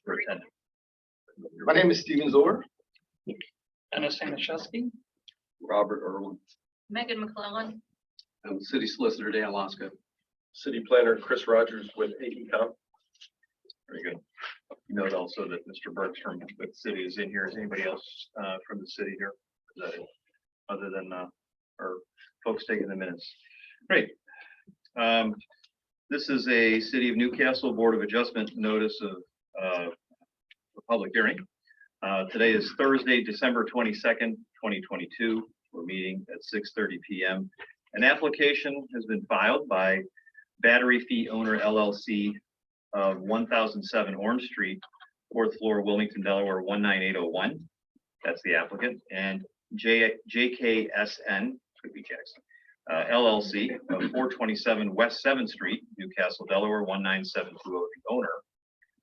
for attending. My name is Steven Zoller. Dennis Anashevsky. Robert Irwin. Megan McClellan. I'm City Solicitor Dan Alaska. City Planner Chris Rogers with AECom. Very good. You note also that Mr. Burks from the city is in here. Is anybody else from the city here? Is that it? Other than our folks taking the minutes? Great. This is a City of Newcastle Board of Adjustment notice of a public hearing. Today is Thursday, December 22nd, 2022. We're meeting at 6:30 p.m. An application has been filed by Battery Fee Owner LLC of 1007 Orange Street, 4th floor, Wilmington, Delaware 19801. That's the applicant. And JAKSN, could be Jackson, LLC of 427 West 7th Street, Newcastle, Delaware 19720, the owner,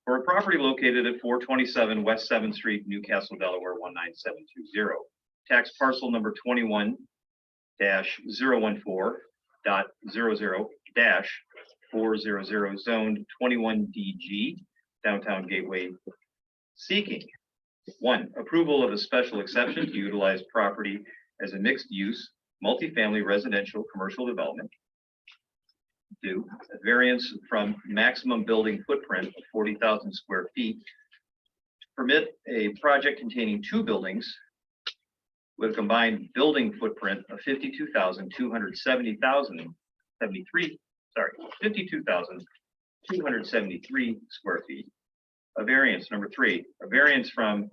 for a property located at 427 West 7th Street, Newcastle, Delaware 19720. Tax parcel number 21-014.00-400, zoned 21DG, downtown Gateway, seeking 1, approval of a special exception to utilize property as a mixed-use, multifamily residential commercial development. 2, a variance from maximum building footprint of 40,000 square feet to permit a project containing 2 buildings with a combined building footprint of 52,273 square feet. A variance, number 3, a variance from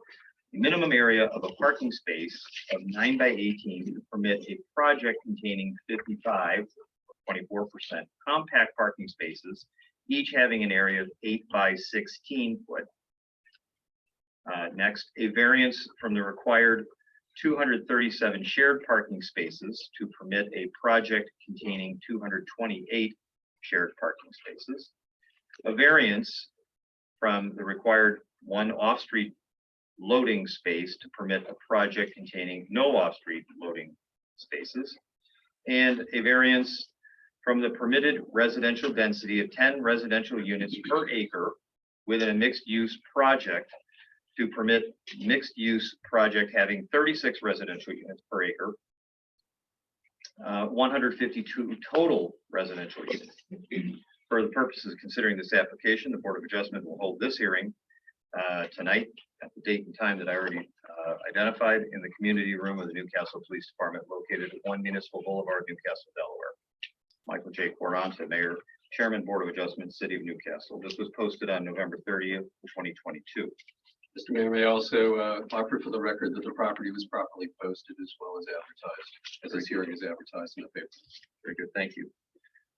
the minimum area of a parking space of 9 by 18 to permit a project containing 55, 24% compact parking spaces, each having an area of 8 by 16 foot. Next, a variance from the required 237 shared parking spaces to permit a project containing 228 shared parking spaces. A variance from the required 1 off-street loading space to permit a project containing no off-street loading spaces. And a variance from the permitted residential density of 10 residential units per acre within a mixed-use project to permit mixed-use project having 36 residential units per acre, 152 total residential units. For the purposes of considering this application, the Board of Adjustment will hold this hearing tonight at the date and time that I already identified in the community room of the Newcastle Police Department located at 1 Municipal Boulevard, Newcastle, Delaware. Michael J. Quaranta, Mayor, Chairman, Board of Adjustment, City of Newcastle. This was posted on November 30th, 2022. Mr. Mayor, may I also offer for the record that the property was properly posted as well as advertised, as this hearing is advertised in the paper. Very good, thank you.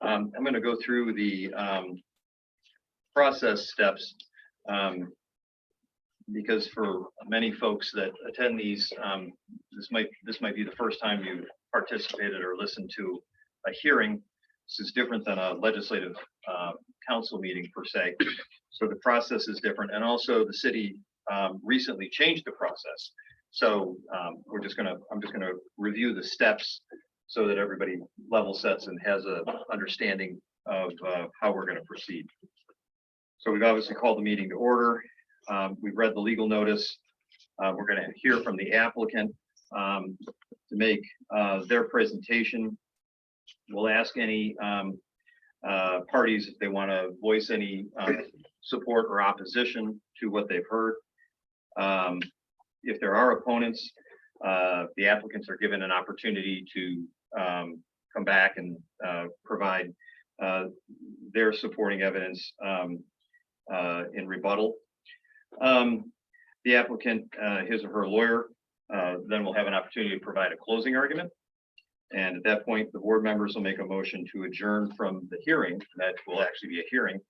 I'm going to go through the process steps because for many folks that attend these, this might be the first time you participated or listened to a hearing. This is different than a legislative council meeting per se, so the process is different, and also the city recently changed the process. So I'm just gonna review the steps so that everybody level sets and has a understanding of how we're gonna proceed. So we've obviously called the meeting to order. We've read the legal notice. We're gonna hear from the applicant to make their presentation. We'll ask any parties if they want to voice any support or opposition to what they've heard. If there are opponents, the applicants are given an opportunity to come back and provide their supporting evidence in rebuttal. The applicant, his or her lawyer, then will have an opportunity to provide a closing argument. And at that point, the board members will make a motion to adjourn from the hearing. That will actually be a hearing.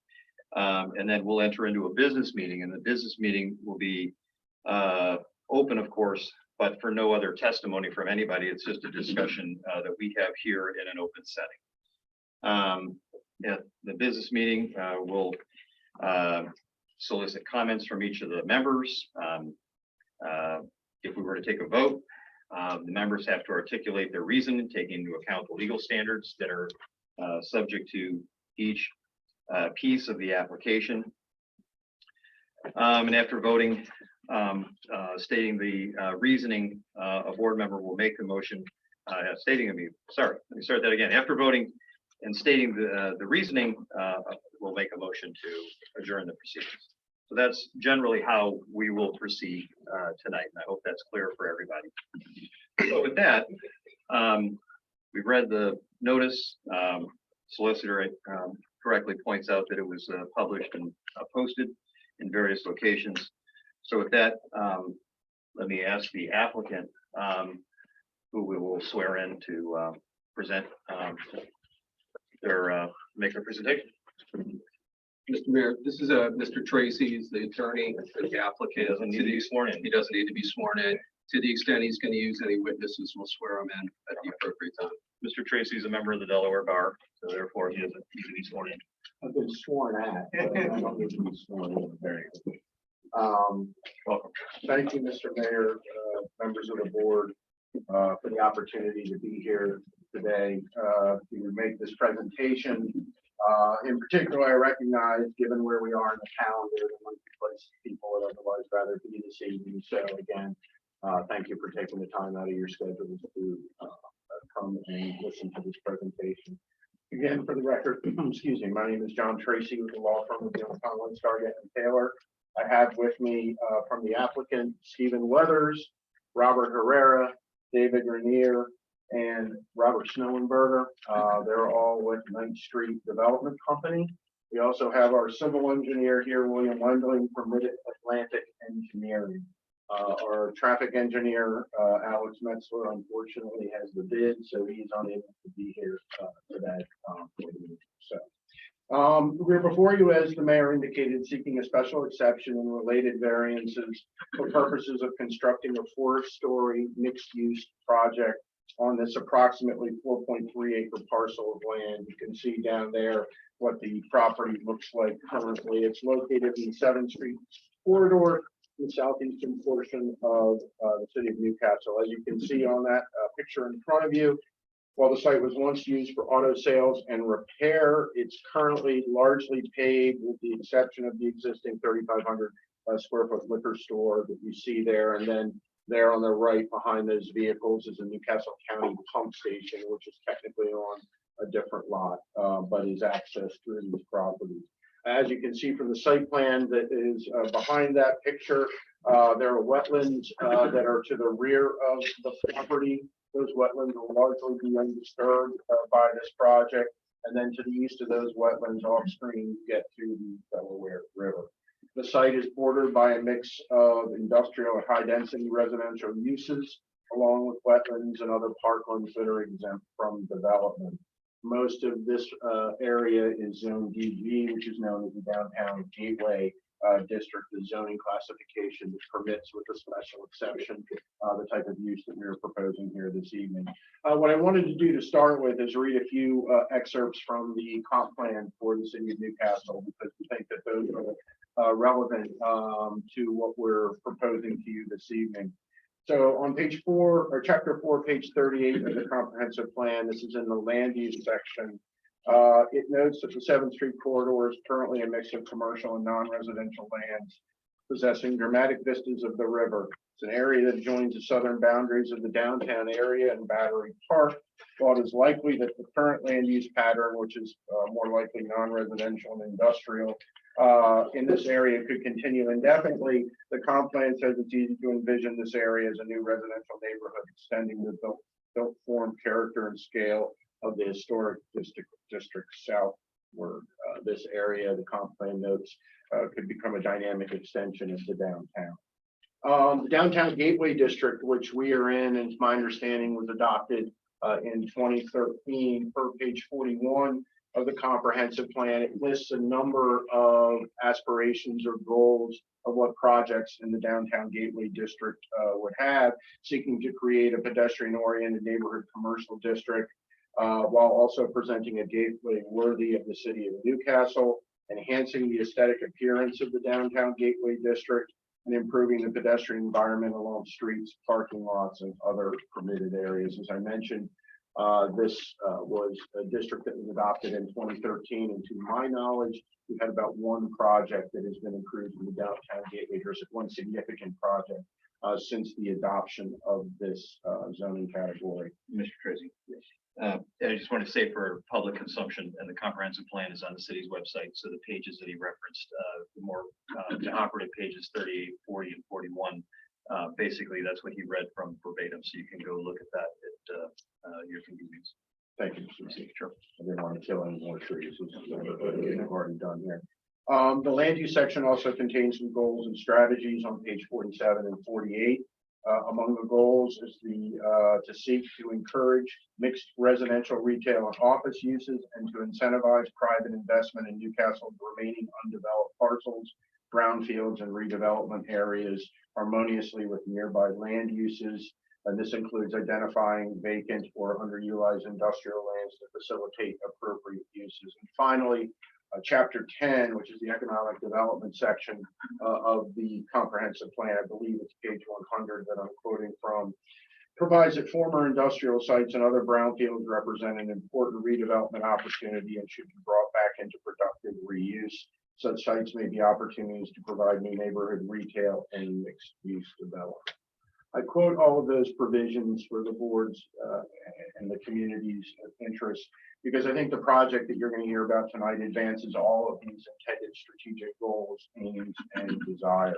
And then we'll enter into a business meeting, and the business meeting will be open, of course, but for no other testimony from anybody. It's just a discussion that we have here in an open setting. At the business meeting, we'll solicit comments from each of the members. If we were to take a vote, the members have to articulate their reason, taking into account the legal standards that are subject to each piece of the application. And after voting, stating the reasoning, a board member will make the motion, stating, let me start that again. After voting and stating the reasoning, we'll make a motion to adjourn the proceedings. So that's generally how we will proceed tonight, and I hope that's clear for everybody. So with that, we've read the notice. Solicitor correctly points out that it was published and posted in various locations. So with that, let me ask the applicant, who we will swear in to present make their presentation. Mr. Mayor, this is Mr. Tracy, he's the attorney for the applicant. Doesn't need to be sworn in. He doesn't need to be sworn in. To the extent he's going to use any witnesses, we'll swear him in at the appropriate time. Mr. Tracy is a member of the Delaware Bar, so therefore he doesn't need to be sworn in. I've been sworn at, but I don't need to be sworn in. Very good. Welcome. Thank you, Mr. Mayor, members of the board, for the opportunity to be here today to make this presentation. In particular, I recognize, given where we are in the calendar, there might be places people would otherwise rather be this evening. So again, thank you for taking the time out of your schedules to come and listen to this presentation. Again, for the record, excuse me, my name is John Tracy with the law firm of Young, Stargate and Taylor. I have with me from the applicant, Stephen Weathers, Robert Herrera, David Rainier, and Robert Snellenberger. They're all with 9th Street Development Company. We also have our civil engineer here, William Wendling from Mid-Atlantic Engineering. Our traffic engineer, Alex Metzler, unfortunately has the bid, so he's unable to be here today. We're before you, as the mayor indicated, seeking a special exception and related variances for purposes of constructing a 4-story mixed-use project on this approximately 4.3 acre parcel of land. You can see down there what the property looks like currently. It's located in the 7th Street corridor, the southeastern portion of the city of Newcastle. As you can see on that picture in front of you, while the site was once used for auto sales and repair, it's currently largely paved with the exception of the existing 3,500 square foot liquor store that you see there. And then there on the right behind those vehicles is a Newcastle County pump station, which is technically on a different lot, but is accessed through these properties. As you can see from the site plan that is behind that picture, there are wetlands that are to the rear of the property. Those wetlands will largely be undisturbed by this project. And then to the east of those wetlands off screen, you get to the Delaware River. The site is bordered by a mix of industrial and high density residential uses, along with wetlands and other parklands that are exempt from development. Most of this area is zone DG, which is known as the Downtown Gateway District, the zoning classification that permits, with a special exception, the type of use that we are proposing here this evening. What I wanted to do to start with is read a few excerpts from the comp plan for the city of Newcastle, because we think that those are relevant to what we're proposing to you this evening. So on page 4, or chapter 4, page 38 of the comprehensive plan, this is in the land use section. It notes that the 7th Street corridor is currently a mix of commercial and non-residential lands, possessing dramatic vistas of the river. It's an area that joins the southern boundaries of the downtown area and Battery Park. While it is likely that the current land use pattern, which is more likely non-residential and industrial, in this area could continue indefinitely, the comp plan says it's easy to envision this area as a new residential neighborhood, extending the built form, character, and scale of the historic district southward. This area, the comp plan notes, could become a dynamic extension of the downtown. The Downtown Gateway District, which we are in, and it's my understanding was adopted in 2013, per page 41 of the comprehensive plan. It lists a number of aspirations or goals of what projects in the Downtown Gateway District would have, seeking to create a pedestrian-oriented neighborhood commercial district, while also presenting a gateway worthy of the city of Newcastle, enhancing the aesthetic appearance of the Downtown Gateway District, and improving the pedestrian environment along streets, parking lots, and other permitted areas. As I mentioned, This was a district that was adopted in 2013, and to my knowledge, we've had about one project that has been approved in the downtown Gateway district, one significant project since the adoption of this zoning category. Mr. Tracy. I just want to say for public consumption, and the comprehensive plan is on the city's website. So the pages that he referenced, the more the operative pages 38, 40, and 41. Basically, that's what he read from verbatim. So you can go look at that at your convenience. Thank you, Mr. Speaker. I didn't want to kill any more trees. I've already done here. The land use section also contains some goals and strategies on page 47 and 48. Among the goals is to seek to encourage mixed residential, retail, and office uses, and to incentivize private investment in Newcastle's remaining undeveloped parcels, brownfields, and redevelopment areas harmoniously with nearby land uses. And this includes identifying vacant or underutilized industrial lands to facilitate appropriate uses. And finally, Chapter 10, which is the economic development section of the comprehensive plan, I believe it's page 100 that I'm quoting from, provides that former industrial sites and other brownfields represent an important redevelopment opportunity and should be brought back into productive reuse. Such sites may be opportunities to provide new neighborhood retail and mixed-use development. I quote all of those provisions for the board's and the community's interest, because I think the project that you're going to hear about tonight advances all of these intended strategic goals, aims, and desires.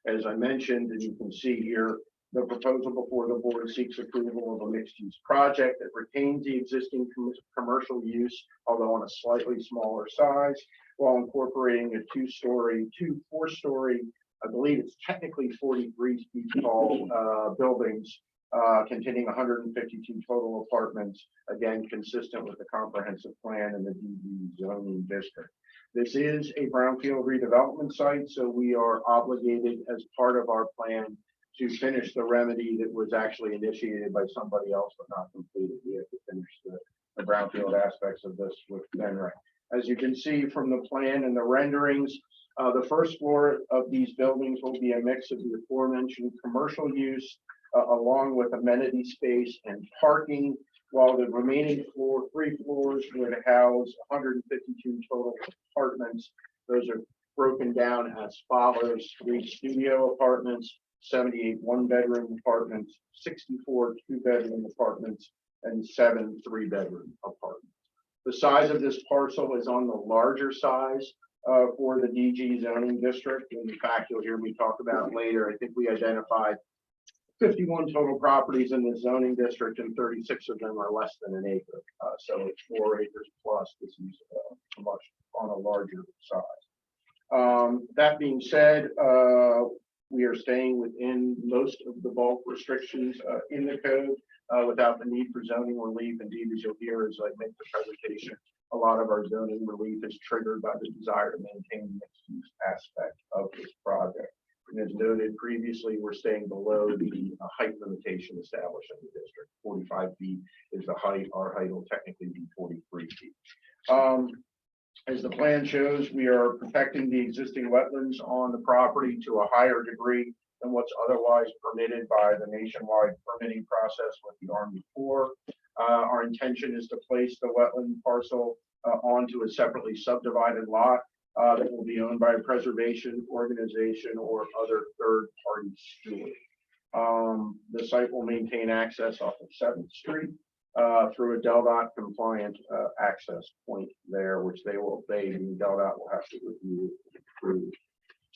As I mentioned, and you can see here, the proposal before the board seeks approval of a mixed-use project that retains the existing commercial use, although on a slightly smaller size, while incorporating a two four-story, I believe it's technically 43 feet tall buildings containing 152 total apartments, again, consistent with the comprehensive plan and the DB zoning district. This is a brownfield redevelopment site, so we are obligated as part of our plan to finish the remedy that was actually initiated by somebody else but not completed. We have to finish the brownfield aspects of this with Benrick. As you can see from the plan and the renderings, the first floor of these buildings will be a mix of the aforementioned commercial use along with amenity space and parking, while the remaining three floors would house 152 total apartments. Those are broken down as follows: 3 studio apartments, 78 one-bedroom apartments, 64 two-bedroom apartments, and 7 3-bedroom apartments. The size of this parcel is on the larger size for the DG zoning district. In fact, you'll hear me talk about later. I think we identified 51 total properties in the zoning district, and 36 of them are less than an acre. So it's 4 acres plus. This is much on a larger size. That being said, we are staying within most of the bulk restrictions in the code without the need for zoning relief. Indeed, as you'll hear as I make the presentation, a lot of our zoning relief is triggered by the desire to maintain the mixed-use aspect of this project. And as noted previously, we're staying below the height limitation established in the district. 45 feet is the height. Our height will technically be 43 feet. As the plan shows, we are protecting the existing wetlands on the property to a higher degree than what's otherwise permitted by the nationwide permitting process with the Army Corps. Our intention is to place the wetland parcel onto a separately subdivided lot that will be owned by a preservation organization or other third-party steward. The site will maintain access off of 7th Street through a DELDOT compliant access point there, which they will obey, and DELDOT will have to review and approve.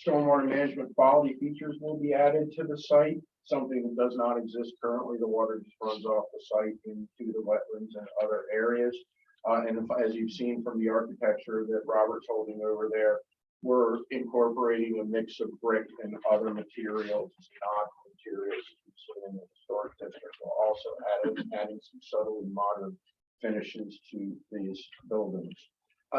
Stormwater management quality features will be added to the site, something that does not exist currently. The water just runs off the site into the wetlands and other areas. And as you've seen from the architecture that Robert's holding over there, we're incorporating a mix of brick and other materials, non-materials in the historic district. We're also adding some subtle and modern finishes to these buildings.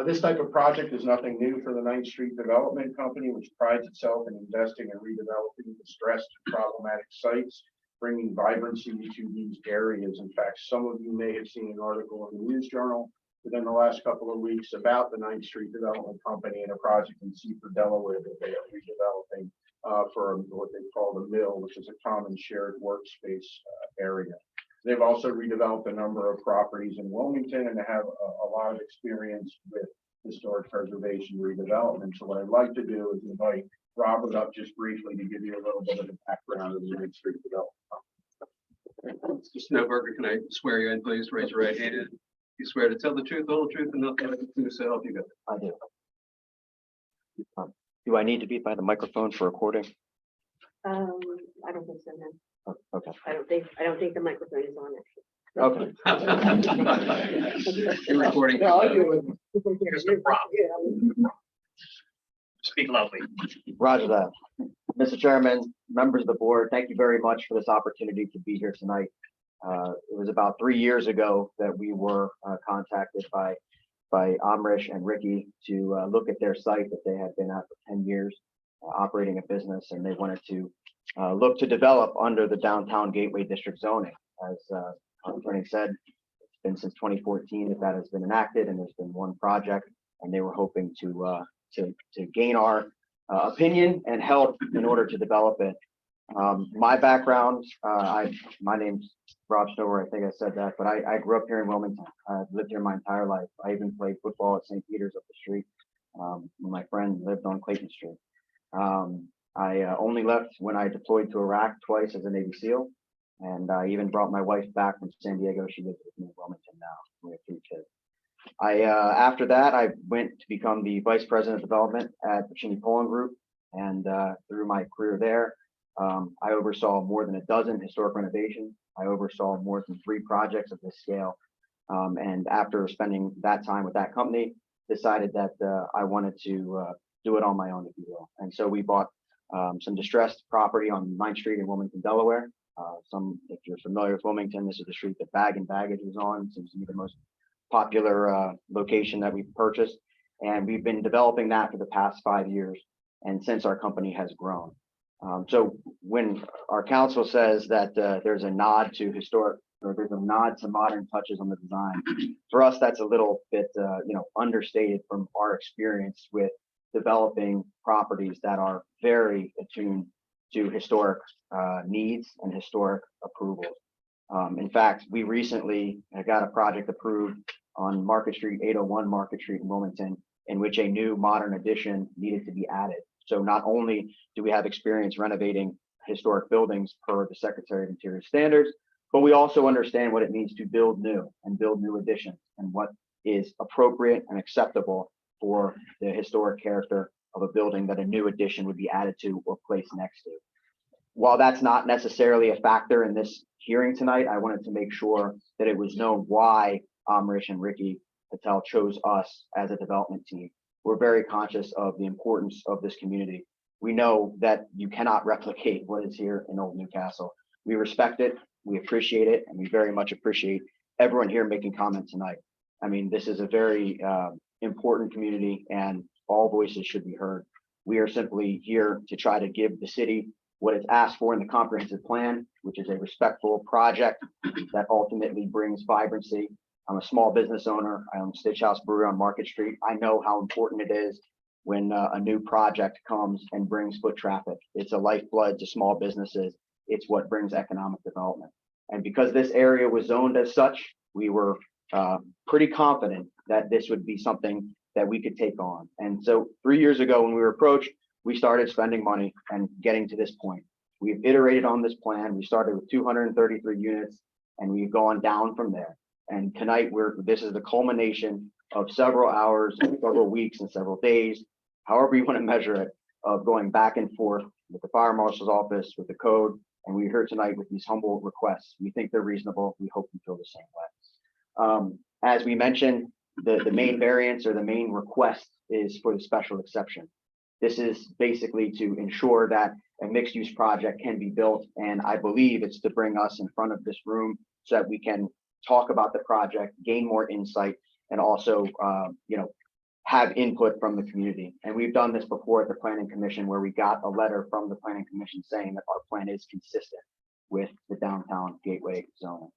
This type of project is nothing new for the 9th Street Development Company, which prides itself in investing and redeveloping distressed and problematic sites, bringing vibrancy to these areas. In fact, some of you may have seen an article in the News Journal within the last couple of weeks about the 9th Street Development Company and a project in Seaford, Delaware that they are redeveloping for what they call the mill, which is a common shared workspace area. They've also redeveloped a number of properties in Wilmington and have a lot of experience with historic preservation redevelopment. So what I'd like to do is invite Robert up just briefly to give you a little bit of the background of the Main Street development. Mr. Snowberger, can I swear you in, please? Raise your right hand. You swear to tell the truth, the whole truth, and nothing but the truth, so help you God. I do. Do I need to be by the microphone for recording? I don't think so, no. Oh, okay. I don't think the microphone is on Okay. You're recording. No, I'll do it. actually. Here's the prop. Speak loudly. Roger that. Mr. Chairman, members of the board, thank you very much for this opportunity to be here tonight. It was about 3 years ago that we were contacted by Amrish and Ricky to look at their site that they had been at for 10 years, operating a business, and they wanted to look to develop under the downtown Gateway District zoning. As our attorney said, it's been since 2014 that has been enacted, and there's been one project, and they were hoping to gain our opinion and help in order to develop it. My background, my name's Rob Stover, I think I said that, but I grew up here in Wilmington. I've lived here my entire life. I even played football at St. Peter's up the street. My friend lived on Clayton Street. I only left when I deployed to Iraq twice as a Navy SEAL. And I even brought my wife back from San Diego. She lives with me in Wilmington now. We have 3 kids. After that, I went to become the Vice President of Development at the Cheney Poland Group. And through my career there, I oversaw more than a dozen historic renovations. I oversaw more than 3 projects of this scale. And after spending that time with that company, decided that I wanted to do it on my own, if you will. And so we bought some distressed property on 9th Street in Wilmington, Delaware. If you're familiar with Wilmington, this is the street that Bag and Baggage was on. It seems to be the most popular location that we've purchased. And we've been developing that for the past 5 years. And since our company has grown. So when our council says that there's a nod to historic, or there's a nod to modern touches on the design, for us, that's a little bit, understated from our experience with developing properties that are very attuned to historic needs and historic approvals. In fact, we recently got a project approved on Market Street, 801 Market Street in Wilmington, in which a new modern addition needed to be added. So not only do we have experience renovating historic buildings per the Secretary of Interior standards, but we also understand what it means to build new and build new additions and what is appropriate and acceptable for the historic character of a building that a new addition would be added to or placed next to. While that's not necessarily a factor in this hearing tonight, I wanted to make sure that it was known why Amrish and Ricky Patel chose us as a development team. We're very conscious of the importance of this community. We know that you cannot replicate what is here in Old Newcastle. We respect it, we appreciate it, and we very much appreciate everyone here making comments tonight. I mean, this is a very important community and all voices should be heard. We are simply here to try to give the city what it's asked for in the comprehensive plan, which is a respectful project that ultimately brings vibrancy. I'm a small business owner. I own Stitch House Brewery on Market Street. I know how important it is when a new project comes and brings foot traffic. It's a lifeblood to small businesses. It's what brings economic development. And because this area was zoned as such, we were pretty confident that this would be something that we could take on. And so 3 years ago when we were approached, we started spending money and getting to this point. We've iterated on this plan. We started with 233 units and we've gone down from there. And tonight this is the culmination of several hours, several weeks, and several days, however you want to measure it, of going back and forth with the fire marshal's office, with the code, and we're here tonight with these humble requests. We think they're reasonable. We hope you feel the same way. As we mentioned, the main variance or the main request is for the special exception. This is basically to ensure that a mixed-use project can be built, and I believe it's to bring us in front of this room so that we can talk about the project, gain more insight, and also, have input from the community. And we've done this before at the Planning Commission, where we got a letter from the Planning Commission saying that our plan is consistent with the downtown gateway zoning.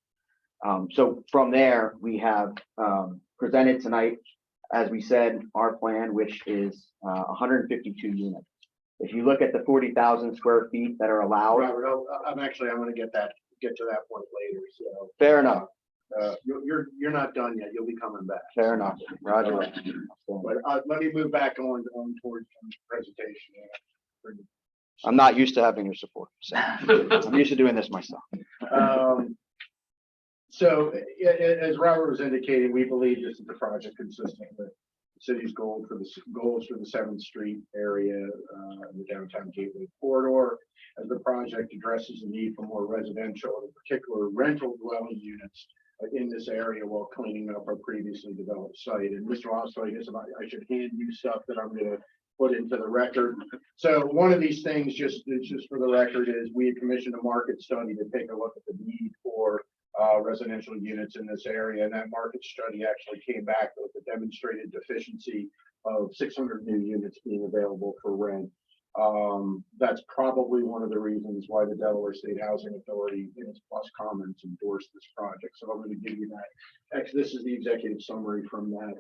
So from there, we have presented tonight, as we said, our plan, which is 152 units. If you look at the 40,000 square feet that are allowed. Robert, I'm going to get that get to that point later, so. Fair enough. You're not done yet. You'll be coming back. Fair enough. Roger. But let me move back on towards the presentation. I'm not used to having your support. So I'm used to doing this myself. So as Robert was indicating, we believe this is the project consistent with the city's goals for the 7th Street area, the downtown gateway corridor, as the project addresses the need for more residential, in particular rental dwelling units in this area while cleaning up our previously developed site. And Mr. Oster, I guess I should hand you stuff that I'm going to put into the record. So one of these things, just for the record, is we had commissioned a market study to take a look at the need for residential units in this area, and that market study actually came back with a demonstrated deficiency of 600 new units being available for rent. That's probably one of the reasons why the Delaware State Housing Authority, in its plus comments, endorsed this project. So I'm going to give you that. This is the executive summary from that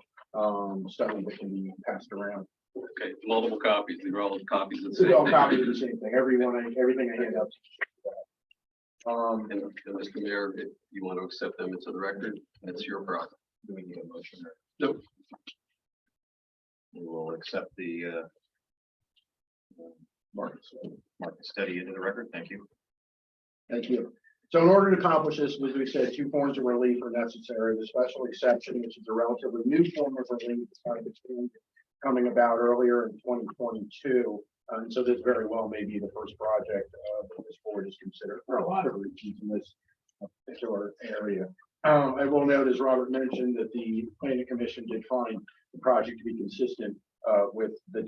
study that can be passed around. Okay, multiple copies. These are all copies of the This is same all thing. copies of the same thing. Everything I hand out. And Mr. Mayor, if you want to accept them into the record, that's your product. Do we need a motion there? Nope. We will accept the market study into the record. Thank you. Thank you. So in order to accomplish this, as we said, 2 forms of relief are necessary. The special exception, which is a relatively new form of relief, coming about earlier in 2022. And so this very well may be the first project that this board is considered for a lot of reasons in this particular area. I will note, as Robert mentioned, that the planning commission did find the project to be consistent with the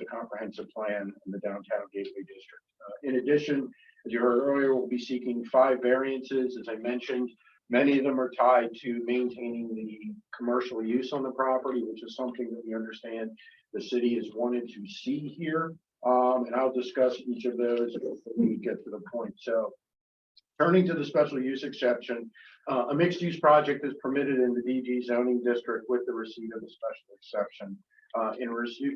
comprehensive plan in the downtown gateway district. In addition, as you heard earlier, we'll be seeking 5 variances. As I mentioned, many of them are tied to maintaining the commercial use on the property, which is something that we understand the city has wanted to see here. And I'll discuss each of those when we get to the point. So turning to the special use exception, a mixed use project is permitted in the DG zoning district with the receipt of the special exception. In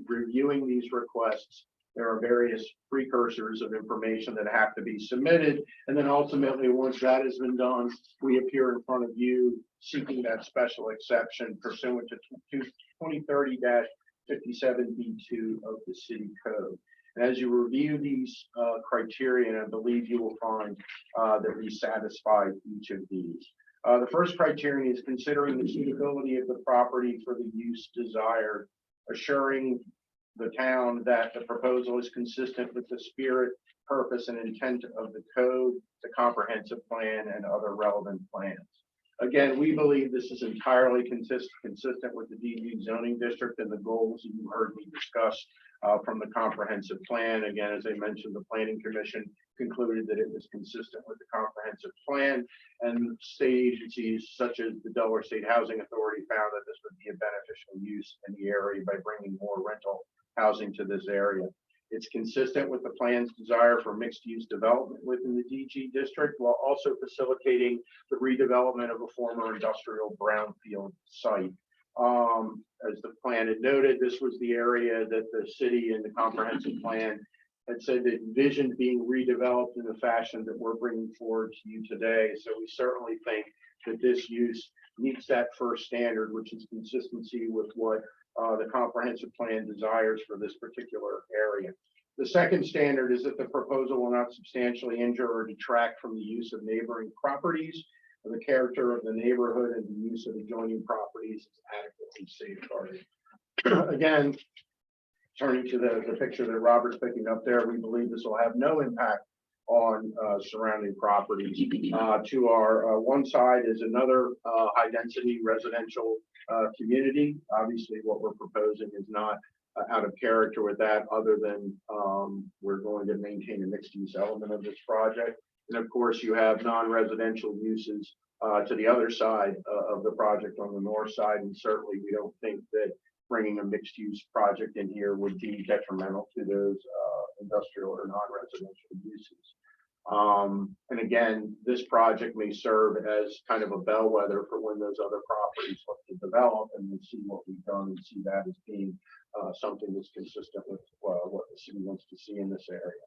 reviewing these requests, there are various precursors of information that have to be submitted. And then ultimately, once that has been done, we appear in front of you seeking that special exception pursuant to 2030-57B2 of the city code. And as you review these criteria, I believe you will find that we satisfy each of these. The first criterion is considering the suitability of the property for the use desired, assuring the town that the proposal is consistent with the spirit, purpose, and intent of the code, the comprehensive plan, and other relevant plans. Again, we believe this is entirely consistent with the DG zoning district and the goals that you heard me discuss from the comprehensive plan. Again, as I mentioned, the planning commission concluded that it was consistent with the comprehensive plan, and state agencies such as the Delaware State Housing Authority found that this would be a beneficial use in the area by bringing more rental housing to this area. It's consistent with the plan's desire for mixed-use development within the DG district, while also facilitating the redevelopment of a former industrial brownfield site. As the plan had noted, this was the area that the city and the comprehensive plan had said that envisioned being redeveloped in the fashion that we're bringing forward to you today. So we certainly think that this use meets that first standard, which is consistency with what the comprehensive plan desires for this particular area. The second standard is that the proposal will not substantially injure or detract from the use of neighboring properties, or the character of the neighborhood, and the use of adjoining properties is adequately safeguarded. Again, turning to the picture that Robert's picking up there, we believe this will have no impact on surrounding properties. To our one side is another high density residential community. Obviously, what we're proposing is not out of character with that, other than we're going to maintain a mixed use element of this project. And of course, you have non-residential uses to the other side of the project on the north side. And certainly we don't think that bringing a mixed use project in here would be detrimental to those industrial or non-residential uses. And again, this project may serve as kind of a bellwether for when those other properties look to develop, and we'll see what we've done and see that as being something that's consistent with what the city wants to see in this area.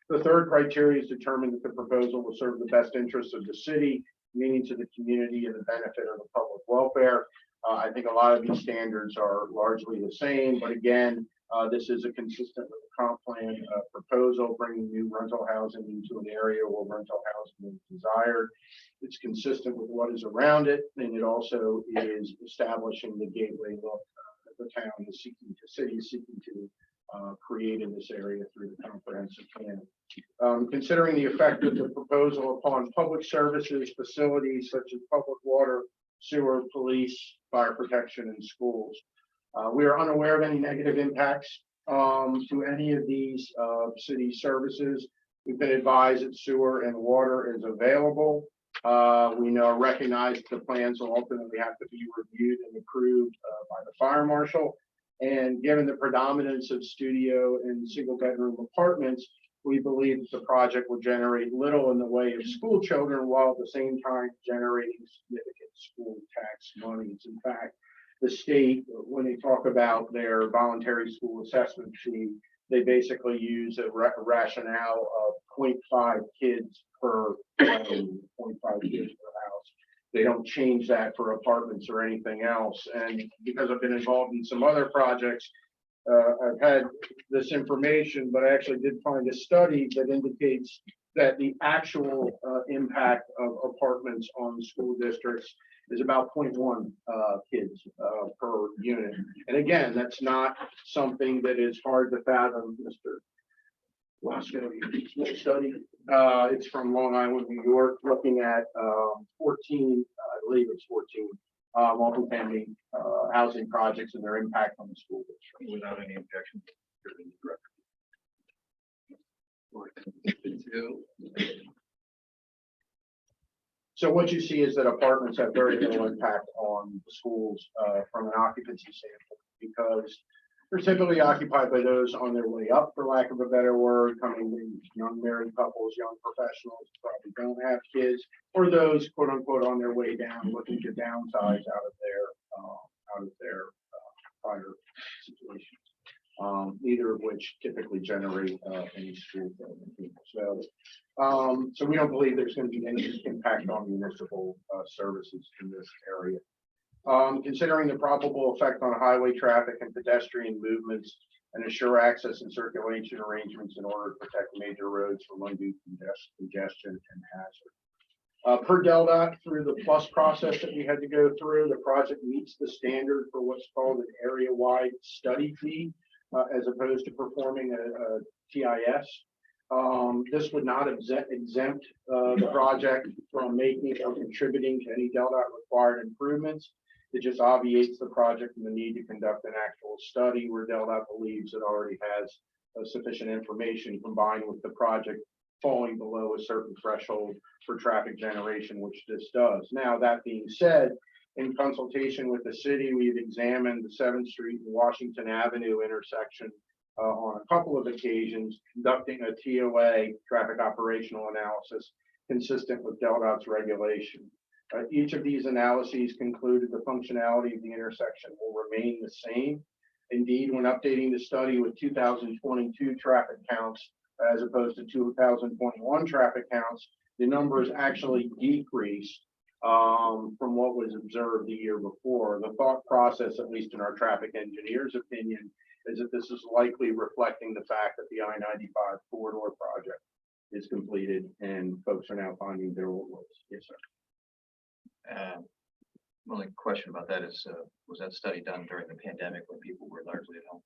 The third criteria is determined that the proposal will serve the best interests of the city, meaning to the community and the benefit of the public welfare. I think a lot of these standards are largely the same, but again, this is a consistent with the comp plan proposal, bringing new rental housing into an area where rental housing is desired. It's consistent with what is around it, and it also is establishing the gateway look that the town is seeking to, city is seeking to create in this area through the comprehensive plan. Considering the effect of the proposal upon public services, facilities such as public water, sewer, police, fire protection, and schools. We are unaware of any negative impacts to any of these city services. We've been advised that sewer and water is available. We recognize the plans will ultimately have to be reviewed and approved by the fire marshal. And given the predominance of studio and single bedroom apartments, we believe that the project will generate little in the way of school children, while at the same time generating significant school tax monies. In fact, the state, when they talk about their voluntary school assessment fee, they basically use a rationale of 0.5 kids per home, 0.5 kids per house. They don't change that for apartments or anything else. And because I've been involved in some other projects, I've had this information, but I actually did find a study that indicates that the actual impact of apartments on school districts is about 0.1 kids per unit. And again, that's not something that is hard to fathom, Mr. Wasco, study. It's from Long Island, New York, looking at 14, I believe it's 14 multifamily housing projects and their impact on the school district. Without any objection. So what you see is that apartments have very little impact on the schools from an occupancy standpoint, because they're typically occupied by those on their way up, for lack of a better word, coming in, young married couples, young professionals who probably don't have kids, or those quote unquote on their way down, looking to downsize out of their prior situations. Neither of which typically generate any school building. So we don't believe there's going to be any impact on municipal services in this area. Considering the probable effect on highway traffic and pedestrian movements, and assure access and circulation arrangements in order to protect major roads from undue congestion and hazard. Per DELDOT, through the plus process that we had to go through, the project meets the standard for what's called an area-wide study fee, as opposed to performing a TIS. This would not exempt the project from making or contributing to any DELDOT required improvements. It just obviates the project from the need to conduct an actual study where DELDOT believes it already has sufficient information, combined with the project falling below a certain threshold for traffic generation, which this does. Now, that being said, in consultation with the city, we've examined the 7th Street and Washington Avenue intersection on a couple of occasions, conducting a TOA, traffic operational analysis, consistent with DELDOT's regulation. Each of these analyses concluded the functionality of the intersection will remain the same. Indeed, when updating the study with 2022 traffic counts, as opposed to 2021 traffic counts, the numbers actually decreased from what was observed the year before. The thought process, at least in our traffic engineer's opinion, is that this is likely reflecting the fact that the I-95 corridor project is completed and folks are now finding their old ways. Yes, sir. Only question about that is, was that study done during the pandemic when people were largely at home?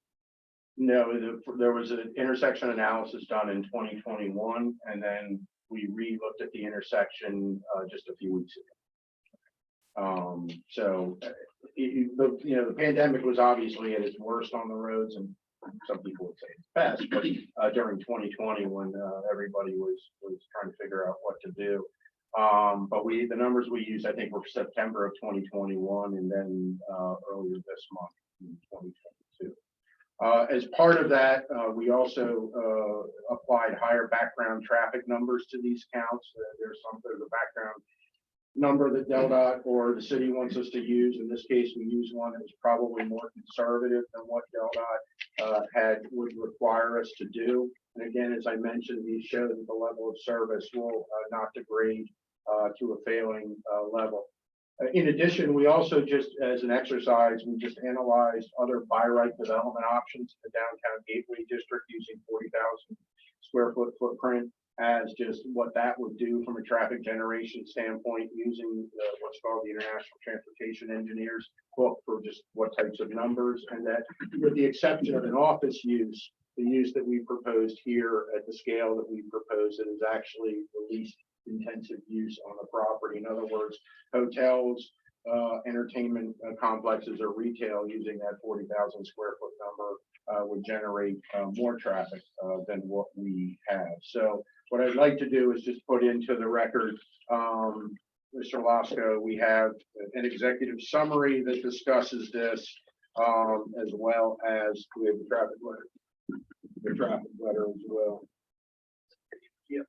No, there was an intersection analysis done in 2021, and then we re-looked at the intersection just a few weeks ago. The pandemic was obviously at its worst on the roads, and some people would say it's best, but during 2020, when everybody was trying to figure out what to do. But the numbers we used, I think, were September of 2021, and then earlier this month in 2022. As part of that, we also applied higher background traffic numbers to these counts. There's a background number that DelDOT or the city wants us to use. In this case, we use one that's probably more conservative than what DelDOT would require us to do. And again, as I mentioned, these show that the level of service will not degrade to a failing level. In addition, we also just, as an exercise, we just analyzed other by right development options in the downtown Gateway District using 40,000 square foot footprint as just what that would do from a traffic generation standpoint using what's called the International Transportation Engineers book for just what types of numbers, and that with the exception of an office use, the use that we proposed here at the scale that we proposed, it is actually the least intensive use on the property. In other words, hotels, entertainment complexes, or retail using that 40,000 square foot number would generate more traffic than what we have. So what I'd like to do is just put into the record, Mr. Lasco, we have an executive summary that discusses this, as well as we have the traffic letter. The traffic letter as well. Yep.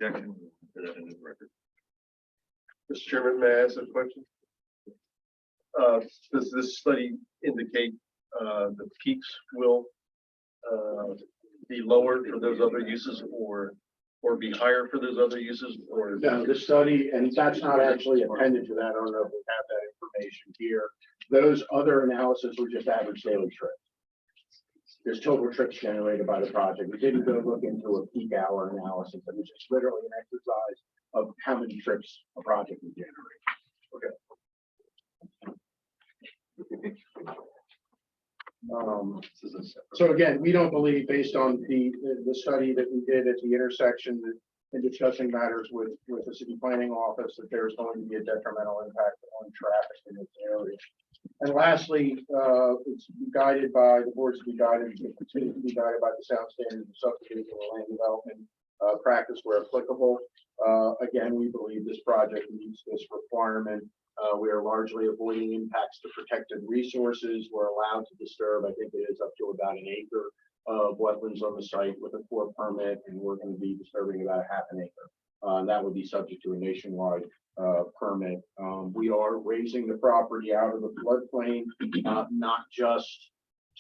Objection to that in the record. Mr. Chairman, may I ask a question? Does this study indicate that peaks will be lower for those other uses, or be higher for those other uses, or? No, the study, and that's not actually appended to that. I don't know if we have that information here. Those other analysis were just average daily trips. There's total trips generated by the project. We didn't go look into a peak hour analysis. It was just literally an exercise of how many trips a project would generate. So again, we don't believe, based on the study that we did at the intersection in discussing matters with the city planning office, that there's going to be a detrimental impact on traffic in this area. And lastly, it's guided by the boards to be guided, continue to be guided by the sound standards of subdivision or land development practice where applicable. Again, we believe this project meets this requirement. We are largely avoiding impacts to protected resources. We're allowed to disturb, I think it is up to about an acre of wetlands on the site with a core permit, and we're going to be disturbing about half an acre. That would be subject to a nationwide permit. We are raising the property out of the floodplain, not just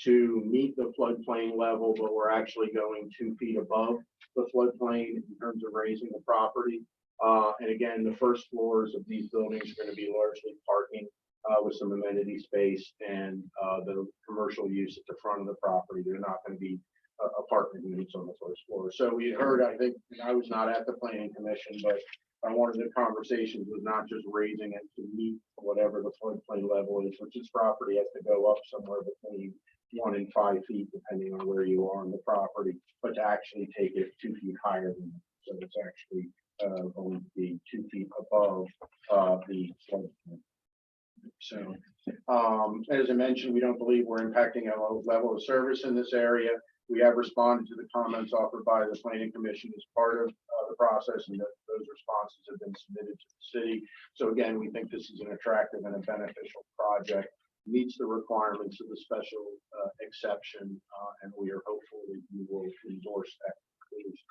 to meet the floodplain level, but we're actually going 2 feet above the floodplain in terms of raising the property. And again, the first floors of these buildings are going to be largely parking with some amenity space, and the commercial use at the front of the property. They're not going to be apartment units on the first floor. So we heard, I think, and I was not at the planning commission, but one of the conversations was not just raising it to meet whatever the floodplain level is, which this property has to go up somewhere between 1 and 5 feet, depending on where you are on the property, but to actually take it 2 feet higher than that. So it's actually going to be 2 feet above the floodplain. So, as I mentioned, we don't believe we're impacting our level of service in this area. We have responded to the comments offered by the planning commission as part of the process, and those responses have been submitted to the city. So again, we think this is an attractive and a beneficial project, meets the requirements of the special exception, and we are hopeful that you will endorse that conclusion.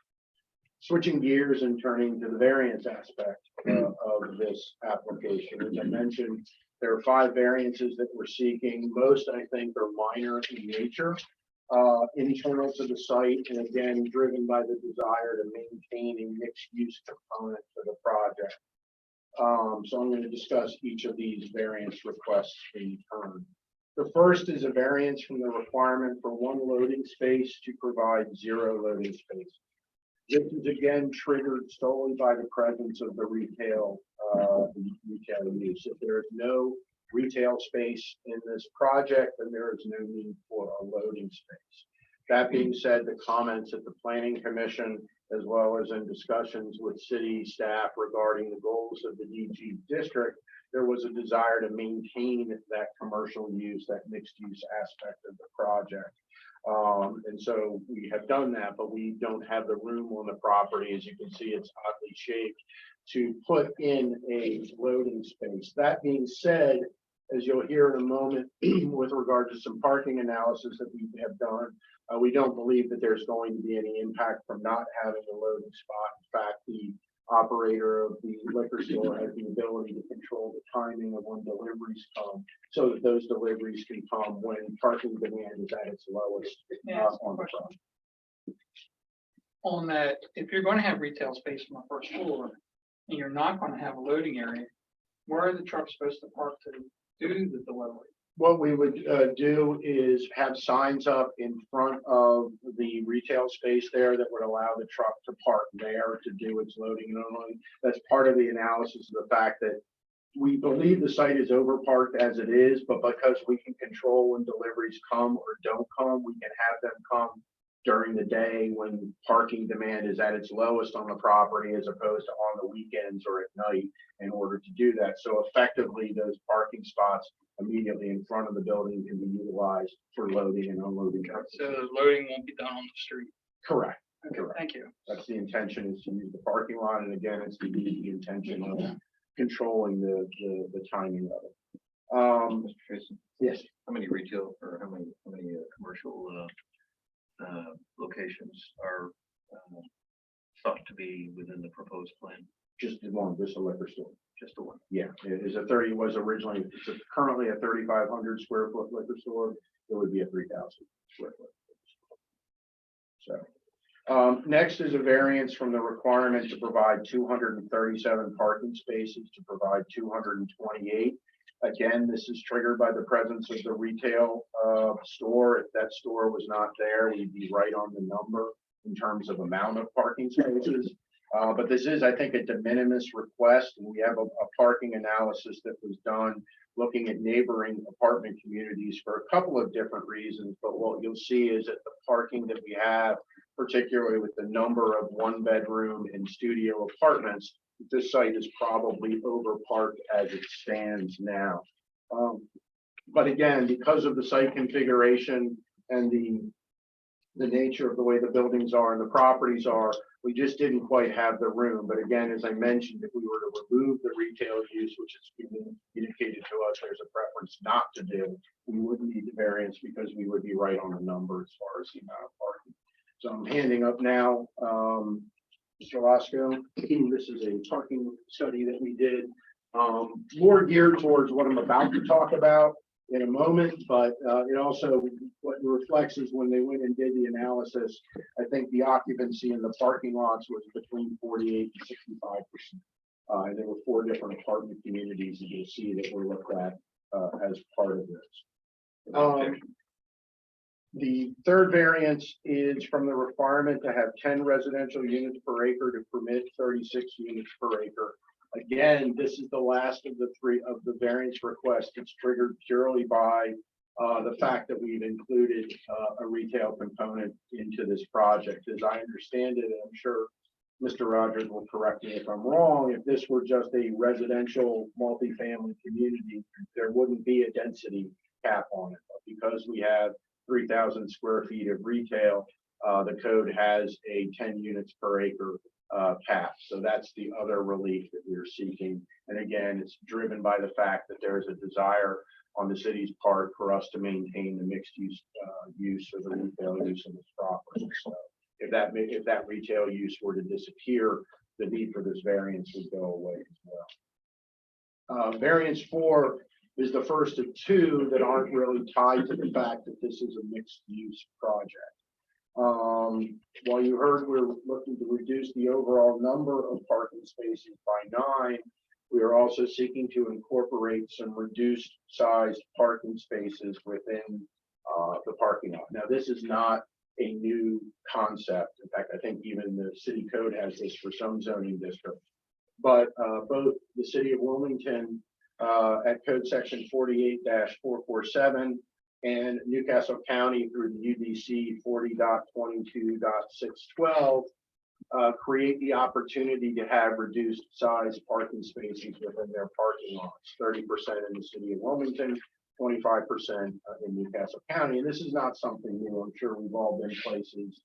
Switching gears and turning to the variance aspect of this application. As I mentioned, there are 5 variances that we're seeking. Most, I think, are minor in nature, internal to the site, and again, driven by the desire to maintain a mixed-use component to the project. So I'm going to discuss each of these variance requests in turn. The first is a variance from the requirement for 1 loading space to provide 0 loading space. This is again triggered solely by the presence of the retail use. If there is no retail space in this project, then there is no need for a loading space. That being said, the comments at the planning commission, as well as in discussions with city staff regarding the goals of the DG district, there was a desire to maintain that commercial use, that mixed use aspect of the project. And so we have done that, but we don't have the room on the property. As you can see, it's oddly shaped to put in a loading space. That being said, as you'll hear in a moment, with regard to some parking analysis that we have done, we don't believe that there's going to be any impact from not having a loading spot. In fact, the operator of the liquor store has the ability to control the timing of when deliveries come, so that those deliveries can come when parking demand is at its lowest Yeah, on the front. on that, if you're going to have retail space on the first floor and you're not going to have a loading area, where are the trucks supposed to park to do the delivery? What we would do is have signs up in front of the retail space there that would allow the truck to park there to do its loading and unloading. That's part of the analysis of the fact that we believe the site is overparked as it is, but because we can control when deliveries come or don't come, we can have them come during the day when parking demand is at its lowest on the property, as opposed to on the weekends or at night, in order to do that. So effectively, those parking spots immediately in front of the building can be utilized for loading and unloading trucks. So the loading won't be done on the street. Correct. Okay, Correct. thank you. That's the intention, is to use the parking lot, and again, it's the intention of controlling the timing of it. Mr. Tracy, Yes, how many retail or how many commercial locations are thought to be within the proposed plan? just the one, just a liquor store. Just the one. Yeah, it is was originally, it's currently a 3,500 square foot liquor store. It would be a 3,000 square foot. So, next is a variance from the requirement to provide 237 parking spaces to provide 228. Again, this is triggered by the presence of the retail store. If that store was not there, we'd be right on the number in terms of amount of parking spaces. But this is, I think, a de minimis request. We have a parking analysis that was done looking at neighboring apartment communities for a couple of different reasons. But what you'll see is that the parking that we have, particularly with the number of one bedroom and studio apartments, this site is probably overparked as it stands now. But again, because of the site configuration and the nature of the way the buildings are and the properties are, we just didn't quite have the room. But again, as I mentioned, if we were to remove the retail use, which is being indicated to us, there's a preference not to do, we wouldn't need the variance because we would be right on the number as far as the amount of parking. So I'm handing up now, Mr. Lasco. This is a parking study that we did, more geared towards what I'm about to talk about in a moment, but it also, what it reflects is when they went and did the analysis, I think the occupancy in the parking lots was between 48 and 65%. And there were 4 different apartment communities that you'll see that were looked at as part of this. The third variance is from the requirement to have 10 residential units per acre to permit 36 units per acre. Again, this is the last of the 3 of the variance requests. It's triggered purely by the fact that we've included a retail component into this project. As I understand it, and I'm sure Mr. Rogers will correct me if I'm wrong, if this were just a residential multifamily community, there wouldn't be a density cap on it. But because we have 3,000 square feet of retail, the code has a 10 units per acre cap. So that's the other relief that we're seeking. And again, it's driven by the fact that there is a desire on the city's part for us to maintain the mixed use of the retail use of this property. So if that retail use were to disappear, the need for this variance would go away as well. Variance 4 is the first of 2 that aren't really tied to the fact that this is a mixed use project. While you heard we're looking to reduce the overall number of parking spaces by 9, we are also seeking to incorporate some reduced sized parking spaces within the parking lot. Now, this is not a new concept. In fact, I think even the city code has this for some zoning districts. But both the city of Wilmington at code section 48-447 and Newcastle County through the UDC 40.22.612 create the opportunity to have reduced size parking spaces within their parking lots, 30% in the city of Wilmington, 25% in Newcastle County. And this is not something new. I'm sure we've all been places.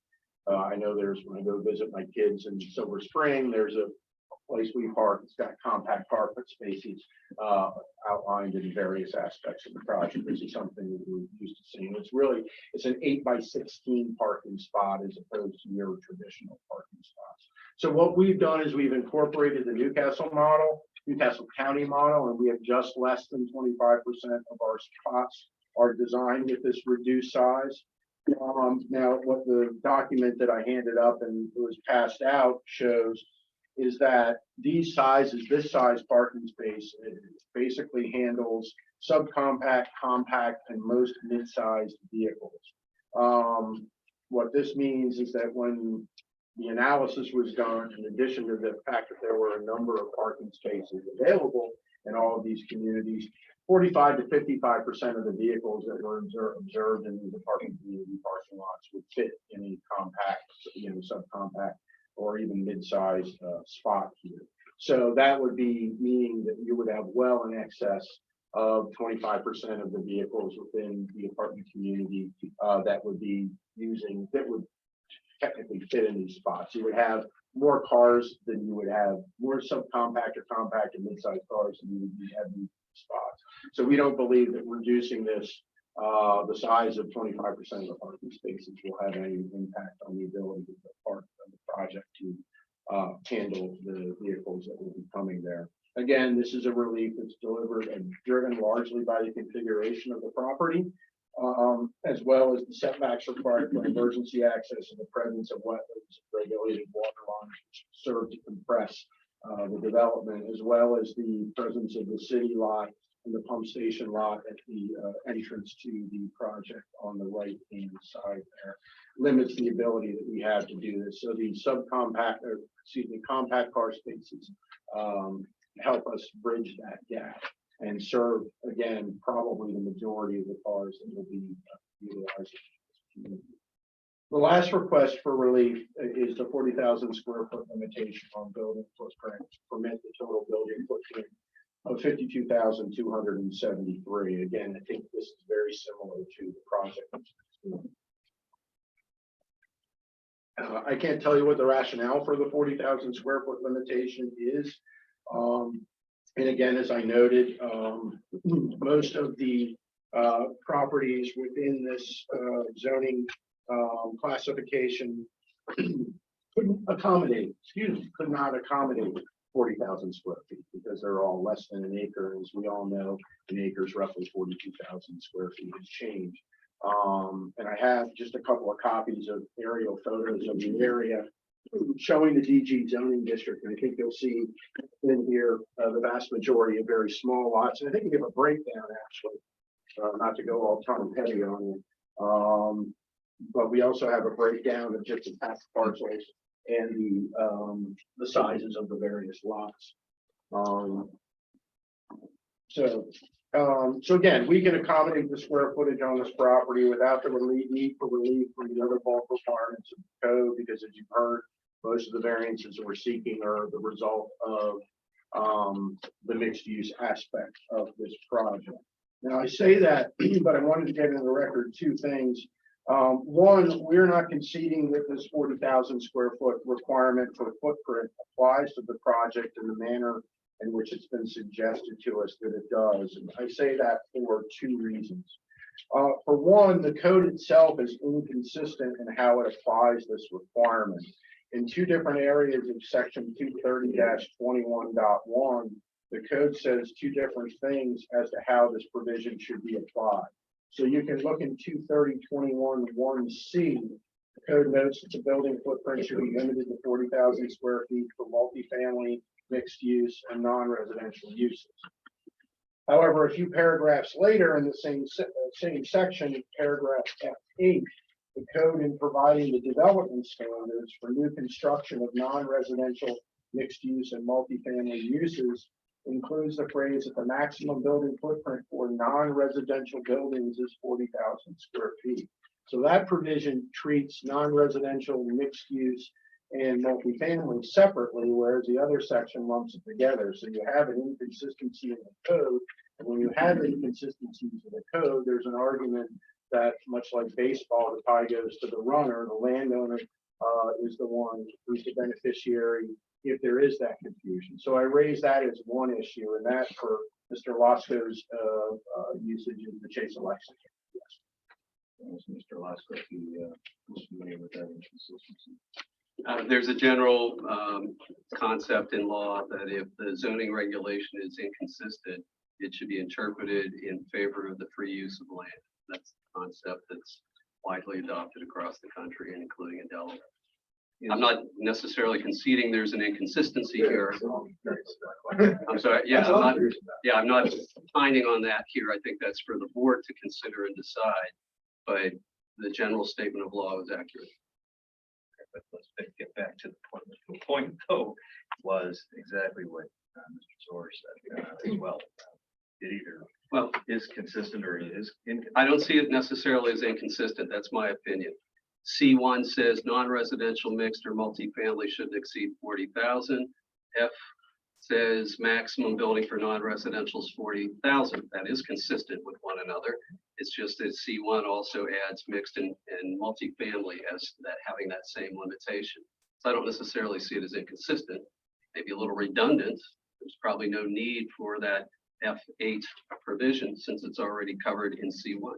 I know there's, when I go visit my kids in Silver Spring, there's a place we park. It's got compact carpet spaces outlined in various aspects of the project. This is something that we're used to seeing. It's an 8x16 parking spot as opposed to your traditional parking spots. So what we've done is we've incorporated the Newcastle County model, and we have just less than 25% of our spots are designed with this reduced size. Now, what the document that I handed up and was passed out shows is that these sizes, this size parking space, it basically handles subcompact, compact, and most mid-sized vehicles. What this means is that when the analysis was done, in addition to the fact that there were a number of parking spaces available in all of these communities, 45 to 55% of the vehicles that were observed in the parking community parking lots would fit in a compact, subcompact, or even mid-sized spot here. So that would be meaning that you would have well in excess of 25% of the vehicles within the apartment community that would technically fit in these spots. You would have more cars than you would have, more subcompact or compact and mid-sized cars than you would have in spots. So we don't believe that reducing this, the size of 25% of the parking spaces will have any impact on the ability of the project to handle the vehicles that will be coming there. Again, this is a relief that's delivered and driven largely by the configuration of the property, as well as the setbacks required for emergency access and the presence of wetlands, regulated water lines, which serve to compress the development, as well as the presence of the city lot and the pump station lot at the entrance to the project on the right hand side there, limits the ability that we have to do this. So the compact car spaces help us bridge that gap and serve, again, probably the majority of the cars that will be utilized. The last request for relief is the 40,000 square foot limitation on building footprint to permit the total building footprint of 52,273. Again, I think this is very similar to the project. I can't tell you what the rationale for the 40,000 square foot limitation is. And again, as I noted, most of the properties within this zoning classification could not accommodate 40,000 square feet because they're all less than an acre. As we all know, an acre is roughly 42,000 square feet and change. And I have just a couple of copies of aerial photos of the area showing the DG zoning district. And I think you'll see in here the vast majority of very small lots. And I think we have a breakdown actually, not to go all ton heavy on it. But we also have a breakdown of just the tax parcels and the sizes of the various lots. So again, we can accommodate the square footage on this property without the need for relief from the other bulk requirements of the code, because as you've heard, most of the variances that we're seeking are the result of the mixed use aspect of this project. Now I say that, but I wanted to get in the record two things. One, we're not conceding that this 40,000 square foot requirement for footprint applies to the project in the manner in which it's been suggested to us that it does. And I say that for two reasons. For one, the code itself is inconsistent in how it applies this requirement. In two different areas of section 230-21.1, the code says two different things as to how this provision should be applied. So you can look in 230-21.1c. The code notes that the building footprint should be limited to 40,000 square feet for multifamily, mixed use, and non-residential uses. However, a few paragraphs later in the same section, paragraph F8, the code in providing the development standards for new construction of non-residential, mixed use, and multifamily uses includes the phrase that the maximum building footprint for non-residential buildings is 40,000 square feet. So that provision treats non-residential, mixed use, and multifamily separately, whereas the other section lumps it together. So you have an inconsistency in the code. And when you have inconsistencies in the code, there's an argument that, much like baseball, the tie goes to the runner. The landowner is the one who's the beneficiary if there is that confusion. So I raise that as one issue, and that for Mr. Lasco's usage is the Chase election. Mr. Lasko, was familiar with that inconsistency. There's a general concept in law that if the zoning regulation is inconsistent, it should be interpreted in favor of the free use of land. That's the concept that's widely adopted across the country and including in Delaware. I'm not necessarily conceding there's an inconsistency here. I'm sorry. Yeah, I'm not finding on that here. I think that's for the board to consider and decide. But the general statement of law is accurate. But let's get back to the point. The point, though, was exactly what Mr. Zor said as well. It either is consistent or it is inconsistent. I don't see it necessarily as inconsistent. That's my opinion. C1 says non-residential mixed or multifamily shouldn't exceed 40,000. F says maximum building for non-residential is 40,000. That is consistent with one another. It's just that C1 also adds mixed and multifamily as that having that same limitation. So I don't necessarily see it as inconsistent, maybe a little redundant. There's probably no need for that F8 provision since it's already covered in C1.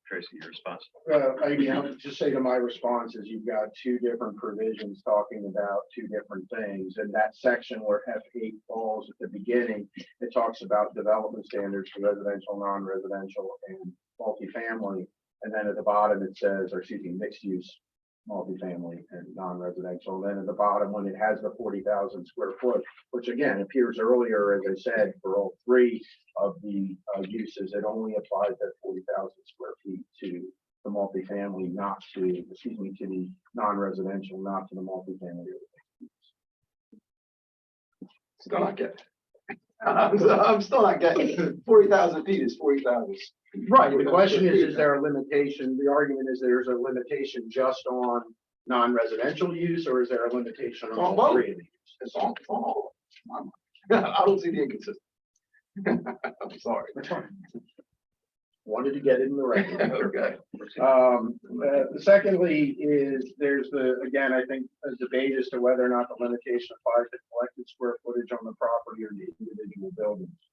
Tracy, your response. I would just say to my response is you've got two different provisions talking about two different things. And that section where F8 falls at the beginning, it talks about development standards for residential, non-residential, and multifamily. And then at the bottom it says, or excuse me, mixed use, multifamily and non-residential. And then at the bottom, when it has the 40,000 square foot, which again appears earlier, as I said, for all three of the uses, it only applies that 40,000 square feet to the multifamily, not to, excuse me, to the non-residential, not to the multifamily. Still not getting it. I'm still not getting it. 40,000 feet is 40,000. Right. The question is there a limitation? The argument is there's a limitation just on non-residential use, or is there a limitation on all three of these? It's on all. I don't see the inconsistency. I'm sorry. Wanted to get it in the record. Okay. Secondly is there's again, I think a debate as to whether or not the limitation applies to collected square footage on the property or the individual buildings.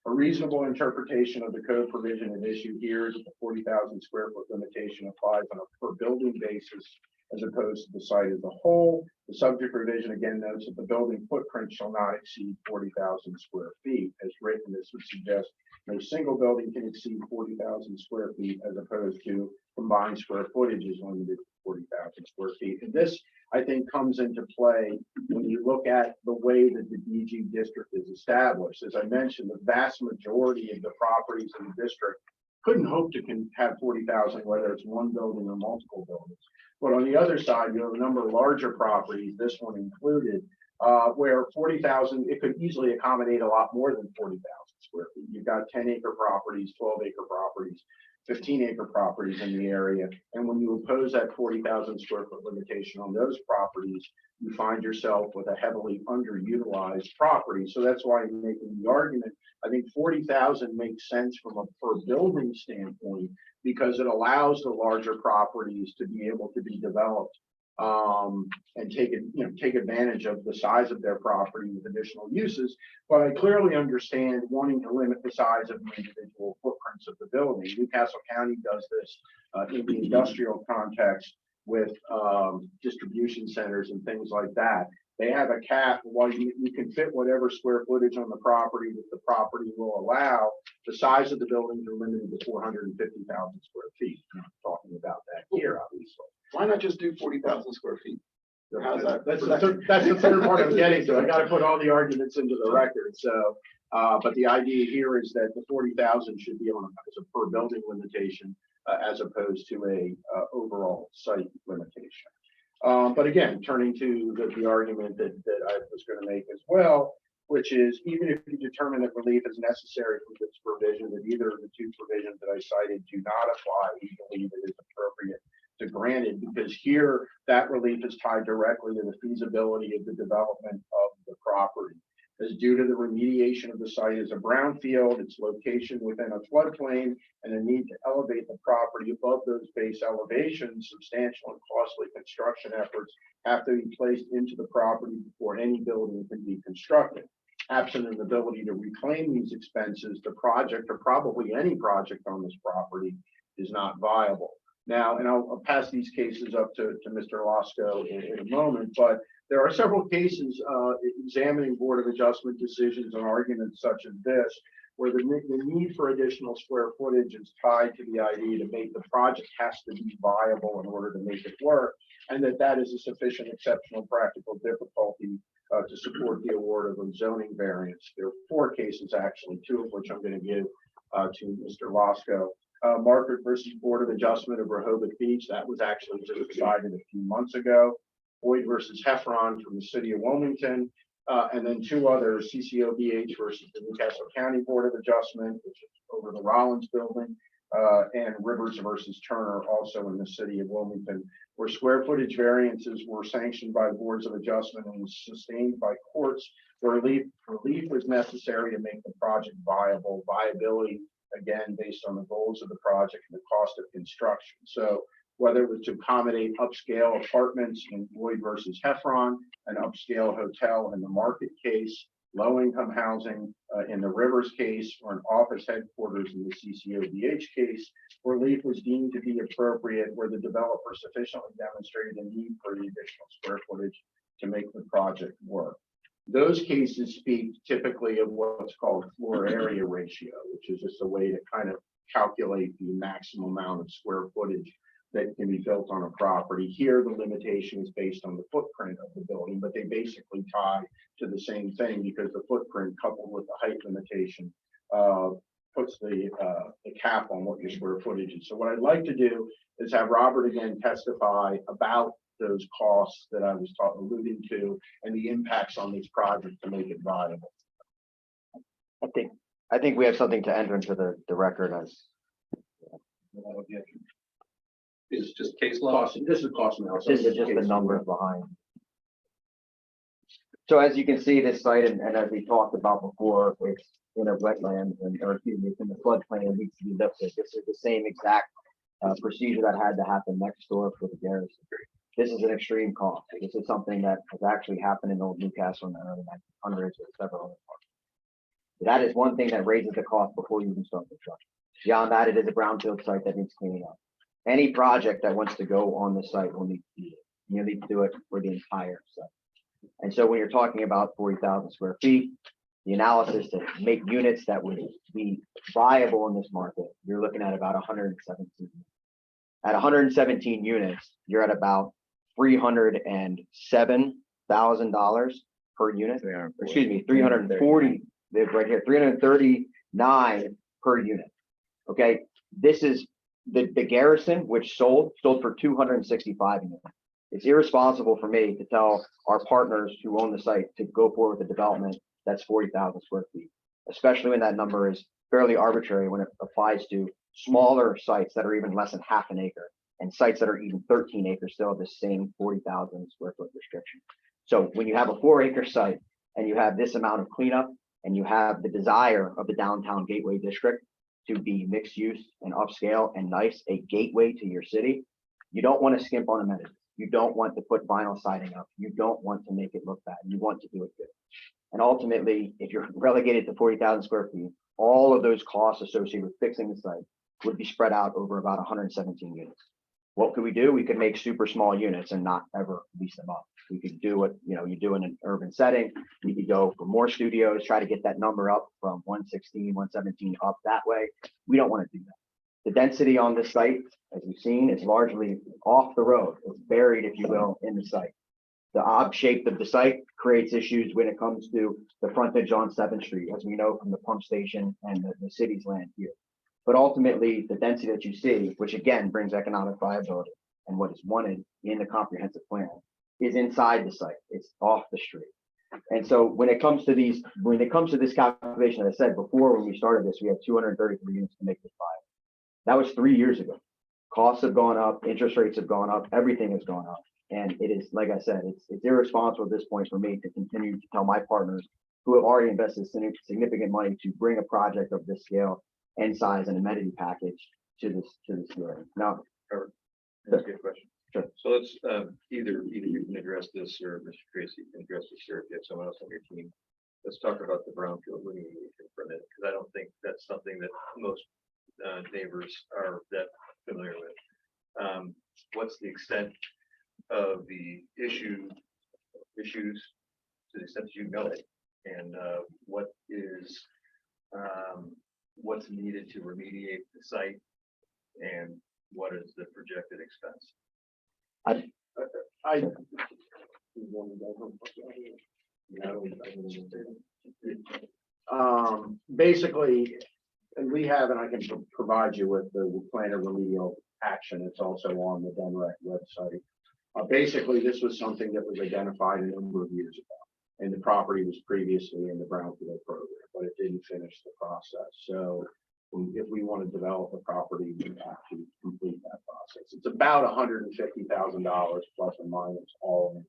A reasonable interpretation of the code provision at issue here is that the 40,000 square foot limitation applies on a per building basis as opposed to the site as a whole. The subject provision again notes that the building footprint shall not exceed 40,000 square feet. As written, this would suggest no single building can exceed 40,000 square feet as opposed to combined square footage is limited to 40,000 square feet. And this, I think, comes into play when you look at the way that the DG district is established. As I mentioned, the vast majority of the properties in the district couldn't hope to have 40,000, whether it's one building or multiple buildings. But on the other side, you have a number of larger properties, this one included, where 40,000, it could easily accommodate a lot more than 40,000 square feet. You've got 10-acre properties, 12-acre properties, 15-acre properties in the area. And when you impose that 40,000 square foot limitation on those properties, you find yourself with a heavily underutilized property. So that's why I'm making the argument. I think 40,000 makes sense from a per building standpoint because it allows the larger properties to be able to be developed and take advantage of the size of their property with additional uses. But I clearly understand wanting to limit the size of the individual footprints of the building. Newcastle County does this in the industrial context with distribution centers and things like that. They have a cap while you can fit whatever square footage on the property that the property will allow. The size of the buildings are limited to 450,000 square feet. I'm not talking about that here, obviously. Why not just do 40,000 square feet? How's that? That's the third part I'm getting to. I got to put all the arguments into the record. So, but the idea here is that the 40,000 should be on as a per building limitation as opposed to a overall site limitation. But again, turning to the argument that I was going to make as well, which is even if you determine that relief is necessary from this provision, that either of the two provisions that I cited do not apply, we believe it is appropriate to grant it, because here that relief is tied directly to the feasibility of the development of the property. as due to the remediation of the site as a brownfield, its location within a floodplain, and the need to elevate the property above those base elevations, substantial and costly construction efforts have to be placed into the property before any building can be constructed. Absent an ability to reclaim these expenses, the project, or probably any project on this property, is not viable. Now, and I'll pass these cases up to Mr. Losco in a moment, but there are several cases examining Board of Adjustment decisions and arguments such as this, where the need for additional square footage is tied to the idea to make the project has to be viable in order to make it work, and that is a sufficient exceptional practical difficulty to support the award of a zoning variance. There are 4 cases actually, 2 of which I'm going to give to Mr. Losco. Margaret versus Board of Adjustment of Rehoboth Beach, that was actually just decided a few months ago. Boyd versus Heffron from the city of Wilmington, and then 2 others, CCOBH versus the Newcastle County Board of Adjustment, which is over the Rollins building, and Rivers versus Turner, also in the city of Wilmington, where square footage variances were sanctioned by boards of adjustment and sustained by courts, where relief was necessary to make the project viable. Viability, again, based on the goals of the project and the cost of construction. So whether it was to accommodate upscale apartments in Boyd versus Heffron, an upscale hotel in the Market case, low-income housing in the Rivers case, or an office headquarters in the CCOBH case, relief was deemed to be appropriate where the developer sufficiently demonstrated a need for the additional square footage to make the project work. Those cases speak typically of what's called floor area ratio, which is just a way to kind of calculate the maximum amount of square footage that can be built on a property. Here, the limitation is based on the footprint of the building, but they basically tie to the same thing because the footprint coupled with the height limitation puts the cap on what your square footage is. So what I'd like to do is have Robert again testify about those costs that I was alluding to and the impacts on these projects to make it viable. I think we have something to enter into the record as It's just case law. This is cost analysis. this is just the numbers behind. So as you can see, this site, and as we talked about before, it's in a wetland, or excuse me, it's in the floodplain, it needs to be lifted. This is the same exact procedure that had to happen next door for the garrison. This is an extreme cost. This is something that has actually happened in Old Newcastle in the early 1900s with several other parts. That is one thing that raises the cost before you even start construction. Beyond that, it is a brownfield site that needs cleaning up. Any project that wants to go on the site will need to do it. You need to do it for the entire site. And so when you're talking about 40,000 square feet, the analysis to make units that would be viable in this market, you're looking at about 117. At 117 units, you're at about $307,000 per unit. Excuse me, 340. Right here, 339 per unit. Okay, this is the garrison, which sold for 265 units. It's irresponsible for me to tell our partners who own the site to go forward with the development that's 40,000 square feet, especially when that number is fairly arbitrary when it applies to smaller sites that are even less than half an acre, and sites that are even 13 acres still have the same 40,000 square foot restriction. So when you have a 4-acre site and you have this amount of cleanup, and you have the desire of the downtown gateway district to be mixed use and upscale and nice, a gateway to your city, you don't want to skimp on amenities. You don't want to put vinyl siding up. You don't want to make it look bad. You want to do it good. And ultimately, if you're relegated to 40,000 square feet, all of those costs associated with fixing the site would be spread out over about 117 units. What could we do? We could make super small units and not ever lease them up. We could do what you do in an urban setting. We could go for more studios, try to get that number up from 116, 117 up that way. We don't want to do that. The density on this site, as we've seen, is largely off the road. It's buried, if you will, in the site. The odd shape of the site creates issues when it comes to the frontage on 7th Street, as we know from the pump station and the city's land here. But ultimately, the density that you see, which again brings economic viability and what is wanted in the comprehensive plan, is inside the site. It's off the street. And so when it comes to this calculation, as I said before, when we started this, we had 233 units to make this viable. That was 3 years ago. Costs have gone up, interest rates have gone up, everything has gone up. And it is, like I said, it's irresponsible at this point for me to continue to tell my partners who have already invested significant money to bring a project of this scale and size and amenity package to this hearing. Now, That's a good question. Sure. So let's, either you can address this or Mr. Tracy can address this, or if you have someone else on your team. Let's talk about the brownfield remediation for a minute, because I don't think that's something that most neighbors are that familiar with. What's the extent of the issues to the extent that you know it, and what's needed to remediate the site, and what is the projected expense? Basically, and we have, and I can provide you with the plan of remedial action. It's also on the DENREC website. Basically, this was something that was identified a number of years ago, and the property was previously in the brownfield program, but it didn't finish the process. So if we want to develop a property, we have to complete that process. It's about $150,000 plus or minus all in.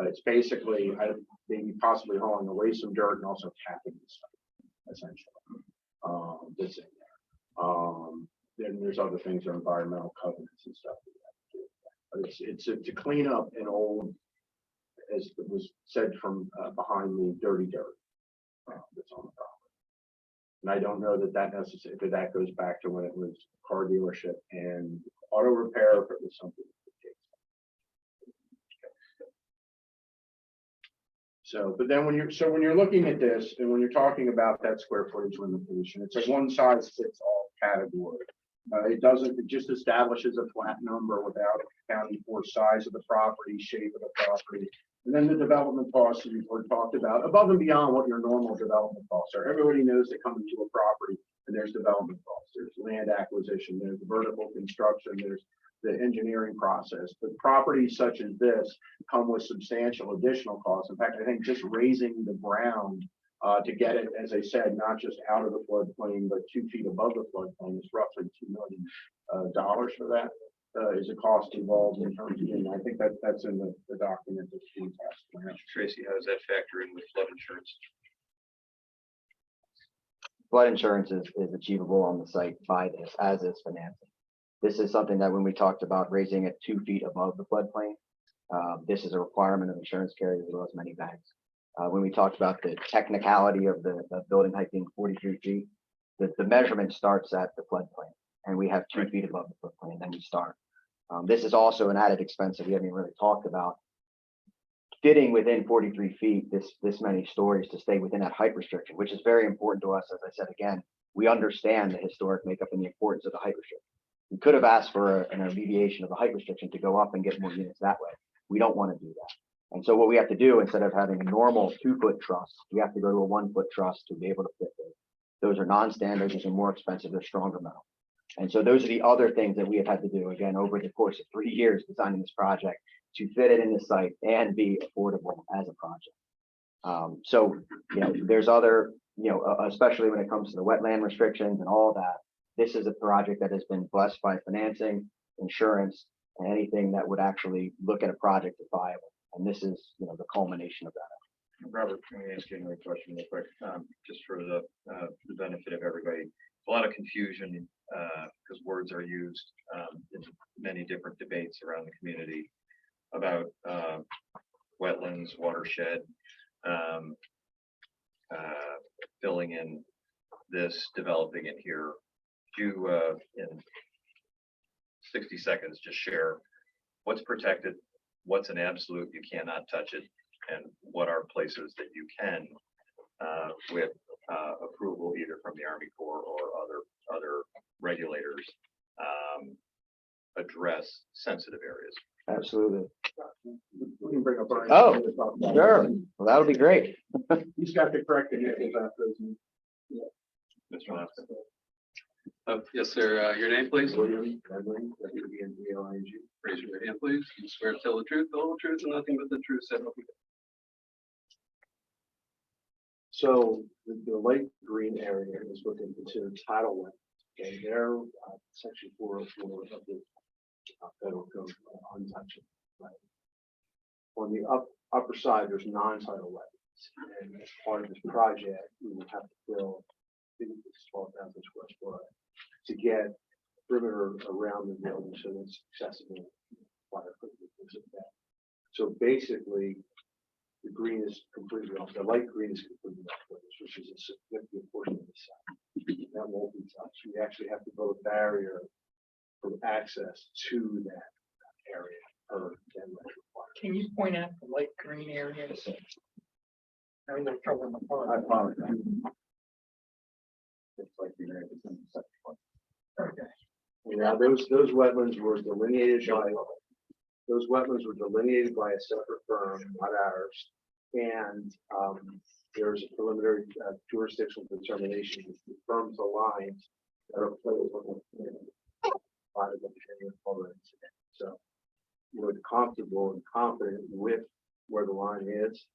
It's basically maybe possibly hauling away some dirt and also capping the site, essentially. That's in there. Then there's other things, or environmental covenants and stuff. But it's to clean up an old, as it was said from behind me, dirty dirt that's on the property. And I don't know that necessarily that goes back to when it was a car dealership and auto repair, if it was something. So, but then when you're looking at this, and when you're talking about that square footage limitation, it's a one size fits all category. It just establishes a flat number without accounting for size of the property, shape of the property, and then the development costs that we've talked about, above and beyond what your normal development costs are. Everybody knows that coming to a property, and there's development costs, there's land acquisition, there's vertical construction, there's the engineering process. But properties such as this come with substantial additional costs. In fact, I think just raising the ground to get it, as I said, not just out of the floodplain, but 2 feet above the floodplain is roughly $2 million for that. Is a cost involved in terms of, and I think that's in the document that Steve has. Mr. Tracy, how does that factor in with flood insurance? flood insurance is achievable on the site by this, as is financing. This is something that when we talked about raising it 2 feet above the floodplain, this is a requirement of insurance carriers as well as many banks. When we talked about the technicality of the building height being 43 feet, the measurement starts at the floodplain, and we have 2 feet above the floodplain, and then we start. This is also an added expense that we haven't even really talked about. Fitting within 43 feet, this many stories to stay within that height restriction, which is very important to us. As I said again, we understand the historic makeup and the importance of the height restriction. We could have asked for an alleviation of the height restriction to go up and get more units that way. We don't want to do that. And so what we have to do, instead of having a normal 2-foot truss, we have to go to a 1-foot truss to be able to fit those. Those are non-standard, those are more expensive, they're stronger metal. And so those are the other things that we have had to do, again, over the course of 3 years designing this project to fit it in the site and be affordable as a project. So, you know, there's other, you know, especially when it comes to the wetland restrictions and all that, this is a project that has been blessed by financing, insurance, and anything that would actually look at a project as viable. And this is, you know, the culmination of that. Robert, can I ask you another question real quick, just for the benefit of everybody? A lot of confusion because words are used in many different debates around the community about wetlands, watershed, filling in this, developing it here. Do you, in 60 seconds, just share what's protected, what's an absolute, you cannot touch it, and what are places that you can, with approval either from the Army Corps or other regulators, address sensitive areas? Absolutely. We can bring up Brian. Oh, sure. Well, that'll be great. He's got the correct initials after his name. Mr. Alaska. Yes, sir. Your name, please. William Edwin, W-E-N-D-L-I-N-G. Raise your right hand, please. You swear to tell the truth, the whole truth, and nothing but the truth. So help you God. So the light green area is what they consider tidal wetlands. And they're section 404 of the federal code, untouchable. Right? On the upper side, there's non-tidal wetlands. And as part of this project, we will have to build, I think it's 12,000 square foot to get perimeter around the building so it's accessible. Fire equipment, things like that. So basically, the green is completely off, the light green is completely off, which is a significant portion of the site. That won't be touched. We actually have to build a barrier for access to that area per den required. Can you point out the light green areas? I'm not covering the I part. apologize. It's like the area that's in the second one. Okay. Now, those wetlands were delineated by, those wetlands were delineated by a separate firm, not ours. And there's a preliminary jurisdictional determination that confirms the lines that are placed on the part of the already. So we're comfortable and confident with where the line is.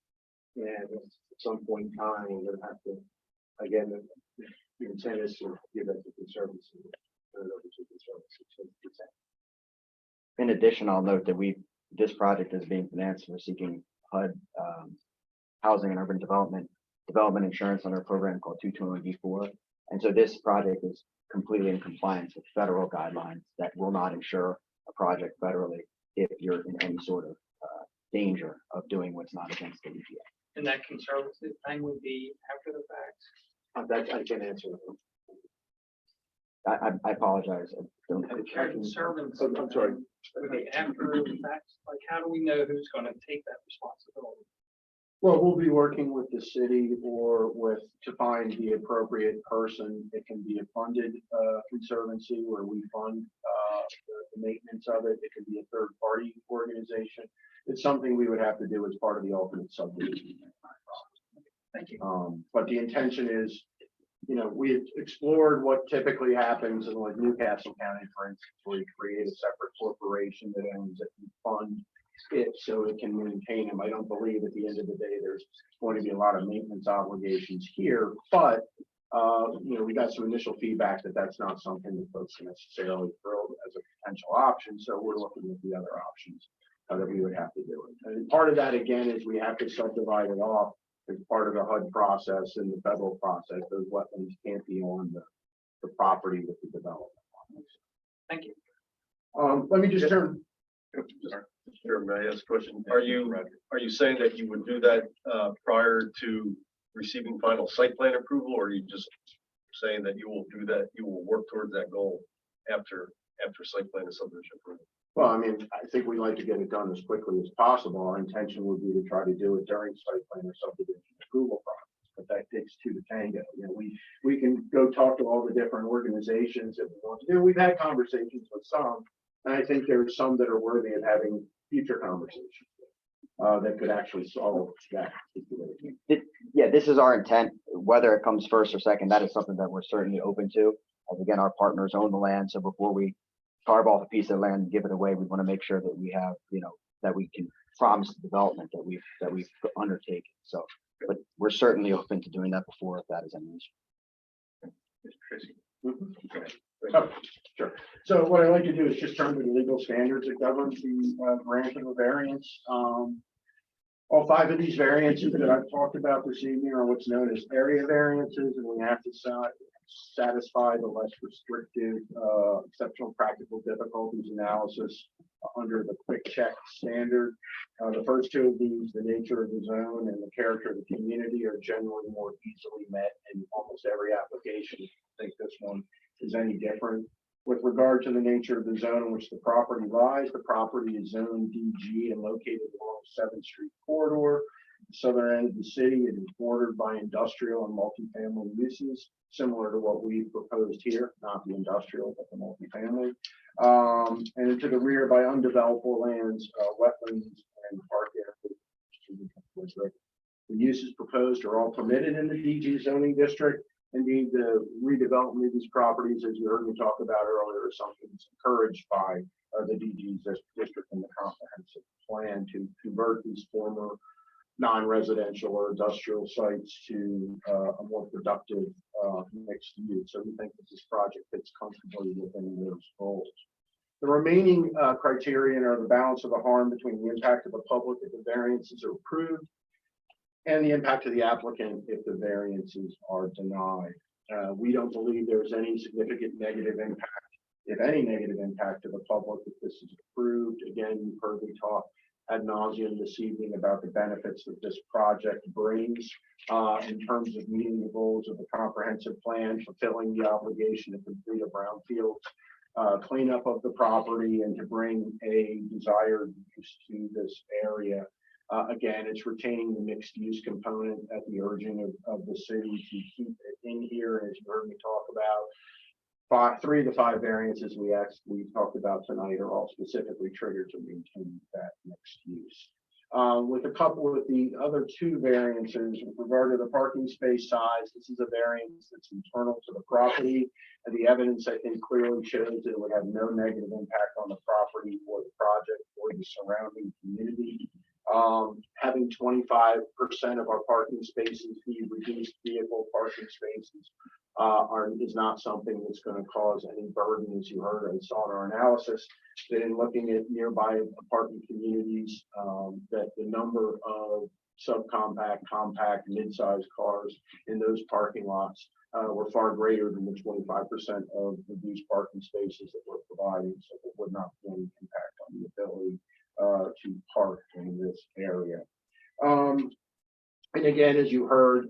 And at some point in time, we're gonna have to, again, the intent is to give that to conservancy. Turn it over to conservancy. In addition, I'll note that this project is being financed. We're seeking HUD, Housing and Urban Development Insurance under a program called 221B4. And so this project is completely in compliance with federal guidelines that will not insure a project federally if you're in any sort of danger of doing what's not against the EPA. And that conservative thing would be after the fact. That I can answer. I apologize. I don't- That conservancy. I'm sorry. Would be after the fact. Like, how do we know who's going to take that responsibility? Well, we'll be working with the city or to find the appropriate person. It can be a funded conservancy where we fund the maintenance of it. It could be a third party organization. It's something we would have to do as part of the ultimate subdivision. Thank you. But the intention is, we had explored what typically happens in like Newcastle County, for instance, where you create a separate corporation that owns it and fund it so it can maintain them. I don't believe at the end of the day, there's going to be a lot of maintenance obligations here, but we got some initial feedback that that's not something that folks are necessarily thrilled as a potential option. So we're looking at the other options that we would have to do it. And part of that again is we have to subdivide it off as part of the HUD process and the federal process. Those wetlands can't be on the property with the development. Thank you. Let me just turn. Sure, may I ask a question? Are you saying that you would do that prior to receiving final site plan approval, or are you just saying that you will do that, you will work towards that goal after site plan and subdivision approval? Well, I mean, I think we'd like to get it done as quickly as possible. Our intention would be to try to do it during site plan or subdivision approval process, but that takes two to tango. We can go talk to all the different organizations that we want to do. We've had conversations with some, and I think there's some that are worthy of having future conversations that could actually solve that situation. Yeah, this is our intent. Whether it comes first or second, that is something that we're certainly open to. As again, our partners own the land, so before we carve off a piece of land and give it away, we want to make sure that we have, that we can promise the development that we've undertaken. So, but we're certainly open to doing that before if that is an issue. Oh, sure. So what I'd like to do is just turn to the legal standards that govern the grant of a variance. All five of these variances that I've talked about this evening are what's known as area variances, and we have to satisfy the less restrictive exceptional practical difficulties analysis under the quick check standard. The first two of these, the nature of the zone and the character of the community, are generally more easily met in almost every application. I think this one is any different. With regard to the nature of the zone in which the property lies, the property is zone DG and located along 7th Street corridor. The southern end of the city, it is bordered by industrial and multifamily uses, similar to what we proposed here, not the industrial, but the multifamily. And to the rear by undevelopable lands, wetlands, and park areas. The uses proposed are all permitted in the DG zoning district. Indeed, the redevelopment of these properties, as you heard me talk about earlier, is something that's encouraged by the DG district and the comprehensive plan to convert these former non-residential or industrial sites to a more productive mixed use. So we think that this project fits comfortably within those goals. The remaining criterion are the balance of the harm between the impact of the public if the variances are approved and the impact to the applicant if the variances are denied. We don't believe there's any significant negative impact, if any negative impact to the public if this is approved. Again, you've heard me talk ad nauseum this evening about the benefits that this project brings in terms of meeting the goals of the comprehensive plan, fulfilling the obligation to complete a brownfield cleanup of the property and to bring a desired use to this area. Again, it's retaining the mixed use component at the urging of the city to keep it in here. As you heard me talk about, 3 of the 5 variances we talked about tonight are all specifically triggered to maintain that mixed use. With a couple of the other 2 variances with regard to the parking space size, this is a variance that's internal to the property, and the evidence I think clearly shows that it would have no negative impact on the property or the project or the surrounding community. Having 25% of our parking spaces be reduced vehicle parking spaces is not something that's going to cause any burden, as you heard and saw in our analysis. That in looking at nearby apartment communities, that the number of subcompact, compact, mid-sized cars in those parking lots were far greater than the 25% of reduced parking spaces that we're providing, so it would not be any impact on the ability to park in this area. And again, as you heard,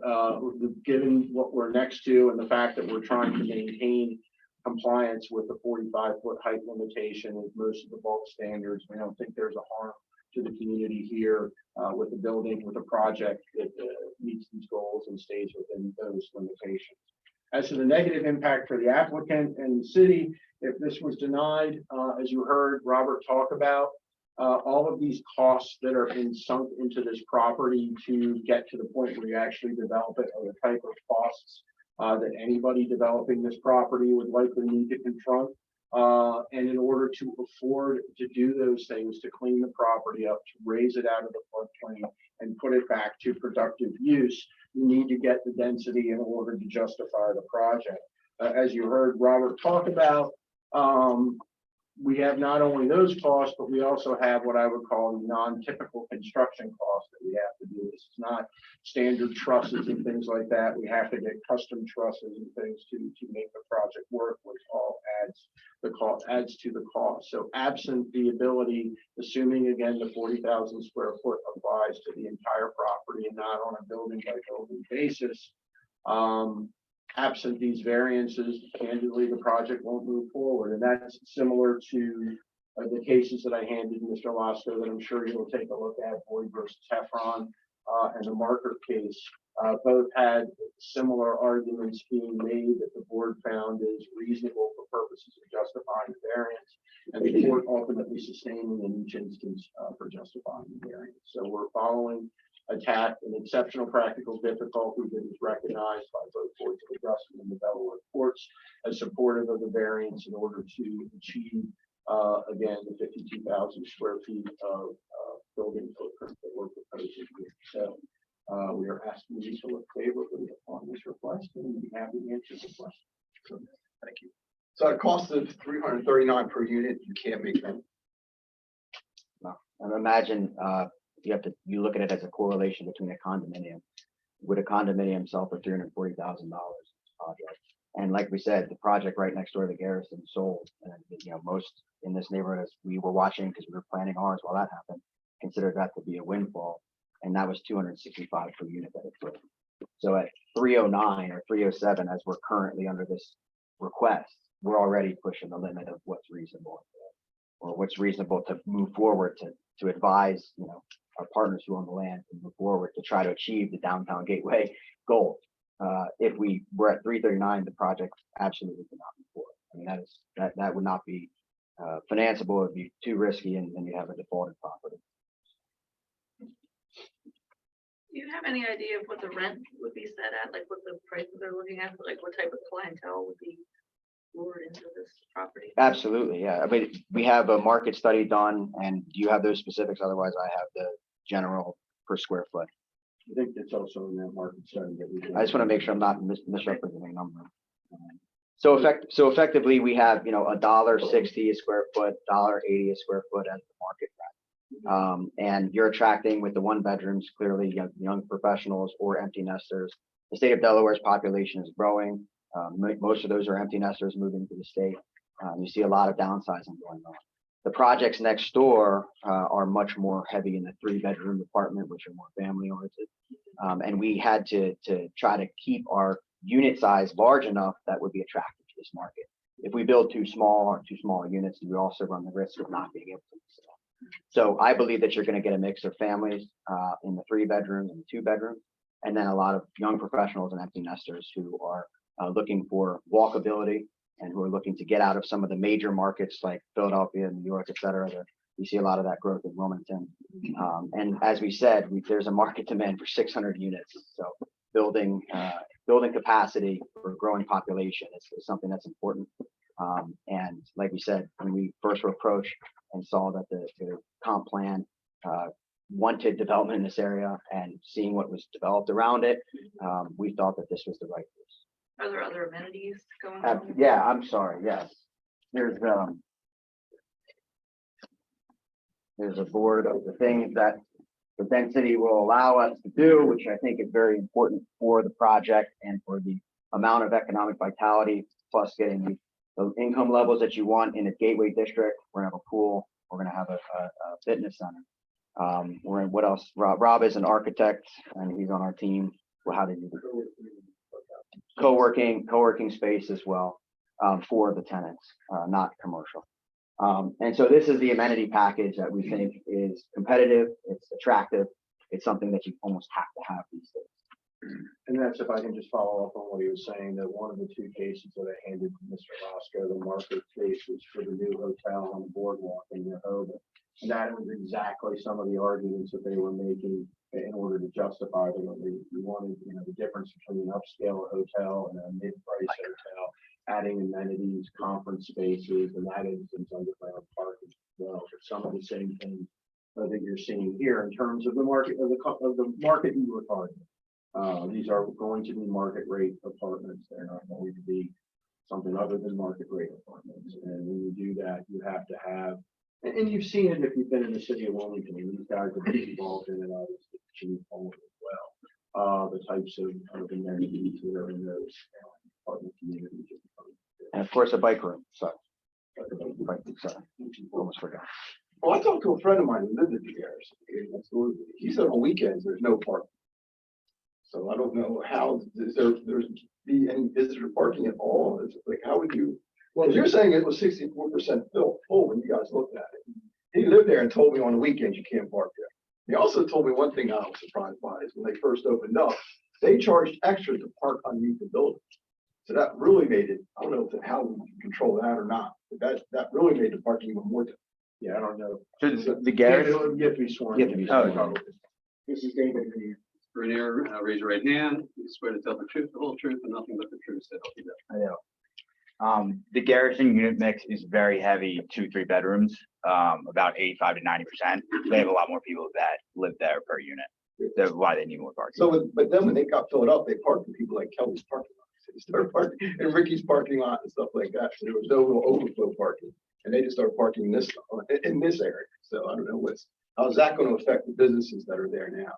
given what we're next to and the fact that we're trying to maintain compliance with the 45-foot height limitation with most of the bulk standards, we don't think there's a harm to the community here with the building, with a project that meets these goals and stays within those limitations. As to the negative impact for the applicant and the city, if this was denied, as you heard Robert talk about, all of these costs that are sunk into this property to get to the point where you actually develop it are the type of costs that anybody developing this property would likely need to confront. And in order to afford to do those things, to clean the property up, to raise it out of the floodplain and put it back to productive use, you need to get the density in order to justify the project. As you heard Robert talk about, we have not only those costs, but we also have what I would call non-typical construction costs that we have to do. This is not standard trusses and things like that. We have to get custom trusses and things to make the project work, which all adds to the cost. So absent the ability, assuming again the 40,000 square foot applies to the entire property and not on a building by building basis, absent these variances, candidly, the project won't move forward. And that's similar to the cases that I handed Mr. Lasco that I'm sure you'll take a look at, Boyd versus Heffron and the Marker case. Both had similar arguments being made that the board found is reasonable for purposes of justifying the variance, and the court ultimately sustaining in each instance for justifying the variance. So we're following attack an exceptional practical difficulty that is recognized by both boards of adjustment and the Delaware courts as supportive of the variance in order to achieve, again, the 52,000 square feet of building footprint that we're proposing here. So we are asking you to look favorably upon this request, and we'll be happy to answer the question. So, Thank you. So at a cost of $339 per unit, you can't make that. No. And imagine you look at it as a correlation between a condominium. Would a condominium sell for $340,000 project? And like we said, the project right next door to Garrison sold. And most in this neighborhood, as we were watching because we were planning ours while that happened, considered that to be a windfall. And that was $265 per unit that it took. So at 309 or 307, as we're currently under this request, we're already pushing the limit of what's reasonable, or what's reasonable to move forward to advise our partners who own the land to move forward to try to achieve the downtown gateway goal. If we were at 339, the project absolutely could not move forward. I mean, that would not be financeable. It would be too risky, and then you have a defaulted property. Do you have any idea of what the rent would be set at, like what the prices they're looking at, like what type of clientele would be lured into this property? Absolutely, yeah. I mean, we have a market study done, and do you have those specifics? Otherwise, I have the general per square foot. I think it's also in that market study that we did. I just want to make sure I'm not misrepresenting a number. So effectively, we have $1.60 a square foot, $1.80 a square foot as the market rent. And you're attracting with the one bedrooms, clearly young professionals or empty nesters. The state of Delaware's population is growing. Most of those are empty nesters moving to the state. You see a lot of downsizing going on. The projects next door are much more heavy in the 3-bedroom apartment, which are more family oriented. And we had to try to keep our unit size large enough that would be attractive to this market. If we build too small units, we also run the risk of not being able to sell. So I believe that you're going to get a mix of families in the 3-bedroom and the 2-bedroom, and then a lot of young professionals and empty nesters who are looking for walkability and who are looking to get out of some of the major markets like Philadelphia, New York, et cetera. We see a lot of that growth in Wilmington. And as we said, there's a market demand for 600 units. So building capacity for growing population is something that's important. And like we said, when we first were approached and saw that the comp plan wanted development in this area and seeing what was developed around it, we thought that this was the right place. Are there other amenities going on? Yeah, I'm sorry. Yes, there's a board of the things that the density will allow us to do, which I think is very important for the project and for the amount of economic vitality, plus getting the income levels that you want in a gateway district. We're gonna have a pool. We're gonna have a fitness center. What else? Rob is an architect and he's on our team. Well, how did you do? Co-working space as well for the tenants, not commercial. And so this is the amenity package that we think is competitive, it's attractive, it's something that you almost have to have these days. And that's, if I can just follow up on what he was saying, that one of the 2 cases that I handed to Mr. Roscoe, the market case, was for the new hotel on the boardwalk in Rehoboth. And that was exactly some of the arguments that they were making in order to justify that we wanted, the difference between an upscale hotel and a mid-price hotel, adding amenities, conference spaces, and that instance underground parking as well. For some of the same things that you're seeing here in terms of the market of the market you were targeting. These are going to be market rate apartments. They're not going to be something other than market rate apartments. And when you do that, you have to have, and you've seen it if you've been in the city of Wilmington, and these guys have been involved in it, obviously, Chief Home as well. The types of amenities that are in those apartment communities. And of course, a bike room. So, almost forgot. Well, I talked to a friend of mine who lived in the Garrison. He said on weekends there's no parking. So I don't know how there's be any visitor parking at all. It's like, how would you? Well, you're saying it was 64% full when you guys looked at it. He lived there and told me on the weekends you can't park there. He also told me one thing I was surprised by is when they first opened up, they charged extra to park underneath the building. So that really made it, I don't know how we can control that or not, but that really made the parking even more difficult. Yeah, I don't know. So the Garrison, You have to be sworn. You have to be sworn. Oh, this is David. Rainier, raise your right hand. You swear to tell the truth, the whole truth, and nothing but the truth. So help you God. I know. The Garrison unit mix is very heavy, 2-3 bedrooms, about 85 to 90%. They have a lot more people that live there per unit. That's why they need more parking. So, but then when they got filled up, they parked in people like Kelly's parking lot. So they started parking in Ricky's parking lot and stuff like that. So there was no real overflow parking. And they just started parking in this area. So I don't know how's that going to affect the businesses that are there now?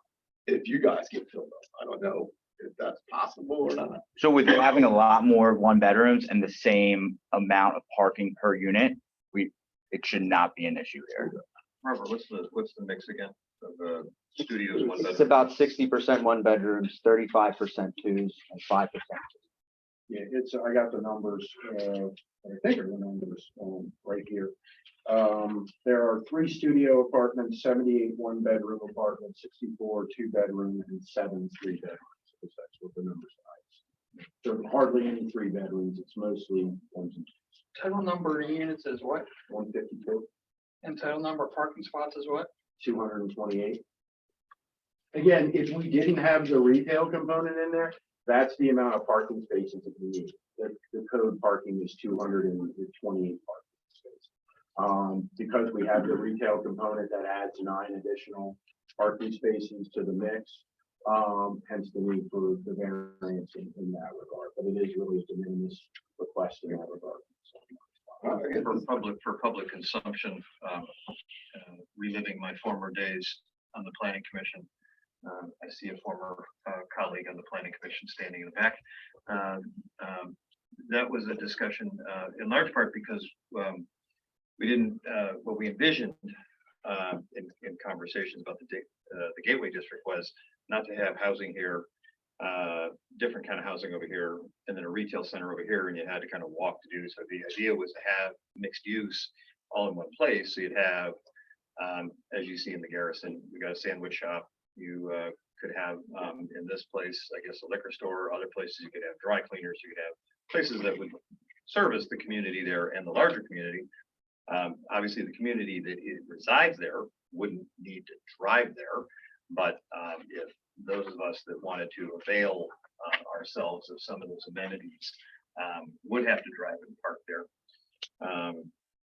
If you guys get filled up, I don't know if that's possible or not. So with having a lot more 1-bedrooms and the same amount of parking per unit, it should not be an issue here. Robert, what's the mix again of the studios? it's about 60% 1-bedrooms, 35% 2s, and 5%. Yeah, I got the numbers, I think are the numbers right here. There are 3 studio apartments, 78 1-bedroom apartments, 64 2-bedroom, and 7 3-bedrooms. That's what the numbers are. There are hardly any 3-bedrooms. It's mostly 1s and 2s. Total number of units is what? 152, And total number of parking spots is what? 228. Again, if we didn't have the retail component in there, that's the amount of parking spaces that we need. The code parking is 228 parking spaces. Because we have the retail component that adds 9 additional parking spaces to the mix, hence the need for the variance in that regard. But it is really a de minimis request in that regard. For public consumption, reliving my former days on the planning commission. I see a former colleague on the planning commission standing in the back. That was a discussion in large part because we didn't, what we envisioned in conversations about the Gateway District was not to have housing here, different kind of housing over here, and then a retail center over here, and you had to kind of walk to do. So the idea was to have mixed use all in one place. So you'd have, as you see in the Garrison, we got a sandwich shop. You could have in this place, I guess, a liquor store. Other places you could have dry cleaners. You could have places that would service the community there and the larger community. Obviously, the community that resides there wouldn't need to drive there, but if those of us that wanted to avail ourselves of some of those amenities would have to drive and park there.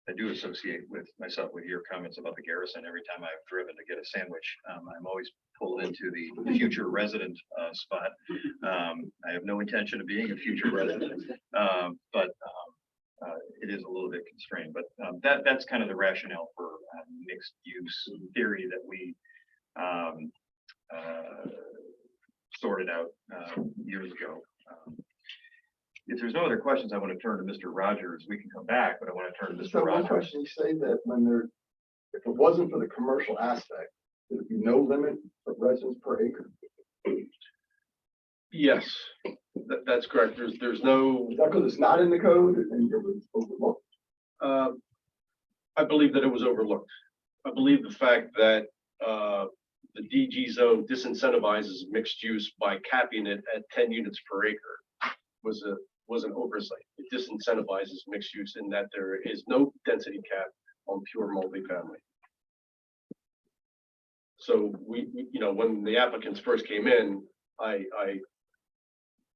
I do associate with myself with your comments about the Garrison. Every time I've driven to get a sandwich, I'm always pulled into the future resident spot. I have no intention of being a future resident, but it is a little bit constrained. But that's kind of the rationale for mixed use theory that we sorted out years ago. If there's no other questions, I want to turn to Mr. Rogers. We can come back, but I want to turn to So Mr. one Rogers. question, you say that when there, if it wasn't for the commercial aspect, there'd be no limit of residents per acre. Yes, that's correct. There's no, Is that because it's not in the code and it was overlooked? I believe that it was overlooked. I believe the fact that the DG zone disincentivizes mixed use by capping it at 10 units per acre was an oversight. It disincentivizes mixed use in that there is no density cap on pure multifamily. So we, you know, when the applicants first came in,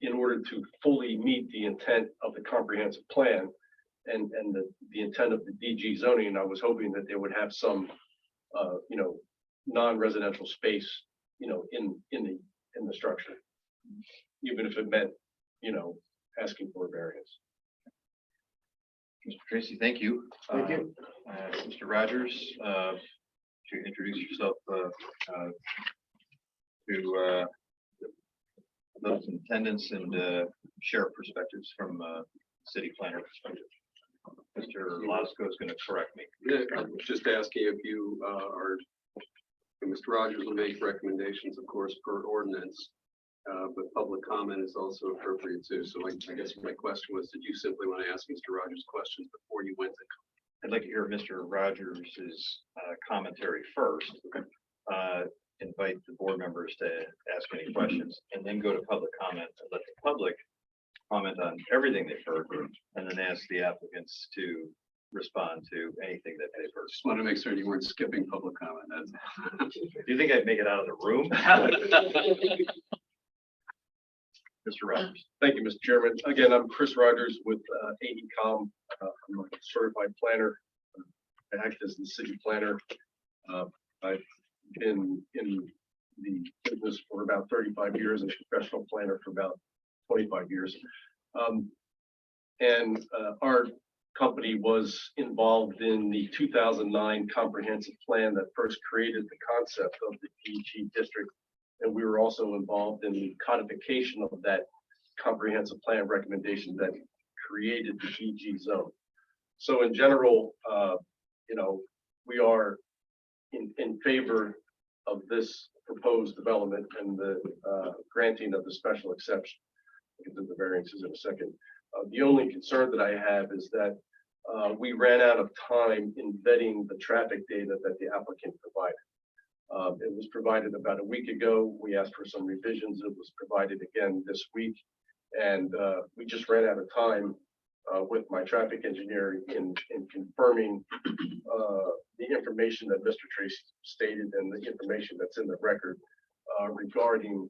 in order to fully meet the intent of the comprehensive plan and the intent of the DG zoning, I was hoping that they would have some, you know, non-residential space, you know, in the structure, even if it meant, you know, asking for a variance. Mr. Tracy, thank you. Thank you. Mr. Rogers, to introduce yourself to those in attendance and share perspectives from city planner perspective. Mr. Lasko is going to correct me. I was just asking if you Mr. Rogers will make recommendations, of course, per ordinance, but public comment is also appropriate too. So I guess my question was, did you simply want to ask Mr. Rogers questions before you went to? I'd like to hear Mr. Rogers' commentary first. Invite the board members to ask any questions and then go to public comment and let the public comment on everything they've heard and then ask the applicants to respond to anything that they've heard. Just want to make sure you weren't skipping public comment. Do you think I'd make it out of the room? Mr. Rogers. Thank you, Mr. Chairman. Again, I'm Chris Rogers with AECom. I'm a certified planner. I act as the city planner. I've been in the business for about 35 years and professional planner for about 25 years. Our company was involved in the 2009 comprehensive plan that first created the concept of the DG district. And we were also involved in the codification of that comprehensive plan recommendation that created the DG zone. So in general, you know, we are in favor of this proposed development and the granting of the special exception. We'll get to the variances in a second. The only concern that I have is that we ran out of time in vetting the traffic data that the applicant provided. It was provided about a week ago. We asked for some revisions. It was provided again this week. And we just ran out of time with my traffic engineer in confirming the information that Mr. Tracy stated and the information that's in the record regarding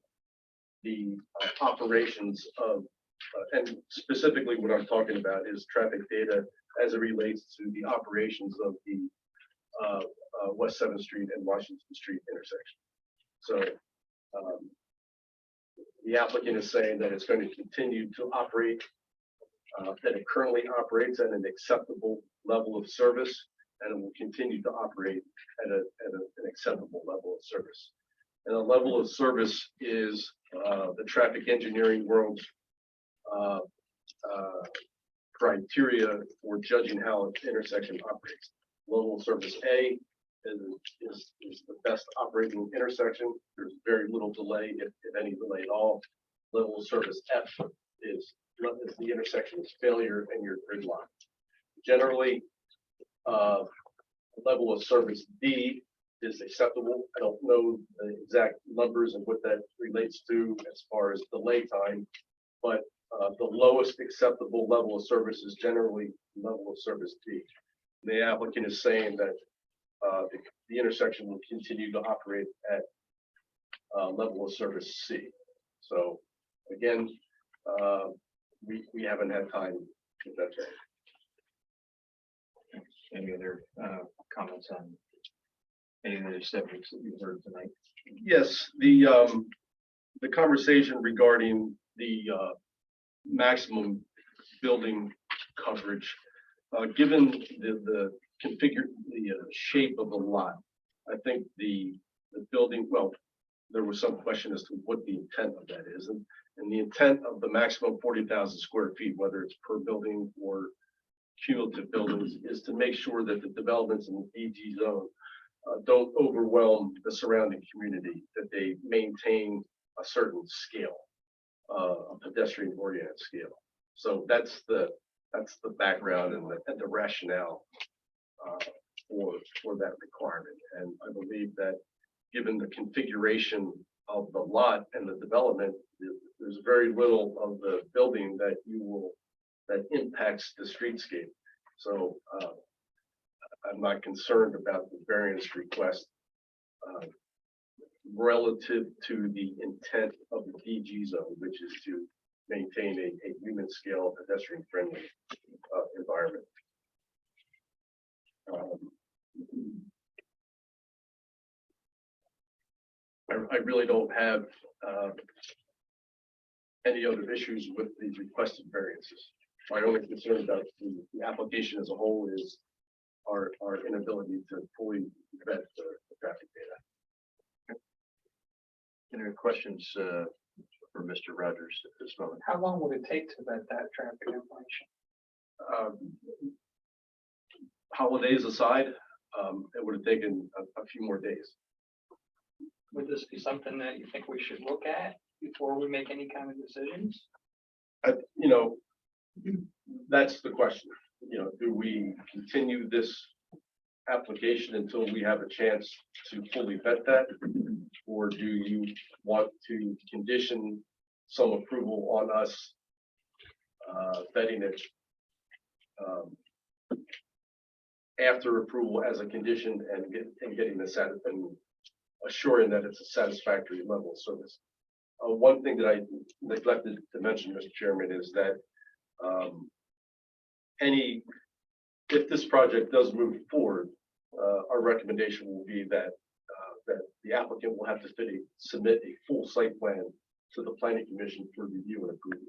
the operations of, and specifically what I'm talking about is traffic data as it relates to the operations of the West 7th Street and Washington Street intersection. So the applicant is saying that it's going to continue to operate, that it currently operates at an acceptable level of service and it will continue to operate at an acceptable level of service. And a level of service is the traffic engineering world's criteria for judging how an intersection operates. Level of service A is the best operating intersection. There's very little delay, if any delay at all. Level of service F is the intersection is failure and you're gridlocked. Generally, level of service D is acceptable. I don't know the exact numbers and what that relates to as far as delay time, but the lowest acceptable level of service is generally level of service D. The applicant is saying that the intersection will continue to operate at level of service C. So again, we haven't had time to that. Any other comments on any of the subjects that you heard tonight? Yes, the conversation regarding the maximum building coverage, given the shape of the lot, I think the building, well, there was some question as to what the intent of that is, and the intent of the maximum 40,000 square feet, whether it's per building or cumulative buildings, is to make sure that the developments in the DG zone don't overwhelm the surrounding community, that they maintain a certain scale, a pedestrian oriented scale. So that's the background and the rationale for that requirement. And I believe that given the configuration of the lot and the development, there's very little of the building that impacts the streetscape. So I'm not concerned about the variance request relative to the intent of the DG zone, which is to maintain a human scale, pedestrian friendly environment. I really don't have any other issues with the requested variances. My only concern about the application as a whole is our inability to fully vet the traffic data. Any questions for Mr. Rogers at this moment? How long would it take to vet that traffic information? Holidays aside, it would have taken a few more days. Would this be something that you think we should look at before we make any kind of decisions? That's the question. Do we continue this application until we have a chance to fully vet that? Or do you want to condition some approval on us vetting it after approval as a condition and getting this out and assuring that it's a satisfactory level of service? One thing that I neglected to mention, Mr. Chairman, is that if this project does move forward, our recommendation will be that the applicant will have to submit a full site plan to the Planning Commission for review and approval.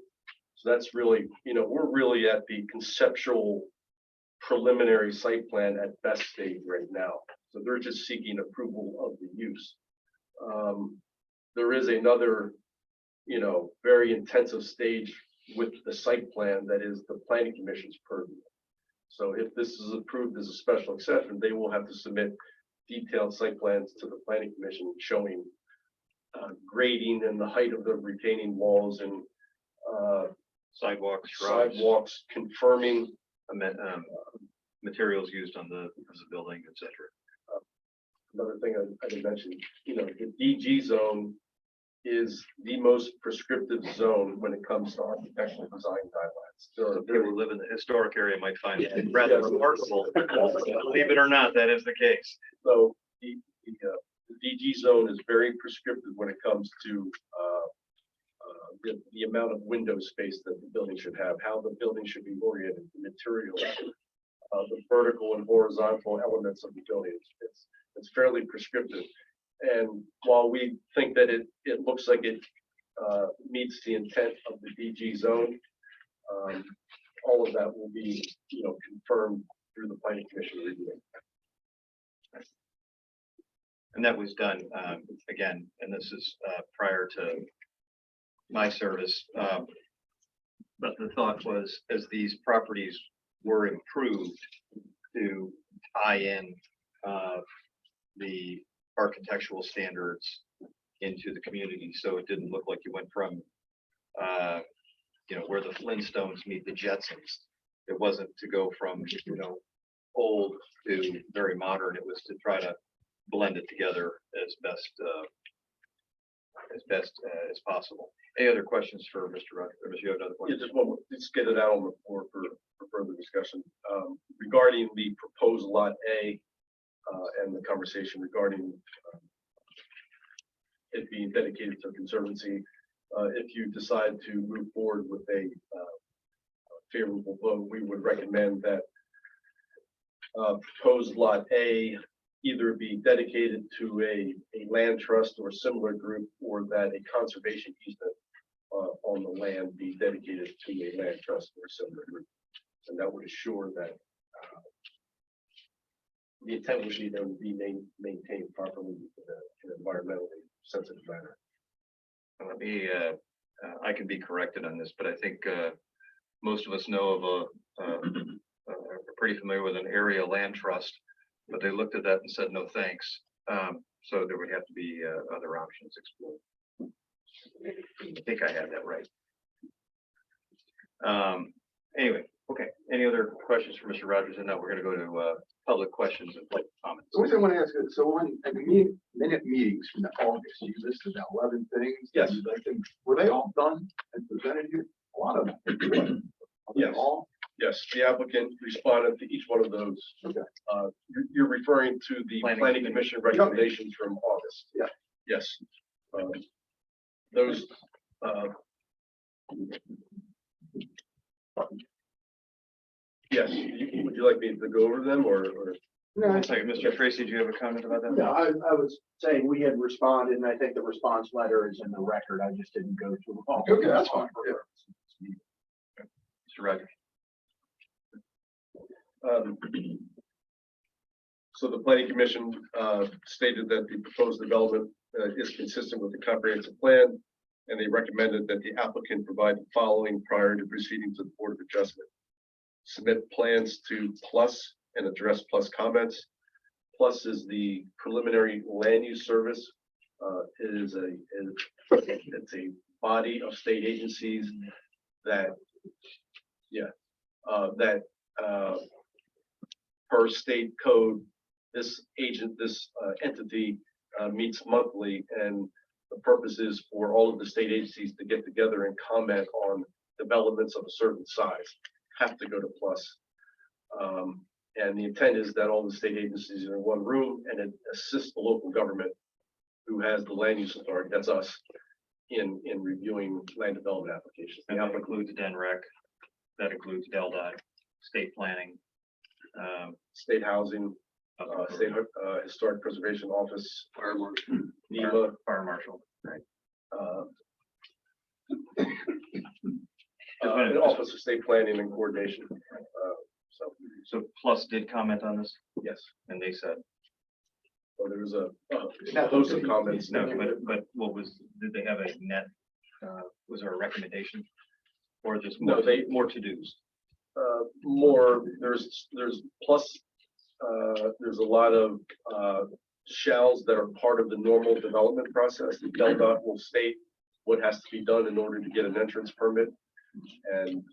So that's really, we're really at the conceptual preliminary site plan at best stage right now. So they're just seeking approval of the use. There is another, very intensive stage with the site plan that is the Planning Commission's purview. So if this is approved as a special exception, they will have to submit detailed site plans to the Planning Commission showing grading and the height of the retaining walls and Sidewalks, shrubs, confirming materials used on the building, etc. Another thing I didn't mention, the DG zone is the most prescriptive zone when it comes to architectural design guidelines. People who live in the historic area might find it rather remarkable. Believe it or not, that is the case. So the DG zone is very prescriptive when it comes to the amount of window space that the building should have, how the building should be oriented, the materials, the vertical and horizontal elements of the building. It's fairly prescriptive. And while we think that it looks like it meets the intent of the DG zone, all of that will be confirmed through the Planning Commission review. And that was done, again, and this is prior to my service. But the thought was, as these properties were improved, to tie in the architectural standards into the community, so it didn't look like you went from, where the Flintstones meet the Jetsons. It wasn't to go from, old to very modern. It was to try to blend it together as best as possible. Any other questions for Mr. Rogers? Or you have another Yeah, question? just one, let's get it out on the floor for further discussion. Regarding the proposed lot A, and the conversation regarding it being dedicated to conservancy, if you decide to move forward with a favorable vote, we would recommend that proposed lot A either be dedicated to a land trust or similar group, or that a conservation easement on the land be dedicated to a land trust or similar group. And that would assure that the integrity that would be maintained properly in an environmentally sensitive manner. Let me, I can be corrected on this, but I think most of us know of are pretty familiar with an area land trust, but they looked at that and said, no, thanks. So there would have to be other options explored. I think I have that right. Anyway, okay. Any other questions for Mr. Rogers? And now we're going to go to public questions and public comments. So what I want to ask is, so on at the minute meetings from the August, you listed 11 things. Yes. I think, were they all done and presented here? A lot of them. Are they Yes. all? Yes, the applicant responded to each one of those. Okay. You're referring to the planning commission recommendations from August. Yeah. Yes. Those. Yes, would you like me to go over them or? No, One second, Mr. Tracy, do you have a comment about that? no, I was saying we had responded, and I think the response letter is in the record. I just didn't go through all. Okay, that's fine. Mr. Rogers. So the planning commission stated that the proposed development is consistent with the comprehensive plan, and they recommended that the applicant provide the following prior to proceeding to the Board of Adjustment. Submit plans to Plus and address Plus comments. Plus is the preliminary land use service. It's a body of state agencies that, per state code, this entity meets monthly, and the purpose is for all of the state agencies to get together and comment on developments of a certain size. Have to go to Plus. And the intent is that all the state agencies are in one room, and it assists the local government who has the land use authority, that's us, in reviewing land development applications. And that includes DENREC, that includes DELDOT, state planning. State housing, state historic preservation office, Fire marshal. NEMA, Fire marshal. Right. and Office of State Planning and Coordination. So Plus did comment on this, Yes, and they said, so there was a host of comments. no, but what was, did they have a net, was there a recommendation? Or just No, more to-dos? More, there's Plus, there's a lot of shells that are part of the normal development process. The DELDOT will state what has to be done in order to get an entrance permit, and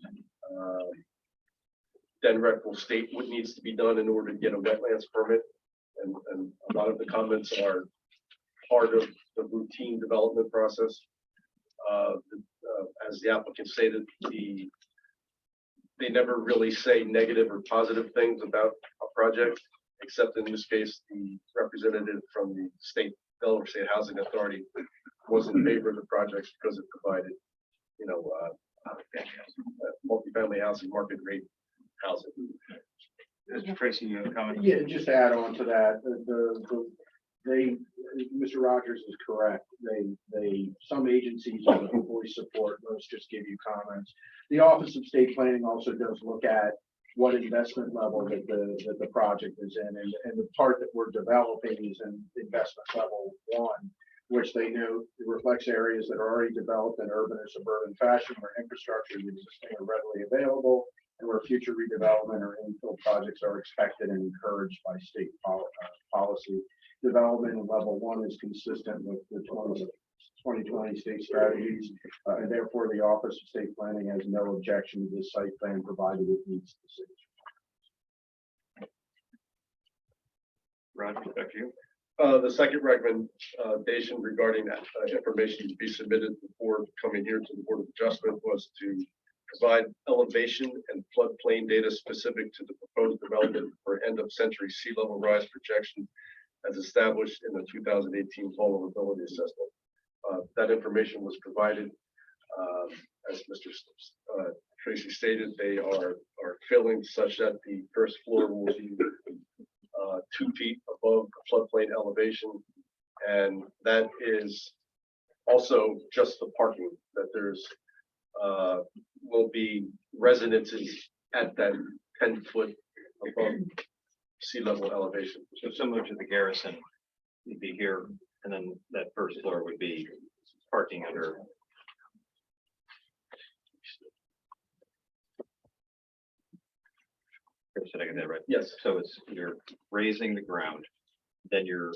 DENREC will state what needs to be done in order to get a wetlands permit, and a lot of the comments are part of the routine development process. As the applicant stated, they never really say negative or positive things about a project, except in this case, the representative from the Delaware State Housing Authority was in favor of the project because it provided, multifamily housing, market rate housing. Mr. Tracy, you have a comment? Yeah, just to add on to that, Mr. Rogers is correct. Some agencies voice support, most just give you comments. The Office of State Planning also does look at what investment level that the project is in. And the part that we're developing is in investment level 1, which they note reflects areas that are already developed in urban or suburban fashion where infrastructure is existing or readily available, and where future redevelopment or infill projects are expected and encouraged by state policy. Development in level 1 is consistent with the 2020 state strategies, and therefore the Office of State Planning has no objection to this site plan provided it meets the city. Roger, back to you. The second recommendation regarding information to be submitted before coming here to the Board of Adjustment was to provide elevation and floodplain data specific to the proposed development for end of century sea level rise projection as established in the 2018 vulnerability assessment. That information was provided, as Mr. Tracy stated, they are filling such that the first floor will be 2 feet above the floodplain elevation, and that is also just the parking, that there's will be residences at that 10-foot above sea level elevation. So similar to the Garrison, you'd be here, and then that first floor would be parking under. Did I get that right? Yes. So you're raising the ground, then you're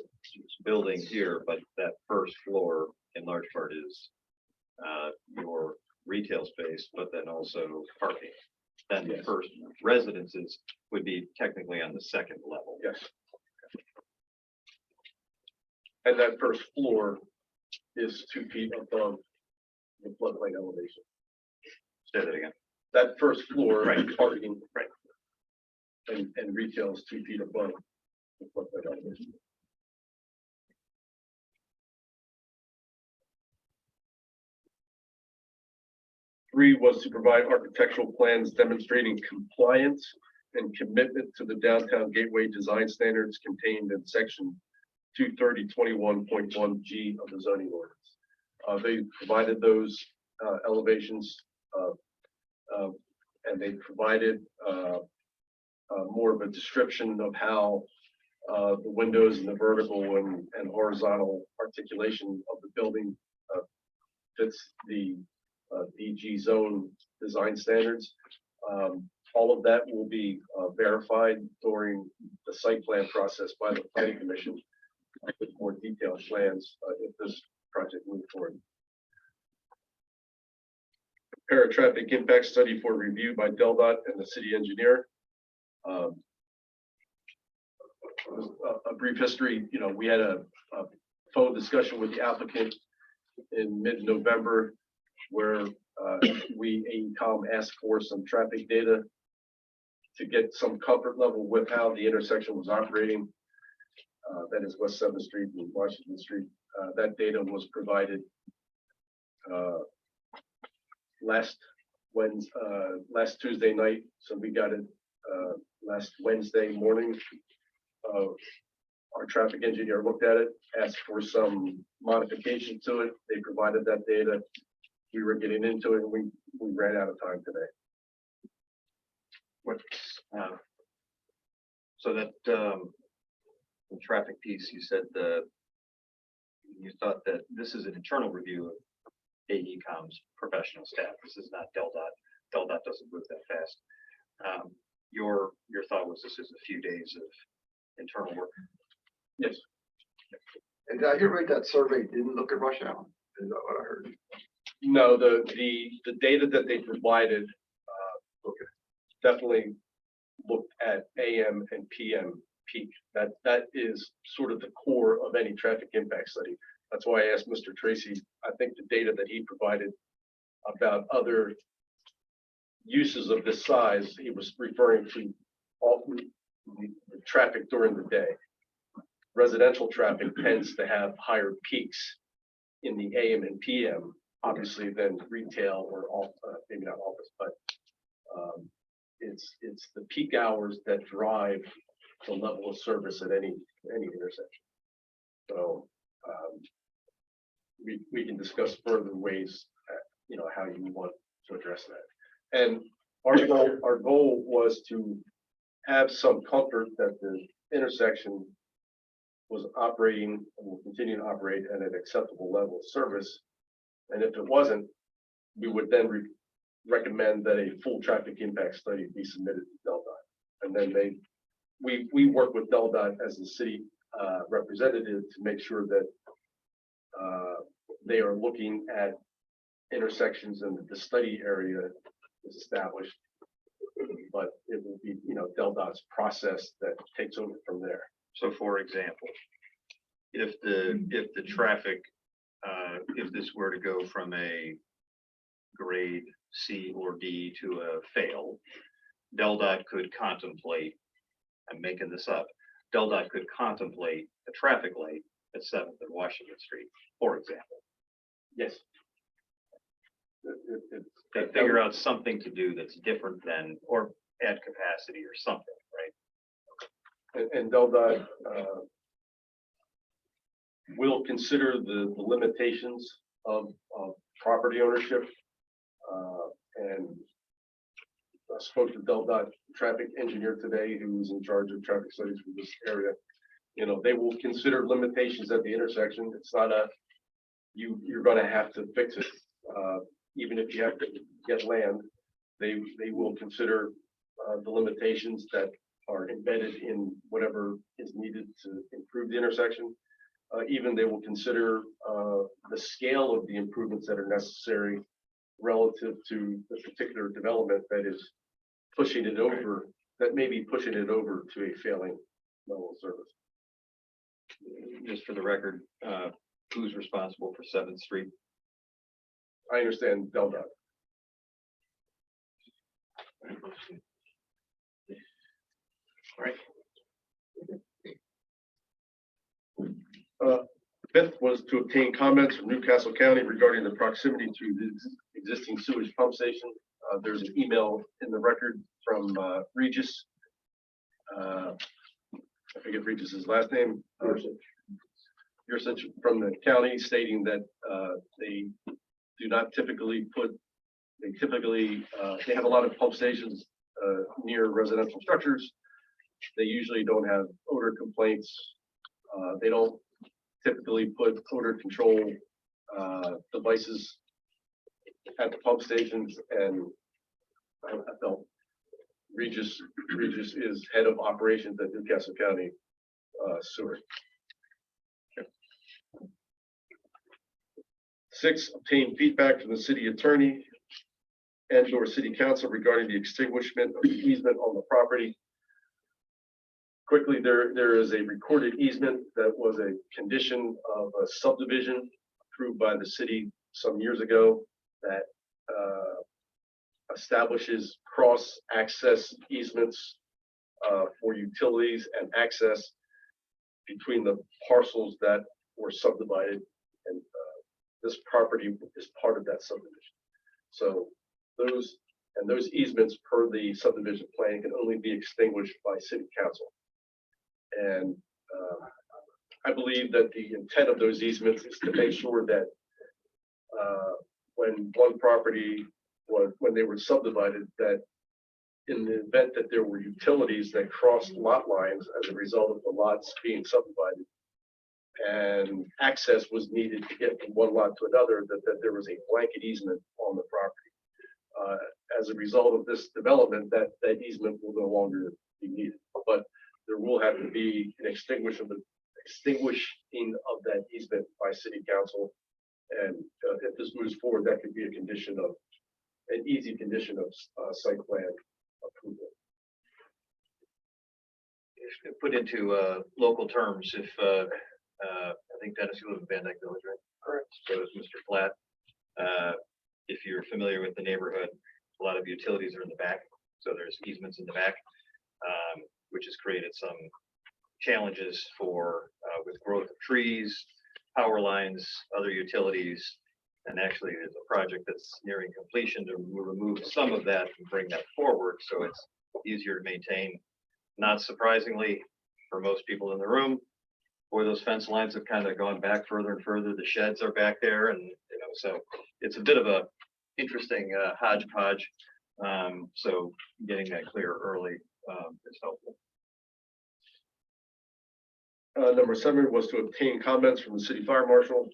building here, but that first floor in large part is your retail space, but then also parking. Then the Yes. first residences would be technically on the second level. Yes. And that first floor is 2 feet above the floodplain elevation. Say that again. That first floor, Right. parking. Right. And retail is 2 feet above the floodplain elevation. Three was to provide architectural plans demonstrating compliance and commitment to the downtown gateway design standards contained in section 230.21.1G of the zoning ordinance. They provided those elevations and they provided more of a description of how the windows and the vertical and horizontal articulation of the building fits the DG zone design standards. All of that will be verified during the site plan process by the planning commission with more detailed plans if this project moves forward. Prepare a traffic impact study for review by DelDOT and the city engineer. A brief history, we had a phone discussion with the applicant in mid-November where we, AECom, asked for some traffic data to get some comfort level with how the intersection was operating. That is West 7th Street and Washington Street. That data was provided last Tuesday night, so we got it last Wednesday morning. Our traffic engineer looked at it, asked for some modification to it. They provided that data. We were getting into it, and we ran out of time today. What's so that the traffic piece, you said you thought that this is an internal review of AECom's professional staff. This is not DelDOT. DelDOT doesn't move that fast. Your thought was this is a few days of internal work. Yes. And did I hear right that survey didn't look at rush hour? Is that what I heard? No, the data that they provided definitely looked at AM and PM peak. That is sort of the core of any traffic impact study. That's why I asked Mr. Tracy. I think the data that he provided about other uses of this size, he was referring to all the traffic during the day. Residential traffic tends to have higher peaks in the AM and PM, obviously, than retail or maybe not office, but it's the peak hours that drive the level of service at any intersection. So we can discuss further ways, how you want to address that. And our goal was to have some comfort that the intersection was operating and will continue to operate at an acceptable level of service. And if it wasn't, we would then recommend that a full traffic impact study be submitted to DelDOT. And then we work with DelDOT as the city representative to make sure that they are looking at intersections and the study area is established. But it will be, DelDOT's process that takes over from there. So for example, if the traffic, if this were to go from a grade C or D to a fail, DelDOT could contemplate, I'm making this up, DelDOT could contemplate a traffic light at 7th and Washington Street, for example. Yes. They figure out something to do that's different than, or add capacity or something, right? And DelDOT will consider the limitations of property ownership. And I spoke to DelDOT traffic engineer today, who's in charge of traffic studies for this area. They will consider limitations at the intersection. It's not you're going to have to fix it. Even if you have to get land, they will consider the limitations that are embedded in whatever is needed to improve the intersection. Even they will consider the scale of the improvements that are necessary relative to the particular development that is pushing it over, that may be pushing it over to a failing level of service. Just for the record, who's responsible for 7th Street? I understand DelDOT. Fifth was to obtain comments from Newcastle County regarding the proximity to the existing sewage pump station. There's an email in the record from Regis. I forget Regis's last name. Yursich from the county stating that they do not typically they have a lot of pump stations near residential structures. They usually don't have odor complaints. They don't typically put odor control devices at the pump stations, and I felt Regis is head of operations at Newcastle County Sewer. 6, obtain feedback from the city attorney and/or city council regarding the extinguishment of the easement on the property. Quickly, there is a recorded easement that was a condition of a subdivision approved by the city some years ago that establishes cross-access easements for utilities and access between the parcels that were subdivided, and this property is part of that subdivision. So those easements per the subdivision plan can only be extinguished by city council. And I believe that the intent of those easements is to make sure that when one property when they were subdivided, that in the event that there were utilities that crossed lot lines as a result of the lots being subdivided, and access was needed to get from one lot to another, that there was a blanket easement on the property. As a result of this development, that easement will no longer be needed. But there will have to be an extinguishing of that easement by city council. And if this moves forward, that could be a condition of an easy condition of site plan approval. Put into local terms, if I think Dennis, you live in Van Dyke Village, right? Correct. So is Mr. Flat. If you're familiar with the neighborhood, a lot of utilities are in the back, so there's easements in the back, which has created some challenges for with growth of trees, power lines, other utilities. And actually, there's a project that's nearing completion to remove some of that and bring that forward, so it's easier to maintain. Not surprisingly, for most people in the room, boy, those fence lines have kind of gone back further and further. The sheds are back there, and so it's a bit of a interesting hodgepodge. So getting that clear early is helpful. Number 7 was to obtain comments from the city fire marshal.